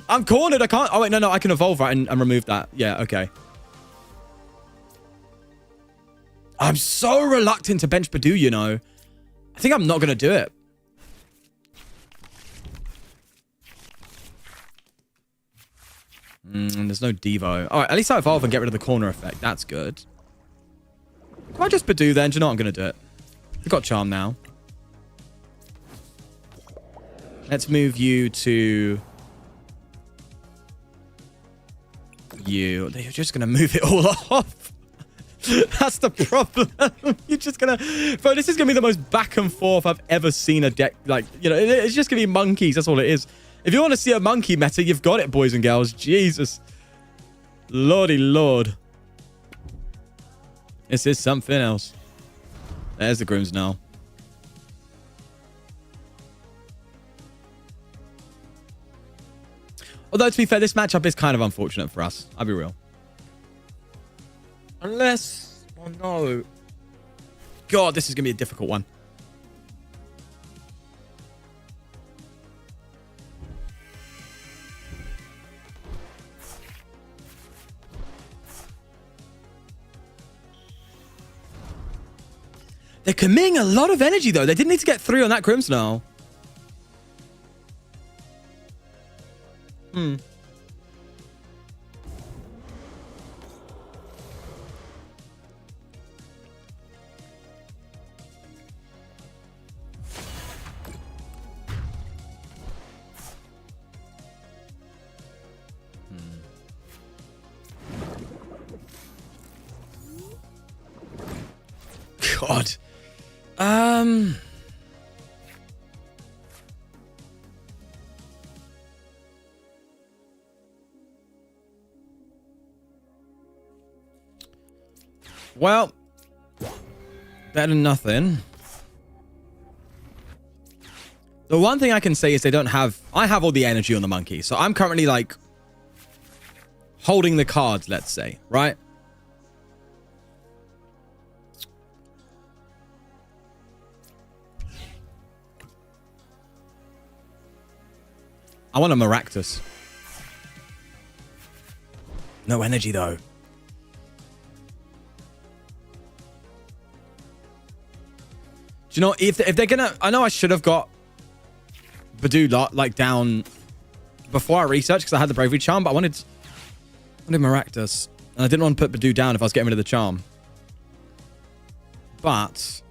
I'm cornered. I can't. Oh, wait. No. I can evolve, right? And remove that. Yeah, okay. I'm so reluctant to bench Budew, you know. I think I'm not going to do it. There's no Devo. All right, at least I evolve and get rid of the corner effect. That's good. Do I just Budew then? Do you know what? I'm going to do it. We've got Charm now. Let's move you to... you. You're just going to move it all off. That's the problem. You're just going to... Bro, this is going to be the most back and forth I've ever seen a deck. Like, you know, it's just going to be monkeys. That's all it is. If you want to see a monkey meta, you've got it, boys and girls. Jesus. Lordy Lord. This is something else. There's the Grooms now. Although, to be fair, this matchup is kind of unfortunate for us. I'll be real. Unless... oh, no. God, this is going to be a difficult one. They're committing a lot of energy, though. They didn't need to get 3 on that Grimmsnarl. God. Well, better than nothing. The one thing I can say is they don't have... I have all the energy on the monkey. So I'm currently, like, holding the cards, let's say. Right? I want a Maractus. No energy, though. Do you know, if they're gonna... I know I should have got Budew, like, down before I researched, because I had the Bravery Charm, but I wanted Maractus. And I didn't want to put Budew down if I was getting rid of the charm. But...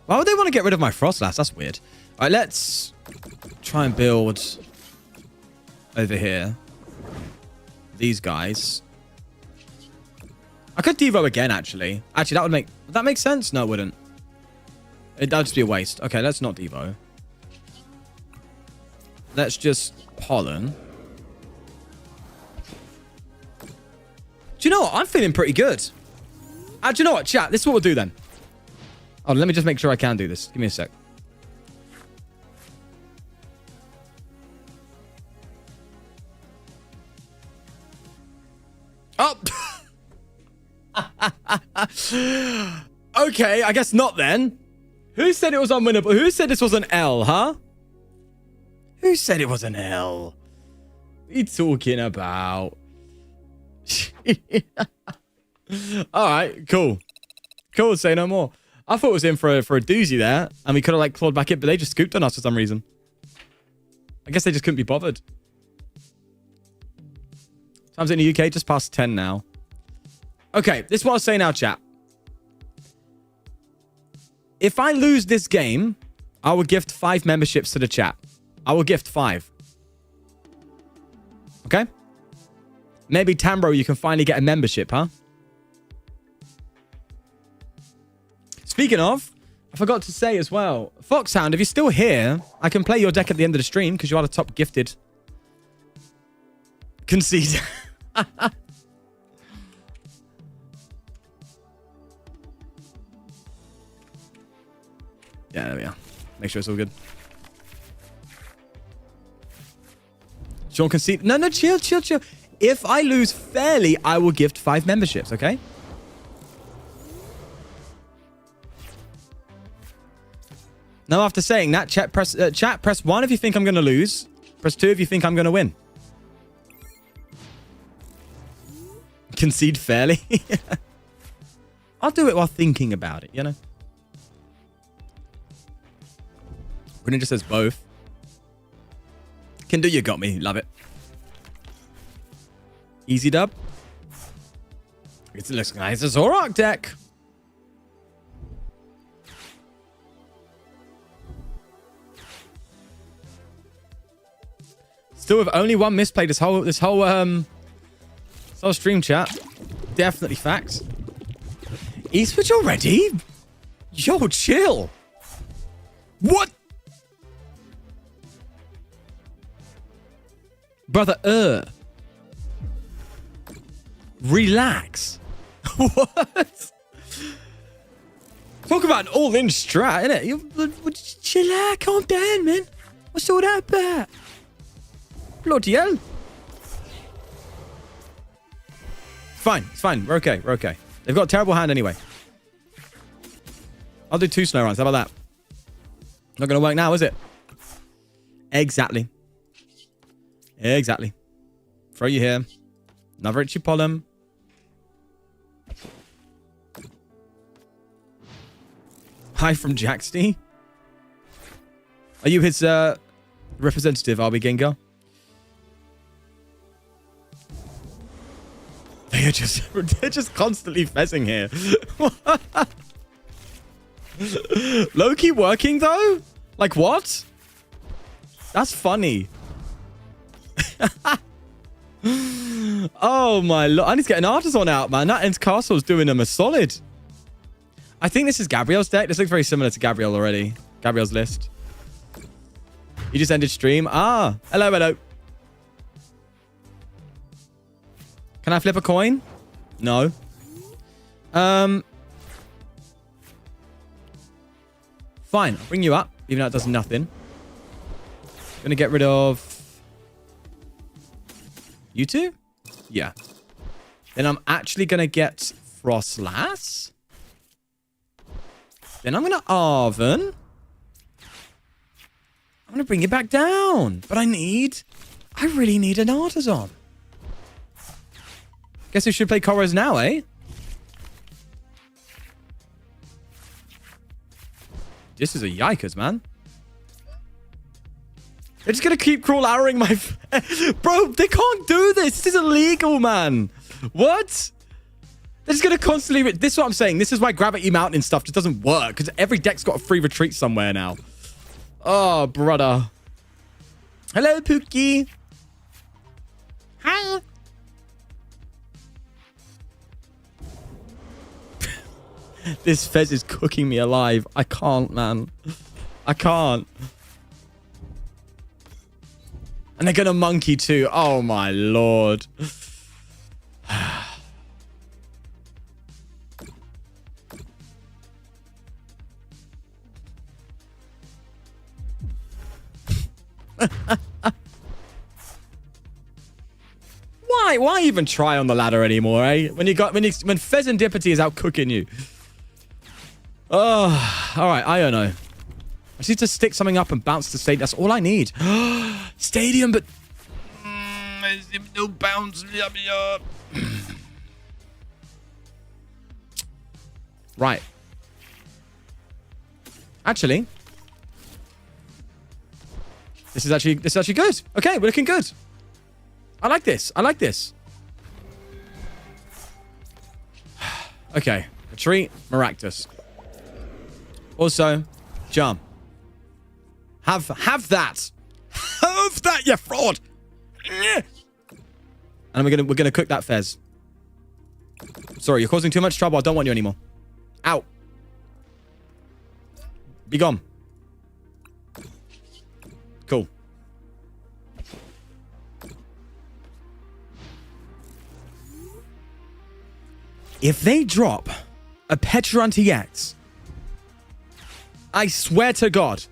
why would they want to get rid of my Froslass? That's weird. All right, let's try and build over here. These guys. I could Devo again, actually. Actually, would that make sense? No, it wouldn't. That would just be a waste. Okay, let's not Devo. Let's just Pollen. Do you know what? I'm feeling pretty good. Do you know what, chat? This is what we'll do then. Oh, let me just make sure I can do this. Give me a sec. Oh! Okay, I guess not then. Who said it was unwinnable? Who said this was an L, huh? Who said it was an L? What are you talking about? Alright, cool. Cool, say no more. I thought it was in for a doozy there, and we could have, like, clawed back in, but they just scooped on us for some reason. I guess they just couldn't be bothered. Times in the UK, just past 10 now. Okay, this is what I'll say now, chat. If I lose this game, I will gift 5 memberships to the chat. I will gift 5. Okay? Maybe, Tambro, you can finally get a membership, huh? Speaking of, I forgot to say as well, Foxhound, if you're still here, I can play your deck at the end of the stream because you are the top gifted. Concede. Yeah, there we are. Make sure it's all good. Sean concede. No, chill. If I lose fairly, I will gift 5 memberships, okay? Now, after saying that, chat, press 1 if you think I'm going to lose. Press 2 if you think I'm going to win. Concede fairly. I'll do it while thinking about it, you know? Greninja says both. Can do, you got me. Love it. Easy dub. It looks nice. It's a Zoroark deck. Still with only 1 misplay this whole stream, chat. Definitely facts. Eastwood already? Yo, chill. What? Brother, relax. What? Talk about an all-in strat, innit? Chill out, calm down, man. What's all that about? Bloody hell. It's fine. We're okay. They've got a terrible hand anyway. I'll do 2 snow runs. How about that? Not going to work now, is it? Exactly. Throw you here. Another itchy pollen. Hi from Jaxty. Are you his representative, Are we, Gengar? They're just constantly fezzing here. Low-key working, though? Like, what? That's funny. Oh, my Lord. I need to get an artisan out, man. That Ends Castle's doing them a solid. I think this is Gabriel's deck. This looks very similar to Gabriel already. Gabriel's list. You just ended stream. Ah, hello. Can I flip a coin? No. Fine. I'll bring you up, even though it does nothing. Gonna get rid of you two? Yeah. Then I'm actually gonna get Froslass. Then I'm gonna Arven. I'm gonna bring it back down. But I really need an Artisan. Guess we should play Koros now, eh? This is a yikers, man. They're just gonna keep crawl arrowing my... Bro, they can't do this. This is illegal, man. What? They're just gonna constantly... This is what I'm saying. This is why Gravity Mountain stuff just doesn't work. Because every deck's got a free retreat somewhere now. Oh, brother. Hello, Pookie. Hi. This Fez is cooking me alive. I can't, man. I can't. And they're gonna monkey too. Oh, my lord. Why even try on the ladder anymore, eh? When Pheasantipity is out cooking you. Oh, all right. I don't know. I just need to stick something up and bounce the stadium. That's all I need. Stadium, but no bounce. Right. Actually, this is actually good. Okay, we're looking good. I like this. I like this. Okay. Retreat. Maractus. Also, jump. Have that. Have that, you fraud. And we're gonna cook that Fez. Sorry, you're causing too much trouble. I don't want you anymore. Out. Be gone. Cool. If they drop a Petron TX, I swear to God.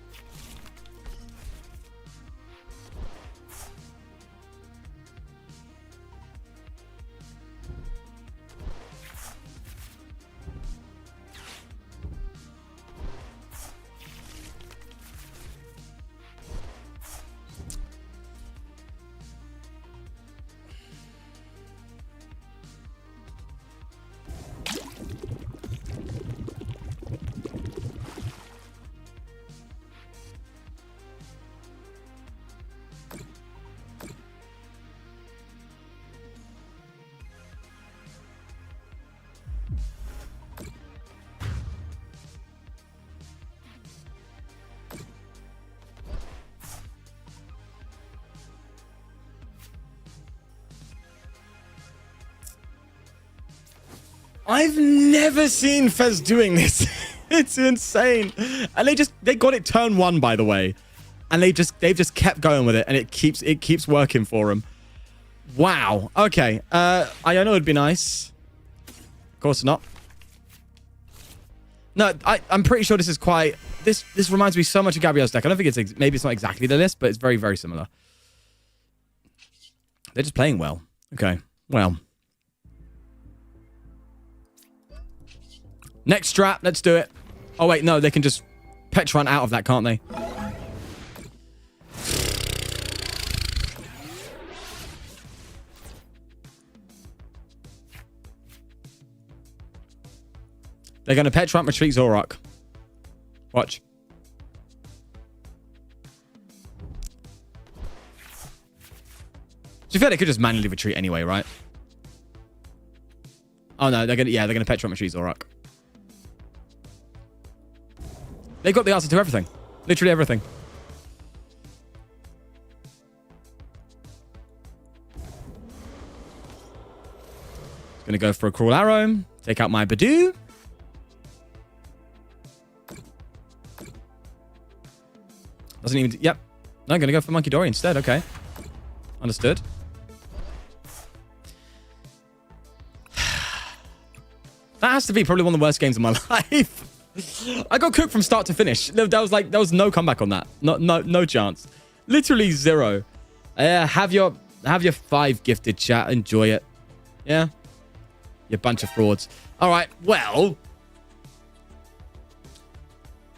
I've never seen Fez doing this. It's insane. And they got it turn 1, by the way. And they've just kept going with it, and it keeps working for them. Wow. Okay. I know it'd be nice. Of course not. No, I'm pretty sure this is quite... This reminds me so much of Gabriel's deck. I don't think maybe it's not exactly the list, but it's very, very similar. They're just playing well. Okay. Well. Next strat. Let's do it. Oh, wait. No, they can just Petron out of that, can't they? They're going to Petron retreat Zorok. Watch. To be fair, they could just manually retreat anyway, right? Oh no, they're gonna Petron retreat Zorok. They've got the answer to everything. Literally everything. Gonna go for a crawl arrow. Take out my Budew. Doesn't even... Yep. No, I'm gonna go for Monkey Dory instead. Okay. Understood. has to be probably one of the worst games of my life. I got cooked from start to finish. There was no comeback on that. No chance. Literally zero. Have your 5 gifted, chat. Enjoy it. Yeah. You bunch of frauds. All right. Well,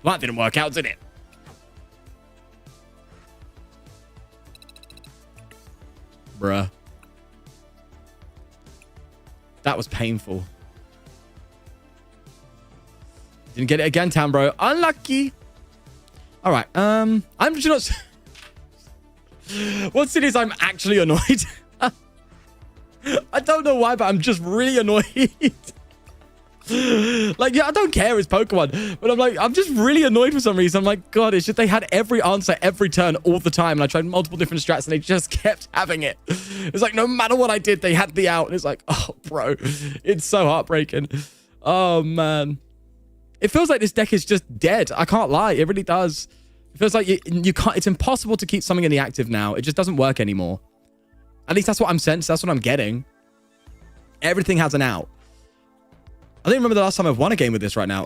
that didn't work out, did it? Bruh. That was painful. Didn't get it again, Tam, bro. Unlucky. All right. I'm just not... What's it is I'm actually annoyed. I don't know why, but I'm just really annoyed. Like, yeah, I don't care, it's Pokemon. But I'm just really annoyed for some reason. I'm like, God, it's just they had every answer every turn all the time. And I tried multiple different strats and they just kept having it. It's like, no matter what I did, they had the out. And it's like, oh, bro, it's so heartbreaking. Oh, man. It feels like this deck is just dead. I can't lie. It really does. It feels like you can't, it's impossible to keep something in the active now. It just doesn't work anymore. At least that's what I'm sensing. That's what I'm getting. Everything has an out. I don't remember the last time I've won a game with this right now.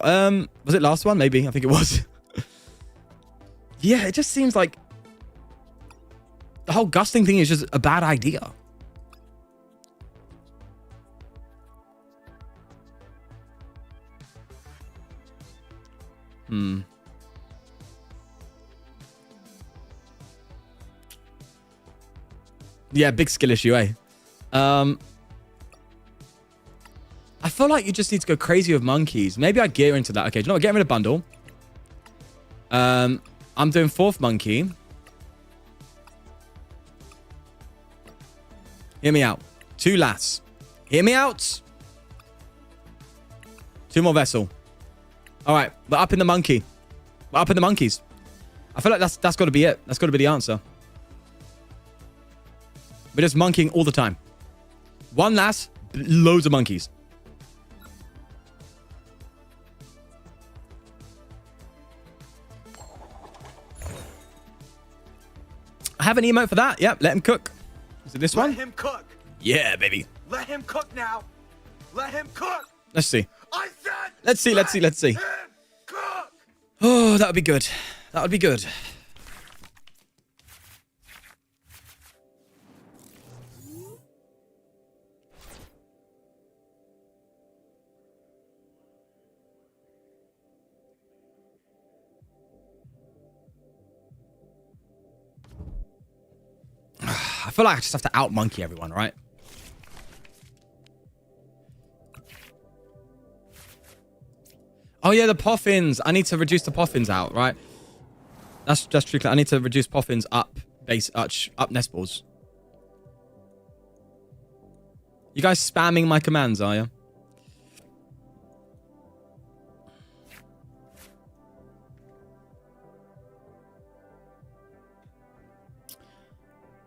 Was it last one? Maybe. I think it was. Yeah, it just seems like the whole gusting thing is just a bad idea. Yeah, big skill issue, eh? I feel like you just need to go crazy with monkeys. Maybe I gear into that. Okay, do you know what? Get rid of bundle. I'm doing 4th monkey. Hear me out. 2 lass. Hear me out. 2 more vessel. All right, we're up in the monkey. We're up in the monkeys. I feel like that's got to be it. That's got to be the answer. We're just monkeying all the time. 1 lass, loads of monkeys. I have an emote for that. Yep, let him cook. Is it this one? Let him cook. Yeah, baby. Let him cook now. Let him cook. Let's see. I said. Let's see. Let's see. Him cook. Oh, that would be good. That would be good. I feel like I just have to out-monkey everyone, right? Oh, yeah, the poffins. I need to reduce the poffins out, right? That's just true. I need to reduce poffins up up nest balls. You guys spamming my commands, are you?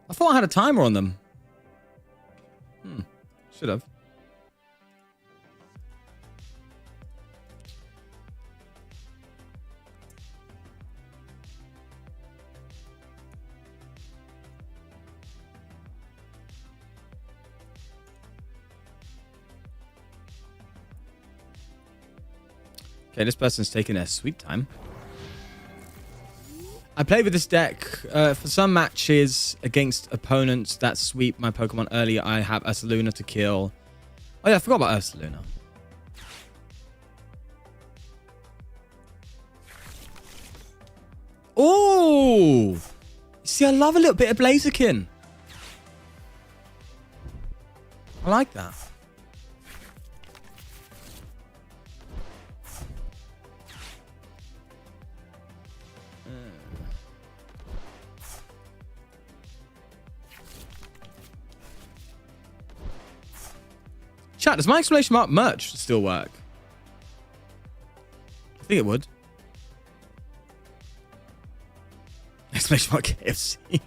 I thought I had a timer on them. Should have. Okay, this person's taking their sweet time. I played with this deck for some matches against opponents that sweep my Pokemon early. I have Ursaluna to kill. Oh yeah, I forgot about Ursaluna. Oh! See, I love a little bit of Blaziken. I like that. Chat, does my exclamation mark merch still work? I think it would. Exclamation mark KFC.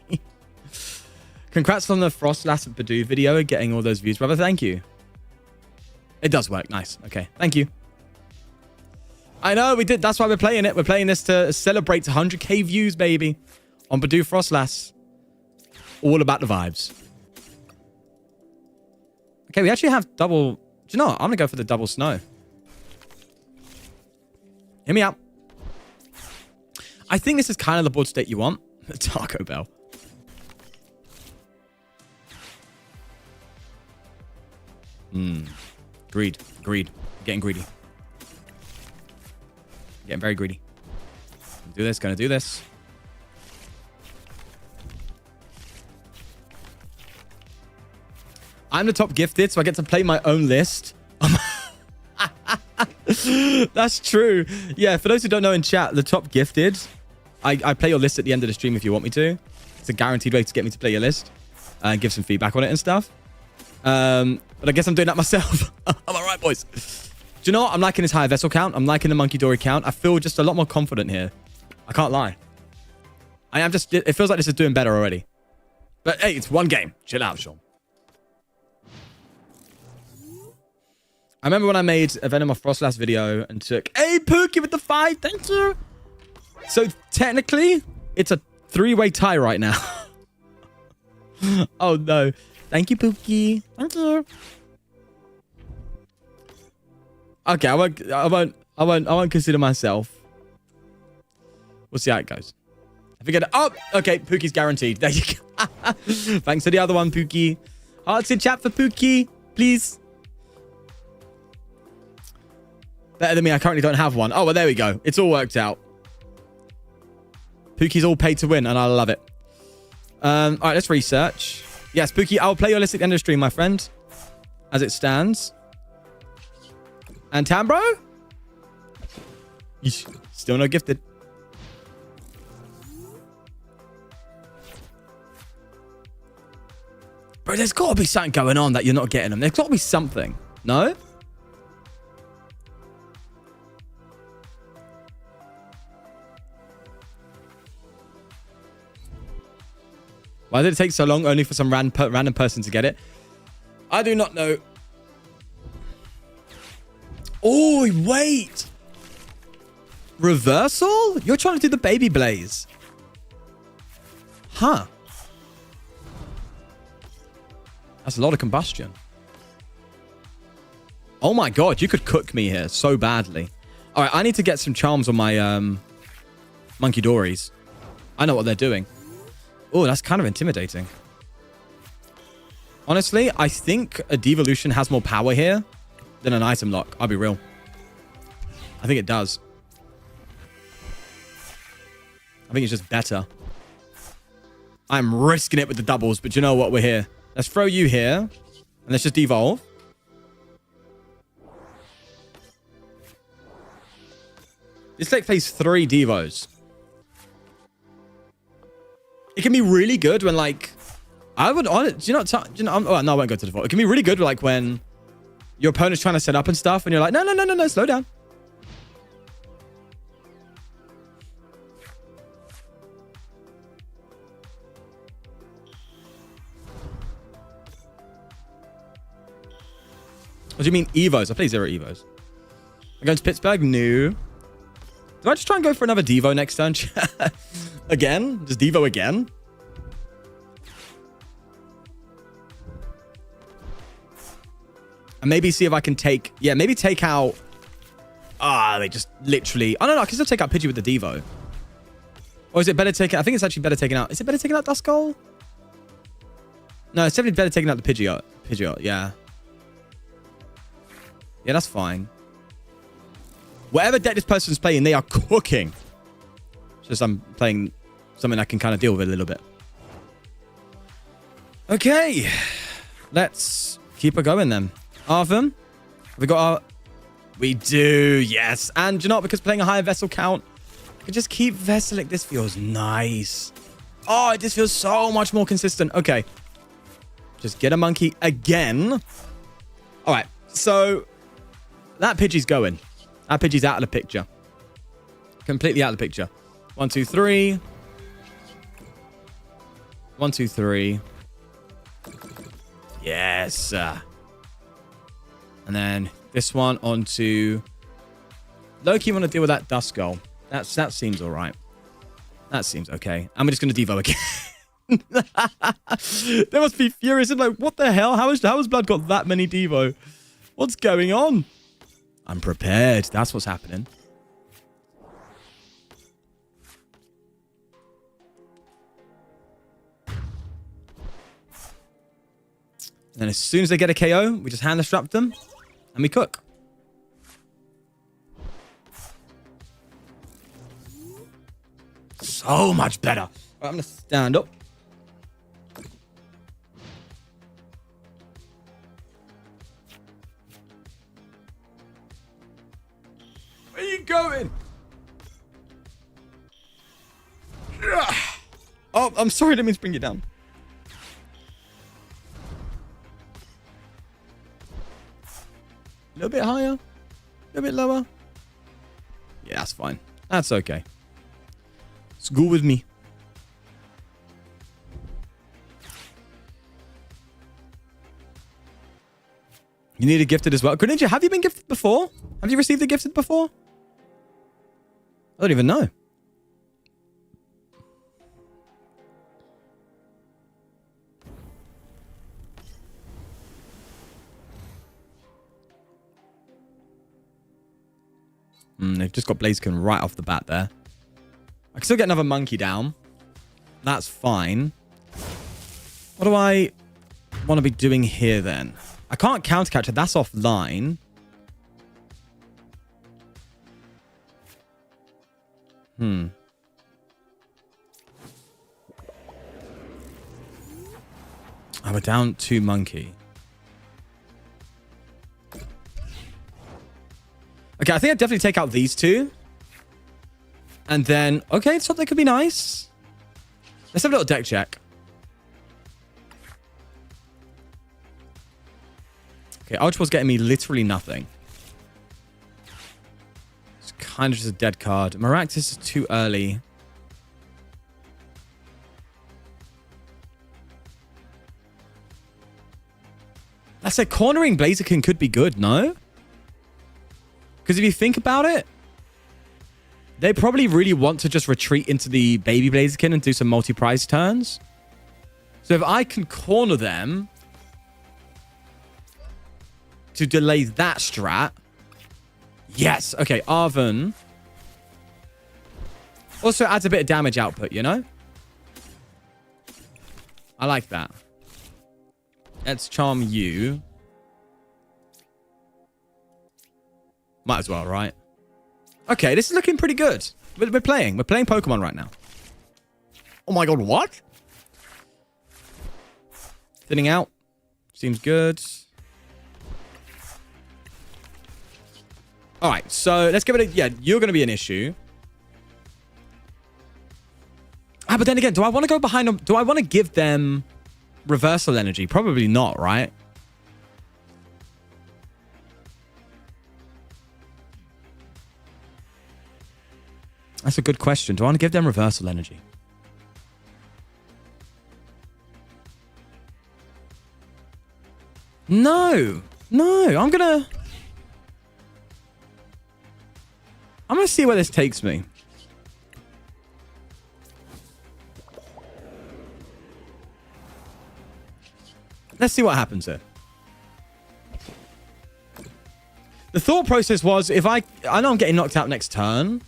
Congrats on the Froslass Budew video and getting all those views, brother. Thank you. It does work. Nice. Okay. Thank you. I know we did. That's why we're playing it. We're playing this to celebrate 100k views, baby. On Budew Froslass. All about the vibes. Okay, we actually have double... Do you know what? I'm going to go for the double snow. Hear me out. I think this is kind of the board state you want. The Taco Bell. Greed. Greed. Getting greedy. Getting very greedy. Do this. Gonna do this. I'm the top gifted, so I get to play my own list. That's true. Yeah, for those who don't know in chat, the top gifted, I play your list at the end of the stream if you want me to. It's a guaranteed way to get me to play your list and give some feedback on it and stuff. But I guess I'm doing that myself. I'm all right, boys. Do you know what? I'm liking this higher vessel count. I'm liking the monkey dory count. I feel just a lot more confident here. I can't lie. I am just... It feels like this is doing better already. But hey, it's one game. Chill out, Sean. I remember when I made a Venom of Froslass video and took... Hey, Pookie with the 5. Thank you. So technically, it's a 3-way tie right now. Oh, no. Thank you, Pookie. Thank you. Okay, I won't consider myself. We'll see how it goes. I figured... Oh, okay. Pookie's guaranteed. There you go. Thanks to the other one, Pookie. Hearts in chat for Pookie, please. Better than me. I currently don't have one. Oh, well, there we go. It's all worked out. Pookie's all paid to win, and I love it. All right, let's research. Yes, Pookie, I'll play your list at the end of the stream, my friend. As it stands. And Tambro? Still no gifted. Bro, there's got to be something going on that you're not getting them. There's got to be something. No? Why did it take so long only for some random person to get it? I do not know. Oh, wait. Reversal? You're trying to do the baby blaze. Huh. That's a lot of combustion. Oh my god, you could cook me here so badly. All right, I need to get some charms on my monkey dories. I know what they're doing. Oh, that's kind of intimidating. Honestly, I think a devolution has more power here than an item lock. I'll be real. I think it does. I think it's just better. I'm risking it with the doubles, but you know what? We're here. Let's throw you here. And let's just devolve. This deck plays 3 devos. It can be really good when, like... I would... Do you know... Oh, no, I won't go to default. It can be really good, like, when your opponent's trying to set up and stuff, and you're like, no, slow down. What do you mean, Evos? I play 0 Evos. I'm going to Pittsburgh? No. Do I just try and go for another Devo next turn? Again? Just Devo again? And maybe see if I can take... Yeah, maybe take out... they just literally... I don't know. I can still take out Pidgey with the Devo. Or is it better taking... I think it's actually better taking out... Is it better taking out Duskull? No, it's definitely better taking out the Pidgeot. Yeah. Yeah, that's fine. Whatever deck this person's playing, they are cooking. It's just I'm playing something I can kind of deal with a little bit. Okay. Let's keep it going then. Arthur, have we got our... We do, yes. And you know what? Because playing a higher vessel count, I can just keep vesseling. This feels nice. Oh, this feels so much more consistent. Okay. Just get a monkey again. All right. So... That Pidgey's going. That Pidgey's out of the picture. Completely out of the picture. 1, 2, 3. 1, 2, 3. Yes. And then this one onto... Loki want to deal with that Duskull. That seems all right. That seems okay. I'm just going to Devo again. They must be furious. I'm like, what the hell? How has Blood got that many Devo? What's going on? I'm prepared. That's what's happening. then as soon as they get a KO, we just hand disrupt them and we cook. So much better. Right, I'm going to stand up. Where are you going? Oh, I'm sorry. I didn't mean to bring you down. A little bit higher. A little bit lower. Yeah, that's fine. That's okay. It's good with me. You need a gifted as well. Greninja, have you been gifted before? Have you received a gifted before? I don't even know. They've just got Blaziken right off the bat there. I can still get another monkey down. That's fine. What do I want to be doing here then? I can't counter catch it. That's offline. Oh, we're down 2 monkey. Okay, I think I'd definitely take out these 2. And then, okay, something could be nice. Let's have a little deck check. Okay, Ultra getting me literally nothing. It's kind of just a dead card. Maractus is too early. I said cornering Blaziken could be good, no? Because if you think about it, they probably really want to just retreat into the baby Blaziken and do some multi-prize turns. So if I can corner them to delay that strat. Yes. Okay, Arven also adds a bit of damage output, you know? I like that. Let's charm you. Might as well, right? Okay, this is looking pretty good. We're playing Pokemon right now. Oh my god, what? Thinning out. Seems good. Alright, so let's give it a... Yeah, you're going to be an issue. But then again, do I want to go behind them? Do I want to give them reversal energy? Probably not, right? That's a good question. Do I want to give them reversal energy? No. No, I'm going to see where this takes me. Let's see what happens here. The thought process was, if I know I'm getting knocked out next turn,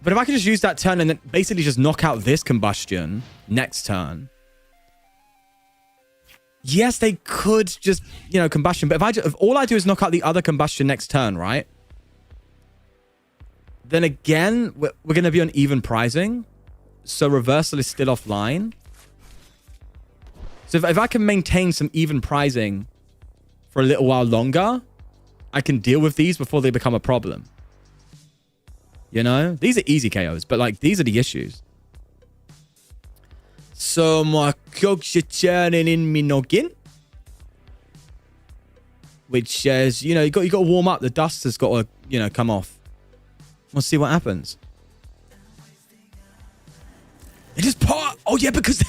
but if I could just use that turn and then basically just knock out this combustion next turn. Yes, they could just, you know, combustion. But if all I do is knock out the other combustion next turn, right? Then again, we're going to be on even pricing. So reversal is still offline. So if I can maintain some even pricing for a little while longer, I can deal with these before they become a problem. You know? These are easy KOs, but like these are the issues. So my cogs are turning in me noggin. Which says, you know, you got to warm up. The dust has got to, you know, come off. We'll see what happens. It just part. Oh yeah, because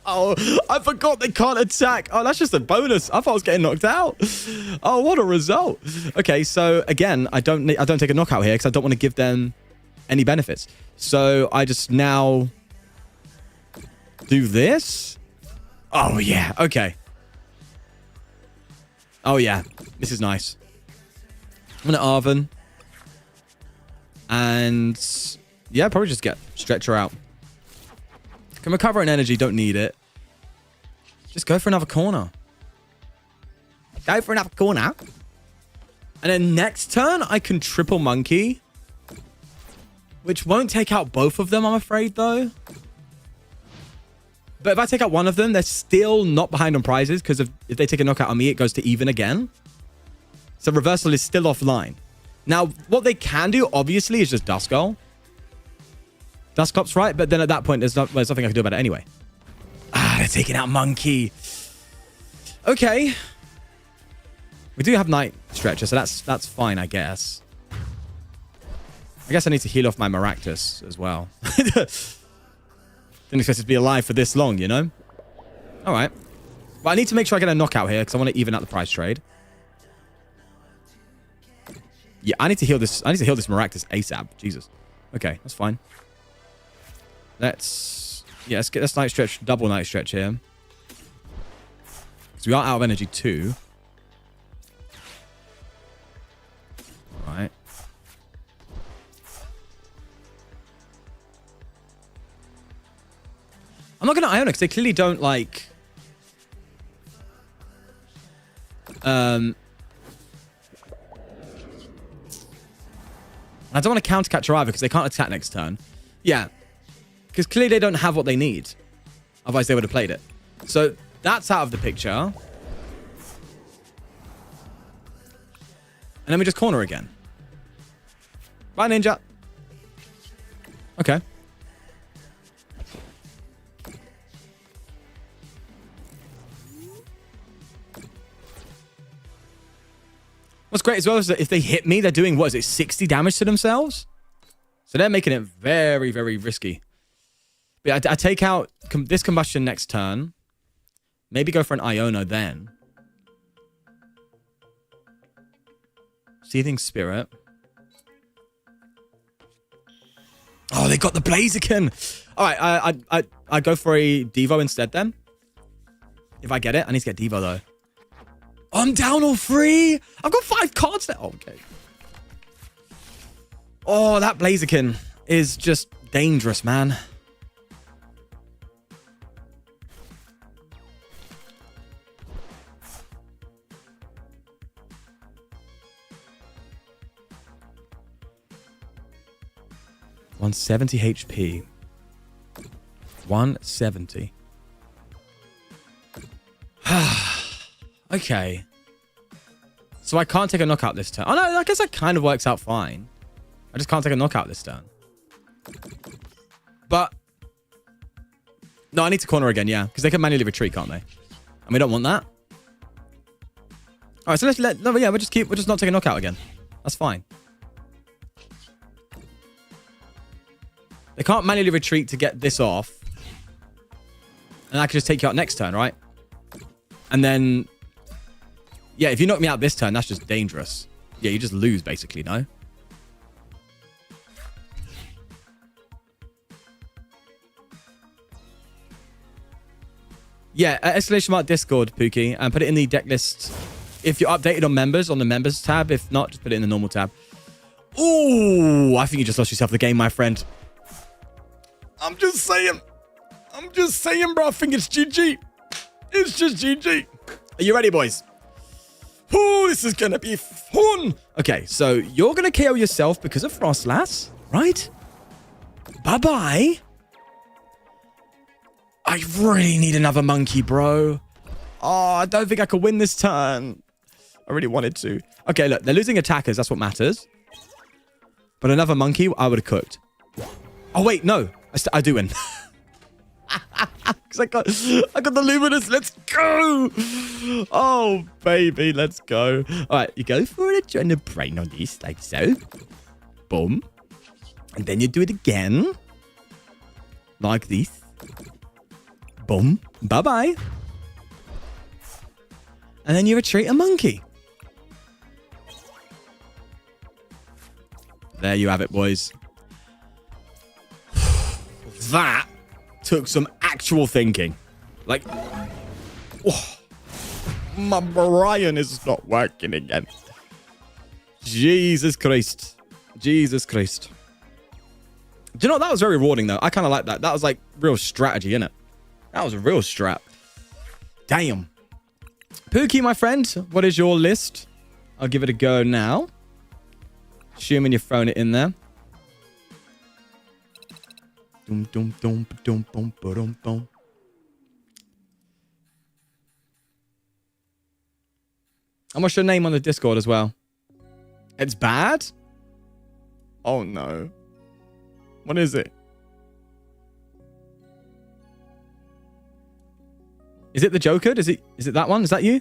oh, I forgot they can't attack. Oh, that's just a bonus. I thought I was getting knocked out. Oh, what a result. Okay, so again, I don't take a knockout here because I don't want to give them any benefits. So I just now do this. Oh yeah. Okay. Oh yeah. This is nice. I'm gonna Arven. And yeah, probably just get Stretcher out. Can recover an energy, don't need it. Just go for another corner. Go for another corner. And then next turn, I can triple monkey. Which won't take out both of them, I'm afraid, though. But if I take out one of them, they're still not behind on prizes. Because if they take a knockout on me, it goes to even again. So reversal is still offline. Now, what they can do, obviously, is just Dust Goal. Dust Cop's right, but then at that point, there's nothing I can do about it anyway. Ah, they're taking out Monkey. Okay. We do have Night Stretcher, so that's fine, I guess. I guess I need to heal off my Maractus as well. Didn't expect it to be alive for this long, you know? All right. Well, I need to make sure I get a knockout here because I want to even out the prize trade. Yeah, I need to heal this. I need to heal this Maractus ASAP. Jesus. Okay, that's fine. Let's get this Night Stretch, double Night Stretch here. Because we are out of energy too. All right. I'm not going to Ionic because they clearly don't like... I don't want to counter catch her either because they can't attack next turn. Yeah. Because clearly they don't have what they need. Otherwise they would have played it. So that's out of the picture. And then we just corner again. Bye, Ninja. Okay. What's great as well is that if they hit me, they're doing, what is it, 60 damage to themselves? So they're making it very, very risky. But I take out this combustion next turn. Maybe go for an Iono then. Seething Spirit. Oh, they got the Blaziken. All right, I go for a Devo instead then. If I get it, I need to get Devo though. I'm down all three. I've got 5 cards there. Oh, okay. Oh, that Blaziken is just dangerous, man. $170 HP. 170. Okay. So I can't take a knockout this turn. Oh, no, I guess that kind of works out fine. I just can't take a knockout this turn. But... No, I need to corner again, yeah. Because they can manually retreat, can't they? And we don't want that. Alright, so let's let... No, yeah, we'll just not take a knockout again. That's fine. They can't manually retreat to get this off. And I can just take you out next turn, right? And then... Yeah, if you knock me out this turn, that's just dangerous. Yeah, you just lose, basically, no? Yeah, exclamation mark Discord, Pookie, and put it in the deck list. If you're updated on members, on the members tab. If not, just put it in the normal tab. Ooh, I think you just lost yourself the game, my friend. I'm just saying. Bro. I think it's GG. It's just GG. Are you ready, boys? Ooh, this is going to be fun. Okay, so you're going to KO yourself because of Froslass, right? Bye-bye. I really need another monkey, bro. Oh, I don't think I could win this turn. I really wanted to. Okay, look, they're losing attackers. That's what matters. But another monkey, I would have cooked. Oh, wait, no. I do win. Because I got the Luminous. Let's go. Oh, baby, let's go. All right, you go for it on the brain on this, like so. Boom. And then you do it again. Like this. Boom. Bye-bye. And then you retreat a monkey. There you have it, boys. That took some actual thinking. Like, oh, my Brian is not working again. Jesus Christ. Jesus Christ. Do you know what? That was very rewarding, though. I kind of like that. That was like real strategy, innit? That was a real strat. Damn. Pookie, my friend, what is your list? I'll give it a go now. Assuming you've thrown it in there. Dum, dum, dum, dum, dum, dum, dum. And what's your name on the Discord as well? It's bad? Oh no. What is it? Is it the Joker? Is it that one? Is that you?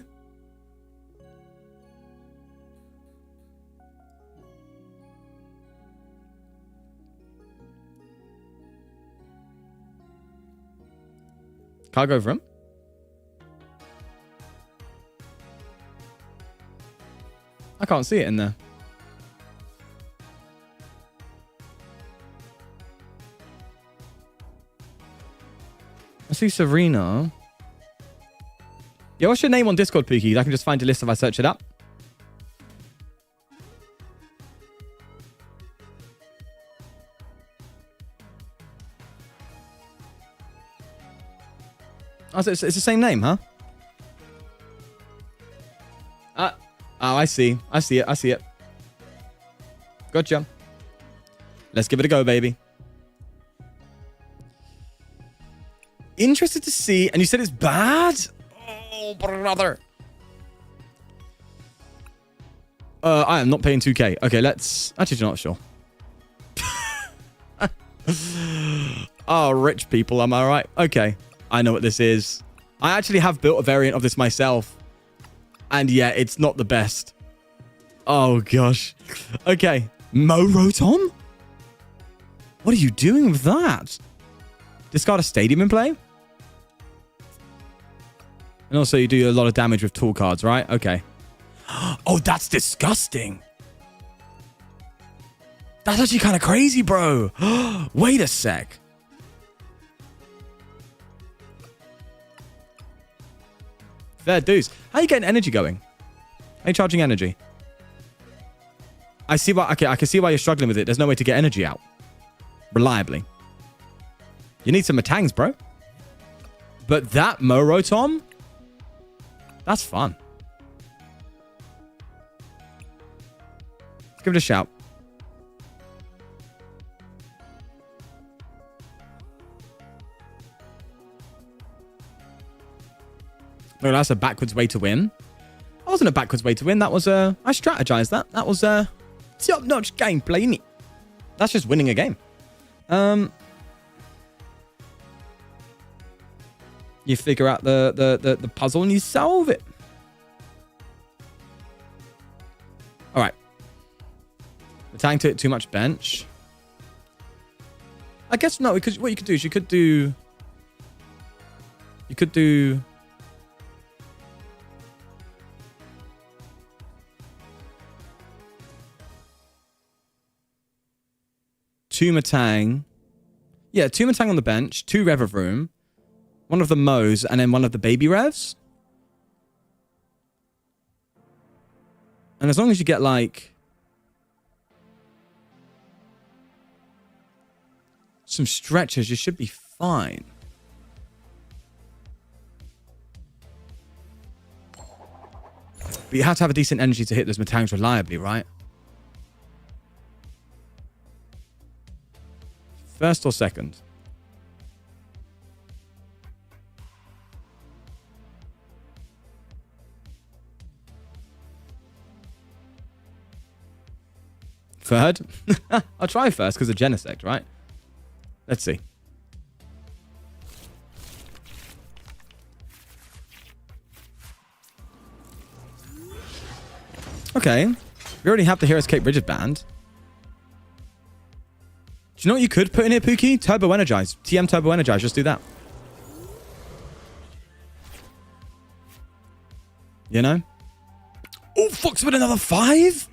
Can I go over him? I can't see it in there. I see Serena. Yeah, what's your name on Discord, Pookie? I can just find a list if I search it up. Oh, so it's the same name, huh? Oh, I see. I see it. I see it. Gotcha. Let's give it a go, baby. Interested to see. And you said it's bad? Oh, brother. I am not paying 2K. Okay, let's... Actually, you're not sure. Oh, rich people. Am I right? Okay. I know what this is. I actually have built a variant of this myself. And yeah, it's not the best. Oh, gosh. Okay. Morotom? What are you doing with that? Discard a stadium in play? And also you do a lot of damage with tool cards, right? Okay. Oh, that's disgusting. That's actually kind of crazy, bro. Wait a sec. Fair dues. How are you getting energy going? How are you charging energy? I see why. Okay, I can see why you're struggling with it. There's no way to get energy out reliably. You need some Matangs, bro. But that Morotom, that's fun. Let's give it a shout. Oh, that's a backwards way to win. That wasn't a backwards way to win. That was I strategized that. That was top-notch gameplay, innit? That's just winning a game. You figure out the puzzle and you solve it. All right. The tank took too much bench. I guess no, because what you could do is you could do 2 Matang. Yeah, 2 Matang on the bench, 2 Rev of Room, 1 of the Moes, and then 1 of the Baby Revs. And as long as you get, like, some stretchers, you should be fine. But you have to have a decent energy to hit those Matangs reliably, right? First or second? Third? I'll try first because of Genesect, right? Let's see. Okay. We already have the Heroes Cape Rigid Band. Do you know what you could put in here, Pookie? Turbo Energize. TM Turbo Energize. Just do that. You know? Oh, Fox with another 5?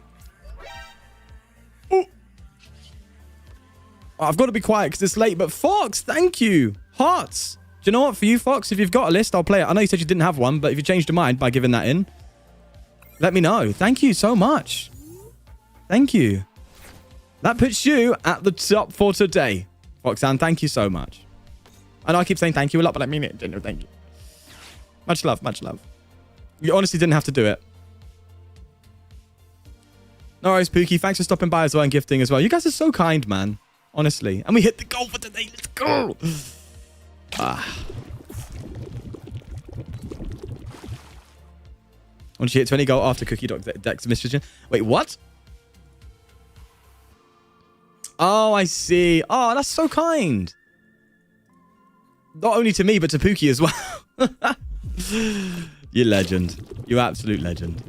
Oh. I've got to be quiet because it's late, but Fox, thank you. Hearts. Do you know what? For you, Fox, if you've got a list, I'll play it. I know you said you didn't have one, but if you changed your mind by giving that in, let me know. Thank you so much. Thank you. That puts you at the top for today. Roxanne, thank you so much. I know I keep saying thank you a lot, but I mean it. Thank you. Much love, much love. You honestly didn't have to do it. No worries, Pookie. Thanks for stopping by as well and gifting as well. You guys are so kind, man. Honestly. And we hit the goal for today. Let's go. Once you hit 20 goal after Cookie Deck's mission. Wait, what? Oh, I see. Oh, that's so kind. Not only to me, but to Pookie as well. You legend. You absolute legend.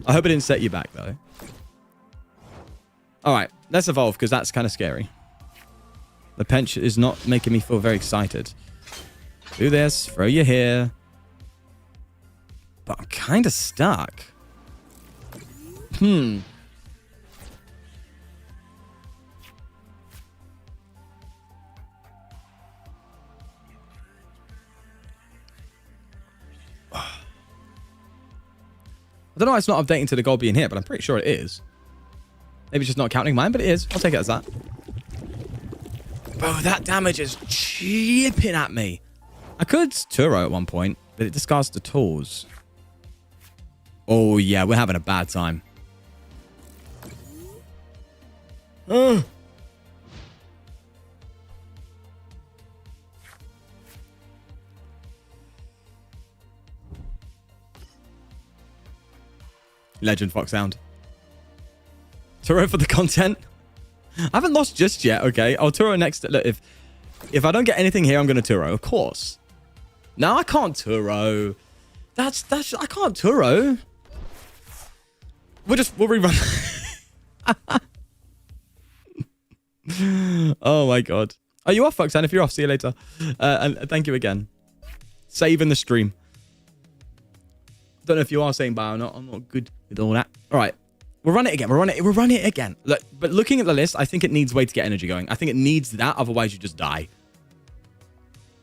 I hope it didn't set you back, though. All right, let's evolve, because that's kind of scary. The pench is not making me feel very excited. Do this. Throw you here. But I'm kind of stuck. I don't know why it's not updating to the goal being here, but I'm pretty sure it is. Maybe it's just not counting mine, but it is. I'll take it as that. Bro, that damage is chipping at me. I could Turo at one point, but it discards the tools. Oh, yeah, we're having a bad time. Legend Foxhound. Turo for the content. I haven't lost just yet, okay? I'll Turo next. Look, if I don't get anything here, I'm going to Turo, of course. No, I can't Turo. That's I can't Turo. We'll rerun. Oh my god. Are you off, Foxhound? If you're off, see you later. And thank you again. Saving the stream. Don't know if you are saying bye or not. I'm not good with all that. All right. We'll run it again. We'll run it again. Look, but looking at the list, I think it needs way to get energy going. I think it needs that. Otherwise, you just die.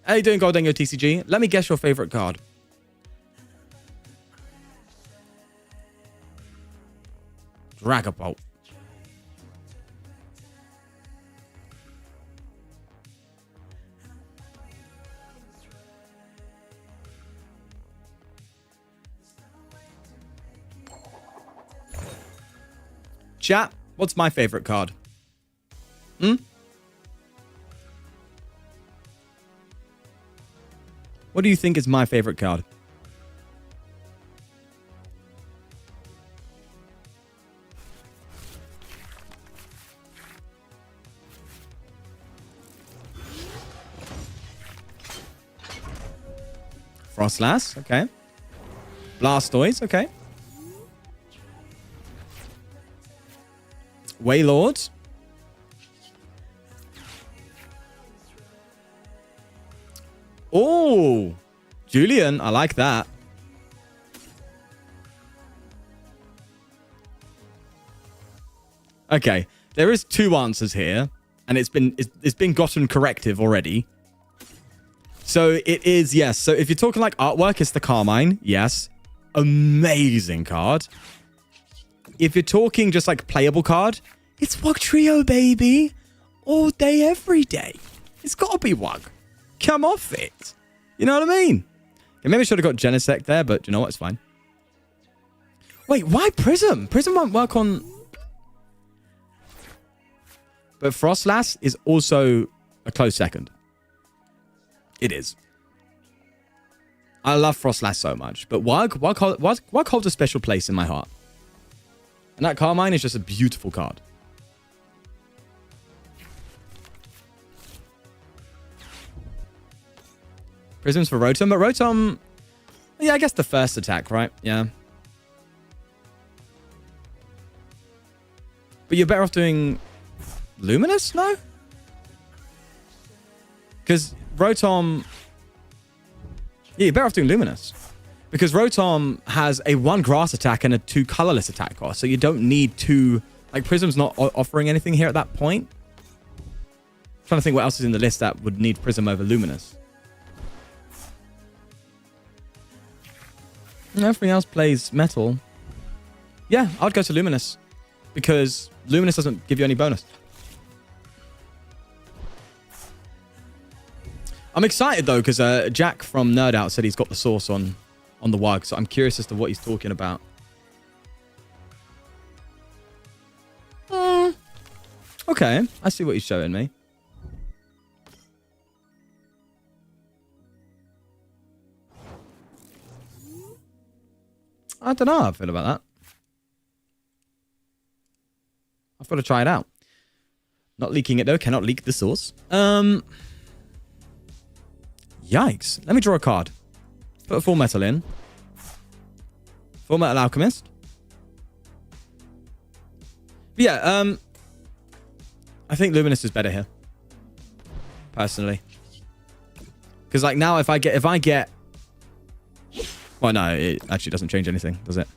How you doing, Goldengo TCG? Let me guess your favorite card. Dragapult. Chat, what's my favorite card? What do you think is my favorite card? Frostlass, okay. Blastoise, okay. Wailord. Oh, Julian, I like that. Okay, there is two answers here, and it's been gotten corrective already. So it is, yes. So if you're talking like artwork, it's the Carmine. Yes. Amazing card. If you're talking just like playable card, it's Wugtrio, baby. All day, every day. It's got to be Wug. Come off it. You know what I mean? Okay, maybe I should have got Genesect there, but you know what? It's fine. Wait, why Prism? Prism won't work on... But Frostlass is also a close second. It is. I love Froslass so much, but Wug holds a special place in my heart. And that Carmine is just a beautiful card. Prisms for Rotom, but Rotom... Yeah, I guess the first attack, right? Yeah. But you're better off doing... Luminous? No? Because Rotom... Yeah, you're better off doing Luminous. Because Rotom has a 1 grass attack and a 2 colorless attack cost. So you don't need 2... Like, Prism's not offering anything here at that point. I'm trying to think what else is in the list that would need Prism over Luminous. Everything else plays Metal. Yeah, I'd go to Luminous. Because Luminous doesn't give you any bonus. I'm excited, though, because Jack from Nerd Out said he's got the source on the WUG, so I'm curious as to what he's talking about. Okay, I see what he's showing me. I don't know how I feel about that. I've got to try it out. Not leaking it, though. Cannot leak the source. Yikes. Let me draw a card. Put a Full Metal in. Full Metal Alchemist. But yeah, I think Luminous is better here. Personally. Because, like, now if I get... Well, no, it actually doesn't change anything, does it?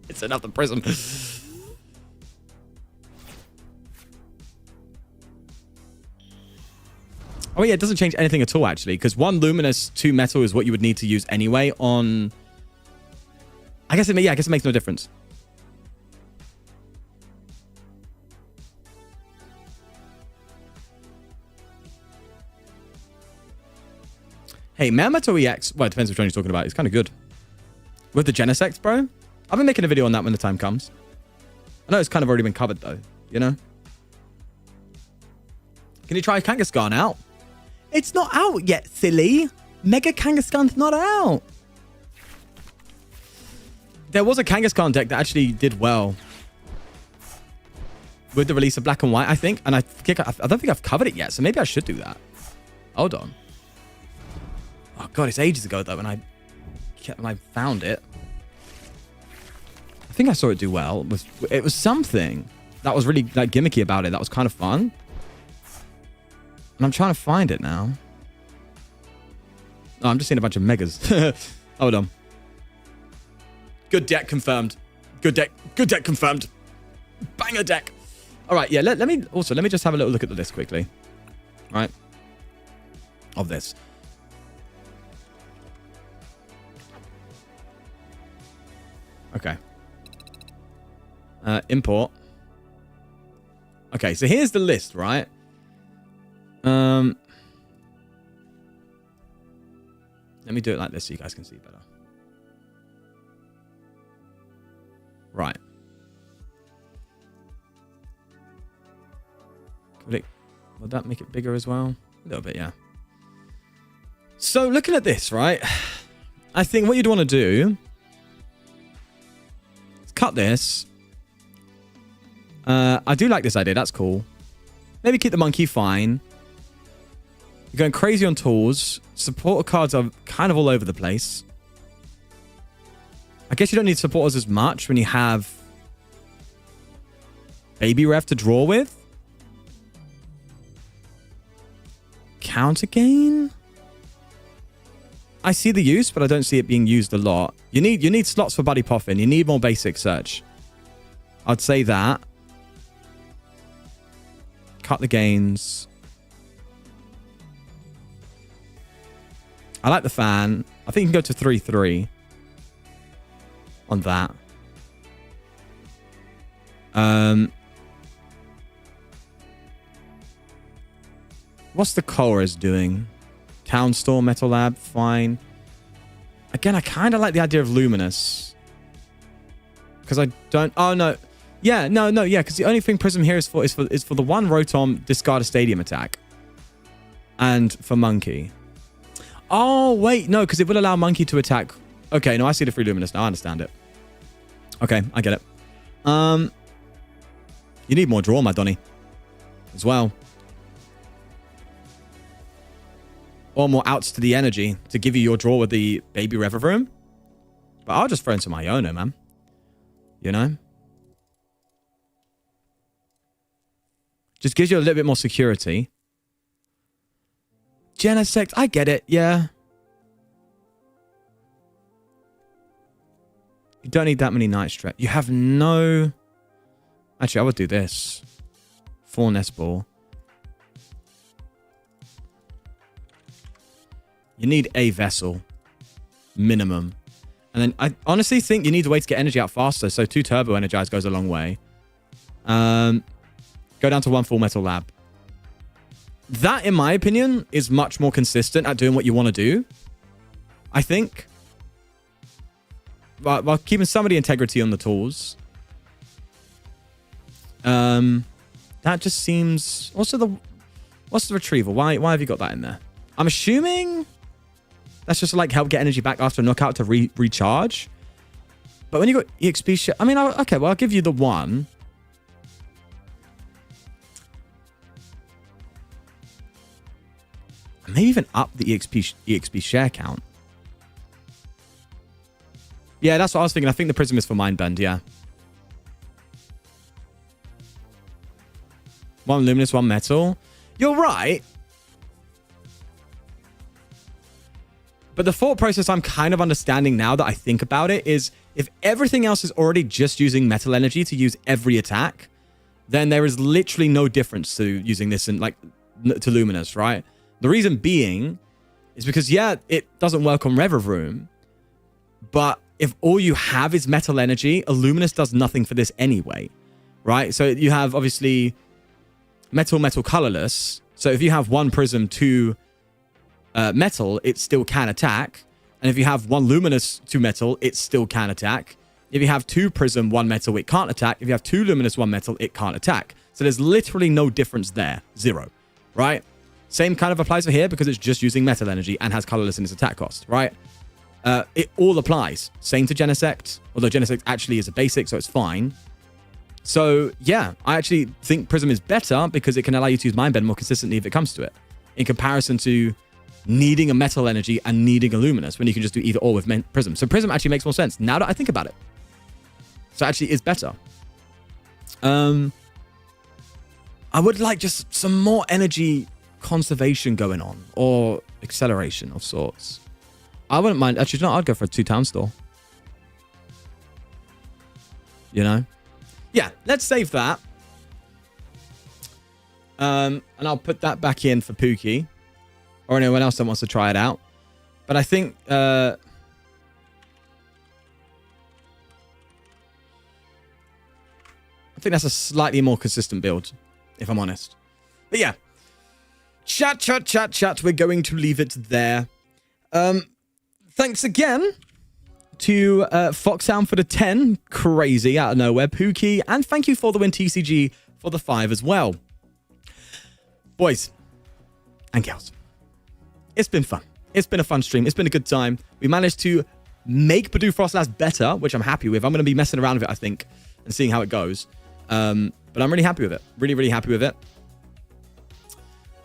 It's another prism. Oh, yeah, it doesn't change anything at all, actually. Because 1 Luminous, 2 Metal is what you would need to use anyway on... I guess it makes no difference. Hey, Metal EX... Well, it depends which one you're talking about. It's kind of good. With the Genesect, bro? I've been making a video on that when the time comes. I know it's kind of already been covered, though. You know? Can you try Kangaskhan out? It's not out yet, silly. Mega Kangaskhan's not out. There was a Kangaskhan deck that actually did well with the release of Black and White, I think. And I don't think I've covered it yet, so maybe I should do that. Hold on. Oh, God, it's ages ago, though, when I found it. I think I saw it do well. It was something that was really, like, gimmicky about it. That was kind of fun. And I'm trying to find it now. Oh, I'm just seeing a bunch of megas. Hold on. Good deck confirmed. Good deck confirmed. Banger deck. All right, yeah, let me just have a little look at the list quickly. All right. Of this. Okay. Import. Okay, so here's the list, right? Let me do it like this so you guys can see better. Right. Would that make it bigger as well? A little bit, yeah. So looking at this, right? I think what you'd want to do is cut this. I do like this idea. That's cool. Maybe keep the monkey fine. You're going crazy on tools. Supporter cards are kind of all over the place. I guess you don't need supporters as much when you have Baby Ref to draw with. Counter gain? I see the use, but I don't see it being used a lot. You need slots for Buddy Poffin. You need more basic search. I'd say that. Cut the gains. I like the fan. I think you can go to 3-3 on that. What's the Chorus doing? Town Store, Metal Lab, fine. Again, I kind of like the idea of Luminous. Because I don't... Oh, no. Yeah, no, yeah. Because the only thing Prism here is for the one Rotom discard a stadium attack. And for Monkey. Oh, wait. No, because it will allow Monkey to attack. Okay, no, I see the free Luminous now. I understand it. Okay, I get it. You need more draw, my Donny. As well. Or more outs to the energy to give you your draw with the Baby Rev room. But I'll just throw in some Iono, man. You know? Just gives you a little bit more security. Genesect, I get it, yeah. You don't need that many Night Stress. You have no... Actually, I would do this. 4 Nest Ball. You need a Vessel. Minimum. And then I honestly think you need a way to get energy out faster. So 2 Turbo Energize goes a long way. Go down to 1 Full Metal Lab. that, in my opinion, is much more consistent at doing what you want to do, I think. While keeping some of the integrity on the tools. That just seems... What's the retrieval? Why have you got that in there? I'm assuming that's just to, like, help get energy back after a knockout to recharge. But when you got EXP share... I mean, okay, well, I'll give you the one. Maybe even up the EXP share count. Yeah, that's what I was thinking. I think the prism is for mind bend, yeah. One luminous, one metal. You're right. But the thought process I'm kind of understanding now that I think about it is if everything else is already just using metal energy to use every attack, then there is literally no difference to using this in, like, to luminous, right? The reason being is because, yeah, it doesn't work on Rev of Room, but if all you have is metal energy, a luminous does nothing for this anyway, right? So you have, obviously, metal, colorless. So if you have one prism, two metal, it still can attack. And if you have one luminous, two metal, it still can attack. If you have two prism, one metal, it can't attack. If you have two luminous, one metal, it can't attack. So there's literally no difference there. Zero, right? Same kind of applies for here because it's just using metal energy and has colorless in its attack cost, right? It all applies. Same to Genesect, although Genesect actually is a basic, so it's fine. So, yeah, I actually think Prism is better because it can allow you to use Mind Bend more consistently if it comes to it, in comparison to needing a metal energy and needing a luminous when you can just do either or with Prism. So Prism actually makes more sense now that I think about it. So it actually is better. I would like just some more energy conservation going on, or acceleration of sorts. I wouldn't mind. Actually, no, I'd go for a 2-town store. You know? Yeah, let's save that. And I'll put that back in for Pookie. Or anyone else that wants to try it out. But I think... I think that's a slightly more consistent build, if I'm honest. But yeah. Chat. We're going to leave it there. Thanks again to Foxhound for the 10. Crazy out of nowhere. Pookie. And thank you for the win, TCG, for the 5 as well. Boys and girls, it's been fun. It's been a fun stream. It's been a good time. We managed to make Budew Froslass better, which I'm happy with. I'm going to be messing around with it, I think, and seeing how it goes. But I'm really happy with it. Really, really happy with it.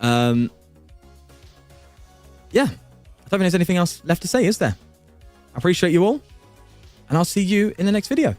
Yeah. I don't think there's anything else left to say, is there? I appreciate you all. And I'll see you in the next video.